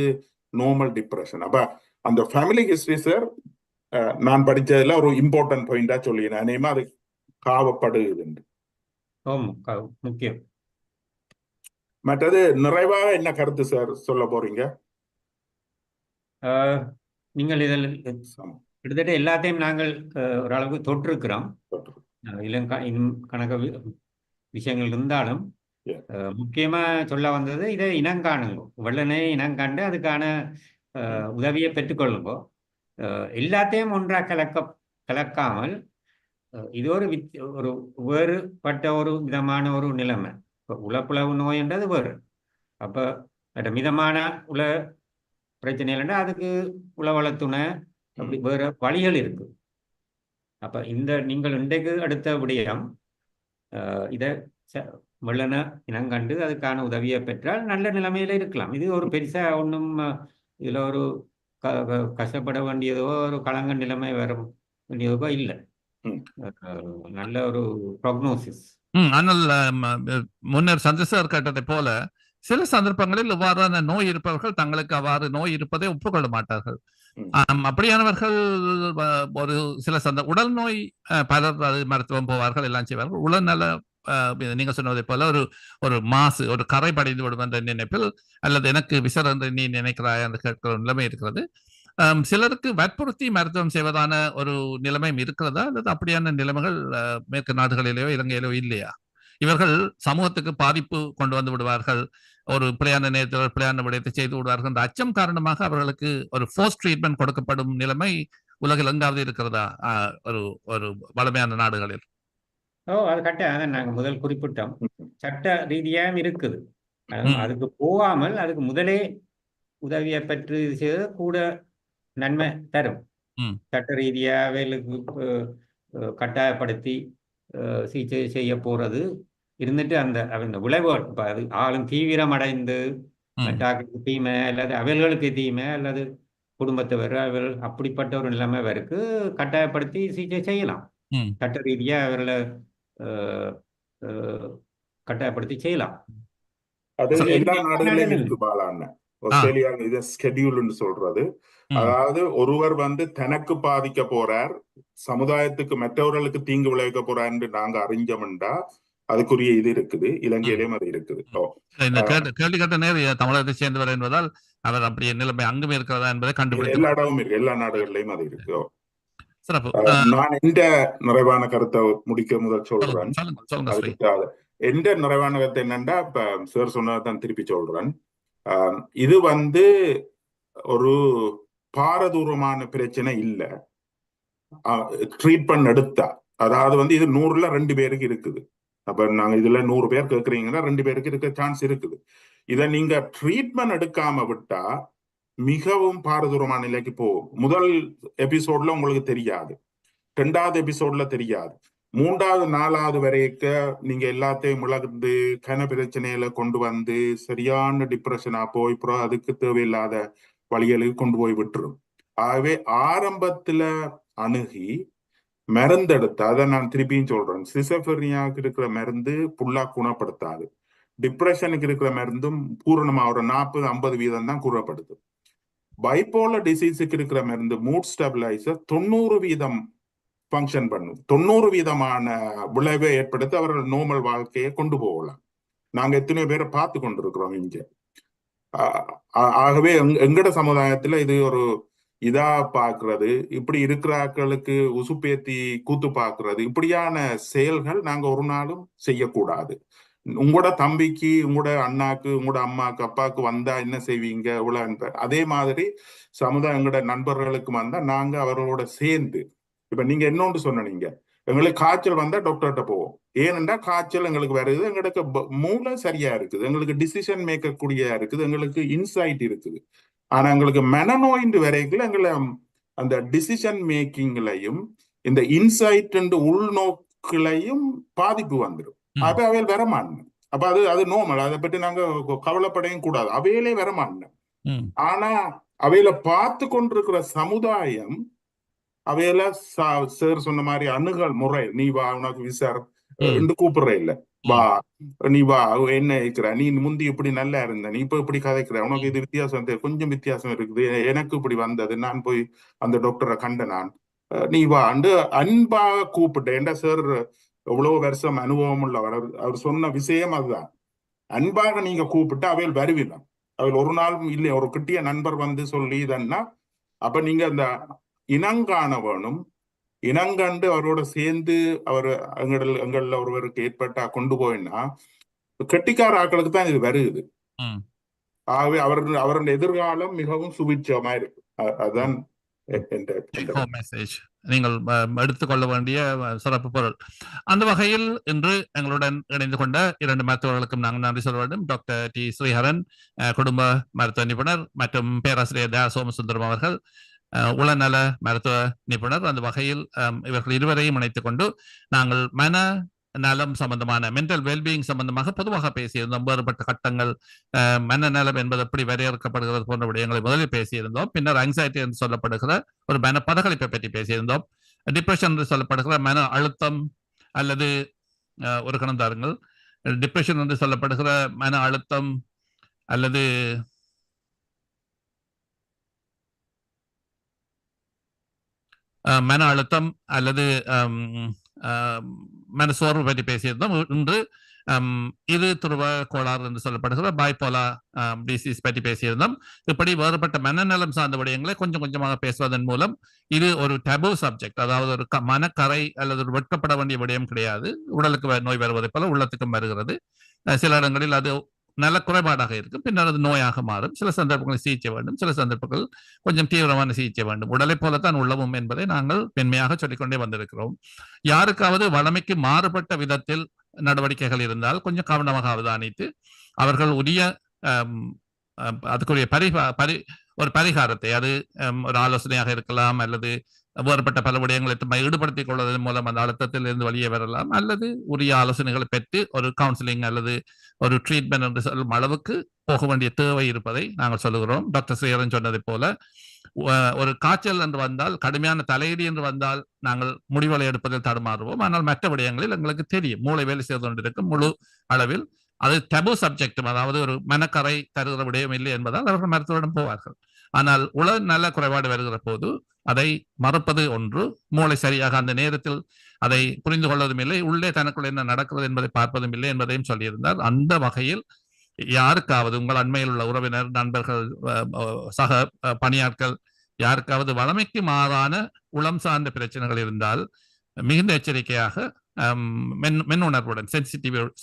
நார்மல் டிப்ரெஷன். அப்ப அந்த ஃபேமிலி ஹிஸ்டரி சார் நான் படிச்சதுல ஒரு இம்பார்ட்டன்ட் பாயிண்டா சொல்லினேன். அநேகமா அது காவப்படுது. முக்கியம். மற்றது நிறைவாக என்ன கருத்து சார் சொல்ல போறீங்க? நீங்கள் இதில் கிட்டத்தட்ட எல்லாத்தையும் நாங்கள் ஓரளவுக்கு தொற்றிருக்கிறோம். இன்னும் கணக்கு விஷயங்கள் இருந்தாலும் முக்கியமா சொல்ல வந்தது இதை இனங்காணுங்கோ. வெள்ளனை இனங்காண்டு அதுக்கான உதவியை பெற்றுக்கொள்ளுங்கோ. எல்லாத்தையும் ஒன்றாக கலக்காமல் இது ஒரு வேறுபட்ட ஒரு விதமான ஒரு நிலைமை. இப்போ உளப்புளவு நோய்ன்றது வேறு. அப்போ மிதமான உல பிரச்சனை இல்லைன்னா அதுக்கு உளவளத்துணை அப்படி வேற வழிகள் இருக்கு. அப்ப நீங்கள் இன்றைக்கு அடுத்த விடயம் இதை வெள்ளன இனங்கண்டு அதுக்கான உதவியை பெற்றால் நல்ல நிலைமையில இருக்கலாம். இது ஒரு பெருசா ஒன்றும் இதுல ஒரு கஷ்டப்பட வேண்டியதோ ஒரு களங்க நிலைமை வர வேண்டியதோ இல்லை. நல்ல ஒரு ப்ரோக்னோசிஸ். ஆனால் முன்னர் சந்திரசேகர் கேட்டதை போல சில சந்தர்ப்பங்களில் இவ்வாறான நோய் இருப்பவர்கள் தங்களுக்கு அவ்வாறு நோய் இருப்பதை ஒப்புக்கொள்ள மாட்டார்கள். அப்படியானவர்கள் ஒரு சில உடல் நோய் பலர் மருத்துவம் போவார்கள், எல்லாம் செய்வார்கள். உடல்நல நீங்க சொன்னதை போல ஒரு மாசு ஒரு கரை படைந்து விடும் என்ற நினைப்பில் அல்லது எனக்கு விசர் என்று நீ நினைக்கிறாய் என்று கேட்கிற நிலைமை இருக்கிறது. சிலருக்கு வற்புறுத்தி மருத்துவம் செய்வதான ஒரு நிலைமை இருக்கிறதா அல்லது அப்படியான நிலைமைகள் மேற்கு நாடுகளிலேயோ இலங்கையிலோ இல்லையா? இவர்கள் சமூகத்துக்கு பாதிப்பு கொண்டு வந்து விடுவார்கள், ஒரு பிழையான நேரத்தில் பிழையான விடயத்தை செய்து விடுவார்கள் என்ற அச்சம் காரணமாக அவர்களுக்கு ஒரு ஃபோர்ஸ் ட்ரீட்மெண்ட் கொடுக்கப்படும் நிலைமை உலகில் எங்காவது இருக்கிறதா ஒரு வலிமையான நாடுகளில்? அது கட்டாயம் நாங்கள் முதல் குறிப்பிட்டோம். சட்ட ரீதியாக இருக்குது. அதுக்கு போகாமல் அதுக்கு முதலே உதவியை பெற்று செய்து கூட நன்மை தரும். சட்ட ரீதியா வேலுக்கு கட்டாயப்படுத்தி சிகிச்சை செய்ய போறது இருந்துட்டு அந்த விளைவுகள் இப்ப அது ஆளும் தீவிரம் அடைந்து மற்றாக்களுக்கு தீமை அல்லது அவர்களுக்கு தீமை அல்லது குடும்பத்தவர் அவர்கள் அப்படிப்பட்ட ஒரு நிலைமை வரைக்கு கட்டாயப்படுத்தி சிகிச்சை செய்யலாம். சட்ட ரீதியா அவர்களை கட்டாயப்படுத்தி செய்யலாம். அது எல்லா நாடுகளிலும் இருக்கு பாலாண்ண. ஆஸ்திரேலியாவில் இதை ஸ்கெடியூல்னு சொல்றது. அதாவது ஒருவர் தனக்கு பாதிக்க போறார், சமுதாயத்துக்கு மற்றவர்களுக்கு தீங்கு விளைவிக்க போறார் நாங்க அறிஞ்சோம்டா அதுக்குரிய இது இருக்குது. இலங்கையிலேயும் அது இருக்குது. கேள்வி கேட்ட நேரம் தமிழகத்தை சேர்ந்தவர் என்பதால் அவர் அப்படியே நிலைமை அங்குமே இருக்கிறதா என்பதை கண்டுபிடிக்க எல்லா இடமும் இருக்கு, எல்லா நாடுகளிலையும் அது இருக்கு. நான் எந்த நிறைவான கருத்தை முடிக்க முதல் சொல்றேன். எந்த நிறைவான கருத்து என்னன்னா, இப்ப சார் சொன்னதான் திருப்பி சொல்றேன். இது ஒரு பாரதூரமான பிரச்சனை இல்ல. ட்ரீட்மெண்ட் எடுத்தா, அதாவது இது 100ல 2 பேருக்கு இருக்குது. அப்ப நாங்க இதுல 100 பேர் கேட்கறீங்கன்னா 2 பேருக்கு இருக்க சான்ஸ் இருக்குது. இத நீங்க ட்ரீட்மெண்ட் எடுக்காம விட்டா மிகவும் பாரதூரமான நிலைக்கு போகும். முதல் எபிசோட்ல உங்களுக்கு தெரியாது, 2வது எபிசோட்ல தெரியாது, 3வது 4வது வரைக்கும் நீங்க எல்லாத்தையும் இழந்து கன பிரச்சனையில கொண்டு வந்து சரியான டிப்ரெஷனா போய் அதுக்கு தேவையில்லாத வழிகளுக்கு கொண்டு போய் விட்டுரும். ஆகவே ஆரம்பத்துல அணுகி மருந்தெடுத்து, அதை நான் திருப்பியும் சொல்றேன், சிசோஃப்ரினியாவுக்கு இருக்கிற மருந்து புல்லா குணப்படுத்தாது. டிப்ரெஷனுக்கு இருக்கிற மருந்தும் பூரணமா ஒரு 40-50% தான் கூறப்படுது. பைப்போலர் டிசீஸுக்கு இருக்கிற மருந்து மூட் ஸ்டெபிலைசர் 90% ஃபங்க்ஷன் பண்ணும். 90% விளைவை ஏற்படுத்தி அவர்கள் நார்மல் வாழ்க்கையை கொண்டு போகலாம். நாங்க எத்தனையோ பேரை பார்த்து கொண்டிருக்கிறோம் இங்க. ஆகவே எங்கட சமுதாயத்துல இது ஒரு இதா பாக்குறது, இப்படி இருக்கிறாக்களுக்கு உசுப்பேத்தி கூத்து பாக்குறது, இப்படியான செயல்கள் நாங்க ஒரு நாளும் செய்யக்கூடாது. உங்களோட தம்பிக்கு, உங்களோட அண்ணாக்கு, உங்களோட அம்மாக்கு, அப்பாவுக்கு வந்தா என்ன செய்வீங்க இவ்வளவு? அதே மாதிரி சமுதாய எங்களோட நண்பர்களுக்கு வந்தா நாங்க அவர்களோட சேர்ந்து, இப்ப நீங்க இன்னொன்று சொன்னீங்க, எங்களுக்கு காய்ச்சல் வந்தா டாக்டர்கிட்ட போவோம். ஏனென்றா காய்ச்சல் எங்களுக்கு வருது, எங்களுக்கு மூளை சரியா இருக்குது, எங்களுக்கு டிசிஷன் மேக்கர் கூடியா இருக்குது, எங்களுக்கு இன்சைட் இருக்குது. ஆனா எங்களுக்கு மனநோயின்று வரைக்கும் எங்களை அந்த டிசிஷன் மேக்கிங்லையும் இந்த இன்சைட் அண்ட் உள்நோக்கிலையும் பாதிப்பு வந்துடும். அப்ப அவையில் வரமாட்டேன். அப்ப அது நோமல், அதை பற்றி நாங்க கவலைப்படையும் கூடாது, அவையிலே வரமாட்டேன். ஆனா அவையில பார்த்து கொண்டிருக்கிற சமுதாயம் அவையில சார் சொன்ன மாதிரி அணுகல் முறை, நீ வா உனக்கு விசார் என்று கூப்பிடுற இல்ல, வா நீ வா என்ன இருக்கிற, நீ முந்தி இப்படி நல்லா இருந்த, நீ இப்ப இப்படி கதைக்கிற, உனக்கு இது வித்தியாசம் கொஞ்சம் வித்தியாசம் இருக்குது, எனக்கு இப்படி வந்தது, நான் போய் அந்த டாக்டரை கண்ட, நான் நீ வா அண்டு அன்பாக கூப்பிட்டேன். ஏண்டா சார் எவ்வளவு வருஷம் அனுபவம் உள்ளவர், அவர் சொன்ன விஷயம் அதுதான். அன்பாக நீங்க கூப்பிட்டு அவையில் வருவிலாம், அவையில் ஒரு நாள் இல்லை ஒரு கிட்டிய நண்பர் வந்து சொல்லி இதன்னா, அப்ப நீங்க அந்த இனங்காண வேணும். இனங்கண்டு அவரோட சேர்ந்து அவர் எங்கள்ல ஒருவருக்கு ஏற்பட்டா கொண்டு போயின்னா கெட்டிக்கார ஆக்களுக்கு தான் இது வருது. ஆகவே அவருடைய எதிர்காலம் மிகவும் சுபிட்சமா இருக்கு. அதுதான் நீங்கள் எடுத்துக்கொள்ள வேண்டிய சிறப்பு பொருள். அந்த வகையில் இன்று எங்களுடன் இணைந்து கொண்ட 2 மருத்துவர்களுக்கும் நாங்கள் நன்றி சொல்ல வேண்டும். டாக்டர் டி ஸ்ரீஹரன், குடும்ப மருத்துவ நிபுணர், மற்றும் பேராசிரியர் தயா சோமசுந்தரம் அவர்கள், உளநல மருத்துவ நிபுணர். அந்த வகையில் இவர்கள் இருவரையும் இணைத்துக் கொண்டு நாங்கள் மன நலம் சம்பந்தமான மென்டல் வெல்பீயிங் சம்பந்தமாக பொதுவாக பேசியிருந்தோம். வேறுபட்ட கட்டங்கள், மனநலம் என்பது எப்படி வரையறுக்கப்படுகிறது போன்ற விடயங்களை முதலில் பேசியிருந்தோம். பின்னர் ஆங்ஸைட்டி என்று சொல்லப்படுகிற ஒரு மன பதகளிப்பை பற்றி பேசியிருந்தோம். டிப்ரெஷன் என்று சொல்லப்படுகிற மன அழுத்தம் அல்லது ஒரு கணம் தாருங்கள், டிப்ரெஷன் என்று சொல்லப்படுகிற மன அழுத்தம் அல்லது மன அழுத்தம் அல்லது மனசோர்வு பற்றி பேசியிருந்தோம். இன்று இரு துருவ கோளாறு என்று சொல்லப்படுகிற பைபோலா டிசீஸ் பற்றி பேசியிருந்தோம். இப்படி வேறுபட்ட மனநலம் சார்ந்த விடயங்களை கொஞ்சம் கொஞ்சமாக பேசுவதன் மூலம் இது ஒரு டபு சப்ஜெக்ட், அதாவது ஒரு மனக்கரை அல்லது ஒரு வெட்கப்பட வேண்டிய விடயம் கிடையாது. உடலுக்கு நோய் வருவதை போல உள்ளத்துக்கும் வருகிறது. சில இடங்களில் அது நல்ல குறைபாடாக இருக்கும், பின்னர் அது நோயாக மாறும். சில சந்தர்ப்பங்களில் சிகிச்சை வேண்டும், சில சந்தர்ப்பங்கள் கொஞ்சம் தீவிரமான சிகிச்சை வேண்டும். உடலை போலத்தான் உள்ளவும் என்பதை நாங்கள் பெண்மையாக சொல்லிக்கொண்டே வந்திருக்கிறோம். யாருக்காவது வளமைக்கு மாறுபட்ட விதத்தில் நடவடிக்கைகள் இருந்தால் கொஞ்சம் கவனமாக அவதானித்து அவர்கள் உரிய அதுக்குரிய ஒரு பரிகாரத்தை, அது ஒரு ஆலோசனையாக இருக்கலாம், அல்லது வேறுபட்ட பல விடயங்களை ஈடுபடுத்திக் கொள்வதன் மூலம் அந்த அழுத்தத்தில் இருந்து வெளியே வரலாம், அல்லது உரிய ஆலோசனைகளை பெற்று ஒரு கவுன்சிலிங் அல்லது ஒரு ட்ரீட்மெண்ட் என்று சொல்லும் அளவுக்கு போக வேண்டிய தேவை இருப்பதை நாங்கள் சொல்லுகிறோம். டாக்டர் ஸ்ரீஹரன் சொன்னதை போல ஒரு காய்ச்சல் என்று வந்தால், கடுமையான தலையீடு என்று வந்தால் நாங்கள் முடிவுகளை எடுப்பதில் தடுமாறுவோம். ஆனால் மற்ற விடயங்களில் எங்களுக்கு தெரியும் மூளை வேலை செய்து கொண்டிருக்கும் முழு அளவில். அது டபு சப்ஜெக்டும், அதாவது ஒரு மனக்கரை தருகிற விடயம் இல்லை என்பதால் அவர்கள் மருத்துவரிடம் போவார்கள். ஆனால் நல குறைபாடு வருகிற போது அதை மறப்பது ஒன்று, மூளை சரியாக அந்த நேரத்தில் அதை புரிந்து கொள்வதும் இல்லை, உள்ளே தனக்குள் என்ன நடக்கிறது என்பதை பார்ப்பதும் இல்லை என்பதையும் சொல்லியிருந்தார். அந்த வகையில் யாருக்காவது உங்கள் அண்மையில் உள்ள உறவினர், நண்பர்கள், சக பணியாட்கள் யாருக்காவது வளமைக்கு மாறான உளம் சார்ந்த பிரச்சனைகள் இருந்தால் மிகுந்த எச்சரிக்கையாக மென்னுணர்வுடன்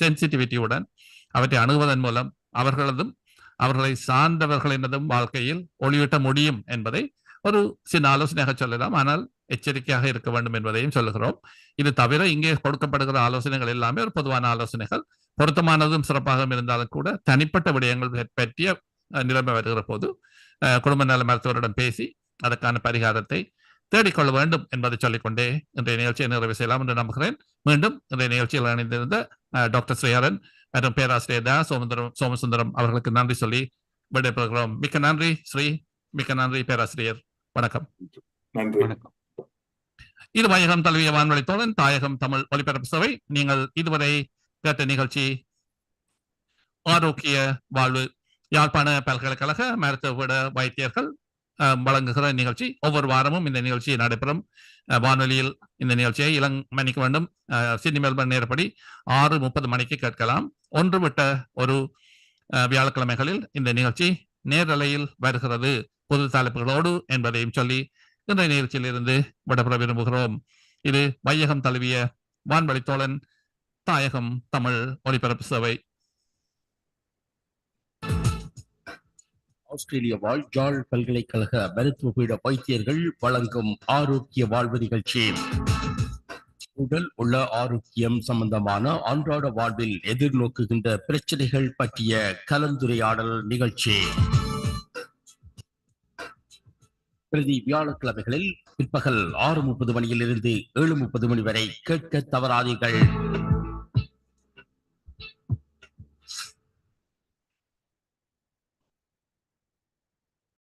சென்சிட்டிவிட்டியுடன் அவற்றை அணுகுவதன் மூலம் அவர்களை சார்ந்தவர்களினதும் வாழ்க்கையில் ஒளியூட்ட முடியும் என்பதை ஒரு சின்ன ஆலோசனையாக சொல்லலாம். ஆனால் எச்சரிக்கையாக இருக்க வேண்டும் என்பதையும் சொல்லுகிறோம். இது தவிர இங்கே கொடுக்கப்படுகிற ஆலோசனைகள் எல்லாமே ஒரு பொதுவான ஆலோசனைகள், பொருத்தமானதும் சிறப்பாக இருந்தாலும் கூட தனிப்பட்ட விடயங்கள் பற்றிய நிலைமை வருகிற போது குடும்ப நல மருத்துவரிடம் பேசி அதற்கான பரிகாரத்தை தேடிக்கொள்ள வேண்டும் என்பதை சொல்லிக்கொண்டே இன்றைய நிகழ்ச்சியை நிறைவு செய்யலாம் என்று நம்புகிறேன். மீண்டும் இன்றைய நிகழ்ச்சியில் இணைந்திருந்த டாக்டர் ஸ்ரீஹரன் மற்றும் பேராசிரியர் தயா சோமசுந்தரம் அவர்களுக்கு நன்றி சொல்லி விடைபெறுகிறோம். மிக்க நன்றி ஸ்ரீ, மிக்க நன்றி பேராசிரியர். வணக்கம். நன்றி. இது வையகம் தழுவிய வான்வழி தோழன் தாயகம் தமிழ் ஒலிபரப்பு சேவை. நீங்கள் இதுவரை கேட்ட நிகழ்ச்சி ஆரோக்கிய வாழ்வு, யாழ்ப்பாண பல்கலைக்கழக மருத்துவ வைத்தியர்கள் வழங்குகிற நிகழ்ச்சி. ஒவ்வொரு வாரமும் இந்த நிகழ்ச்சி நடைபெறும். வானொலியில் இந்த நிகழ்ச்சியை மணிக்கு வேண்டும் சிட்னி மெல்பர்ன் நேரப்படி 6:30 மணிக்கு கேட்கலாம். ஒன்று விட்ட ஒரு வியாழக்கிழமைகளில் இந்த நிகழ்ச்சி நேரலையில் வருகிறது பொது தலைப்புகளோடு என்பதையும் சொல்லி இந்த நிகழ்ச்சியில் இருந்து விடப்பெற விரும்புகிறோம். இது வையகம் தழுவிய வான்வழி தோழன் தாயகம் தமிழ் ஒலிபரப்பு சேவை. ஆஸ்திரேலிய வாழ் ஜாழ் பல்கலைக்கழக மருத்துவ பீட வைத்தியர்கள் வழங்கும் ஆரோக்கிய வாழ்வு நிகழ்ச்சி. உடல் உள்ள ஆரோக்கியம் சம்பந்தமான அன்றாட வாழ்வில் எதிர்நோக்குகின்ற பிரச்சனைகள் பற்றிய கலந்துரையாடல் நிகழ்ச்சி. பிரதி வியாழக்கிழமைகளில் பிற்பகல் 6:30 மணியிலிருந்து 7:30 மணி வரை கேட்க தவறாதீர்கள்.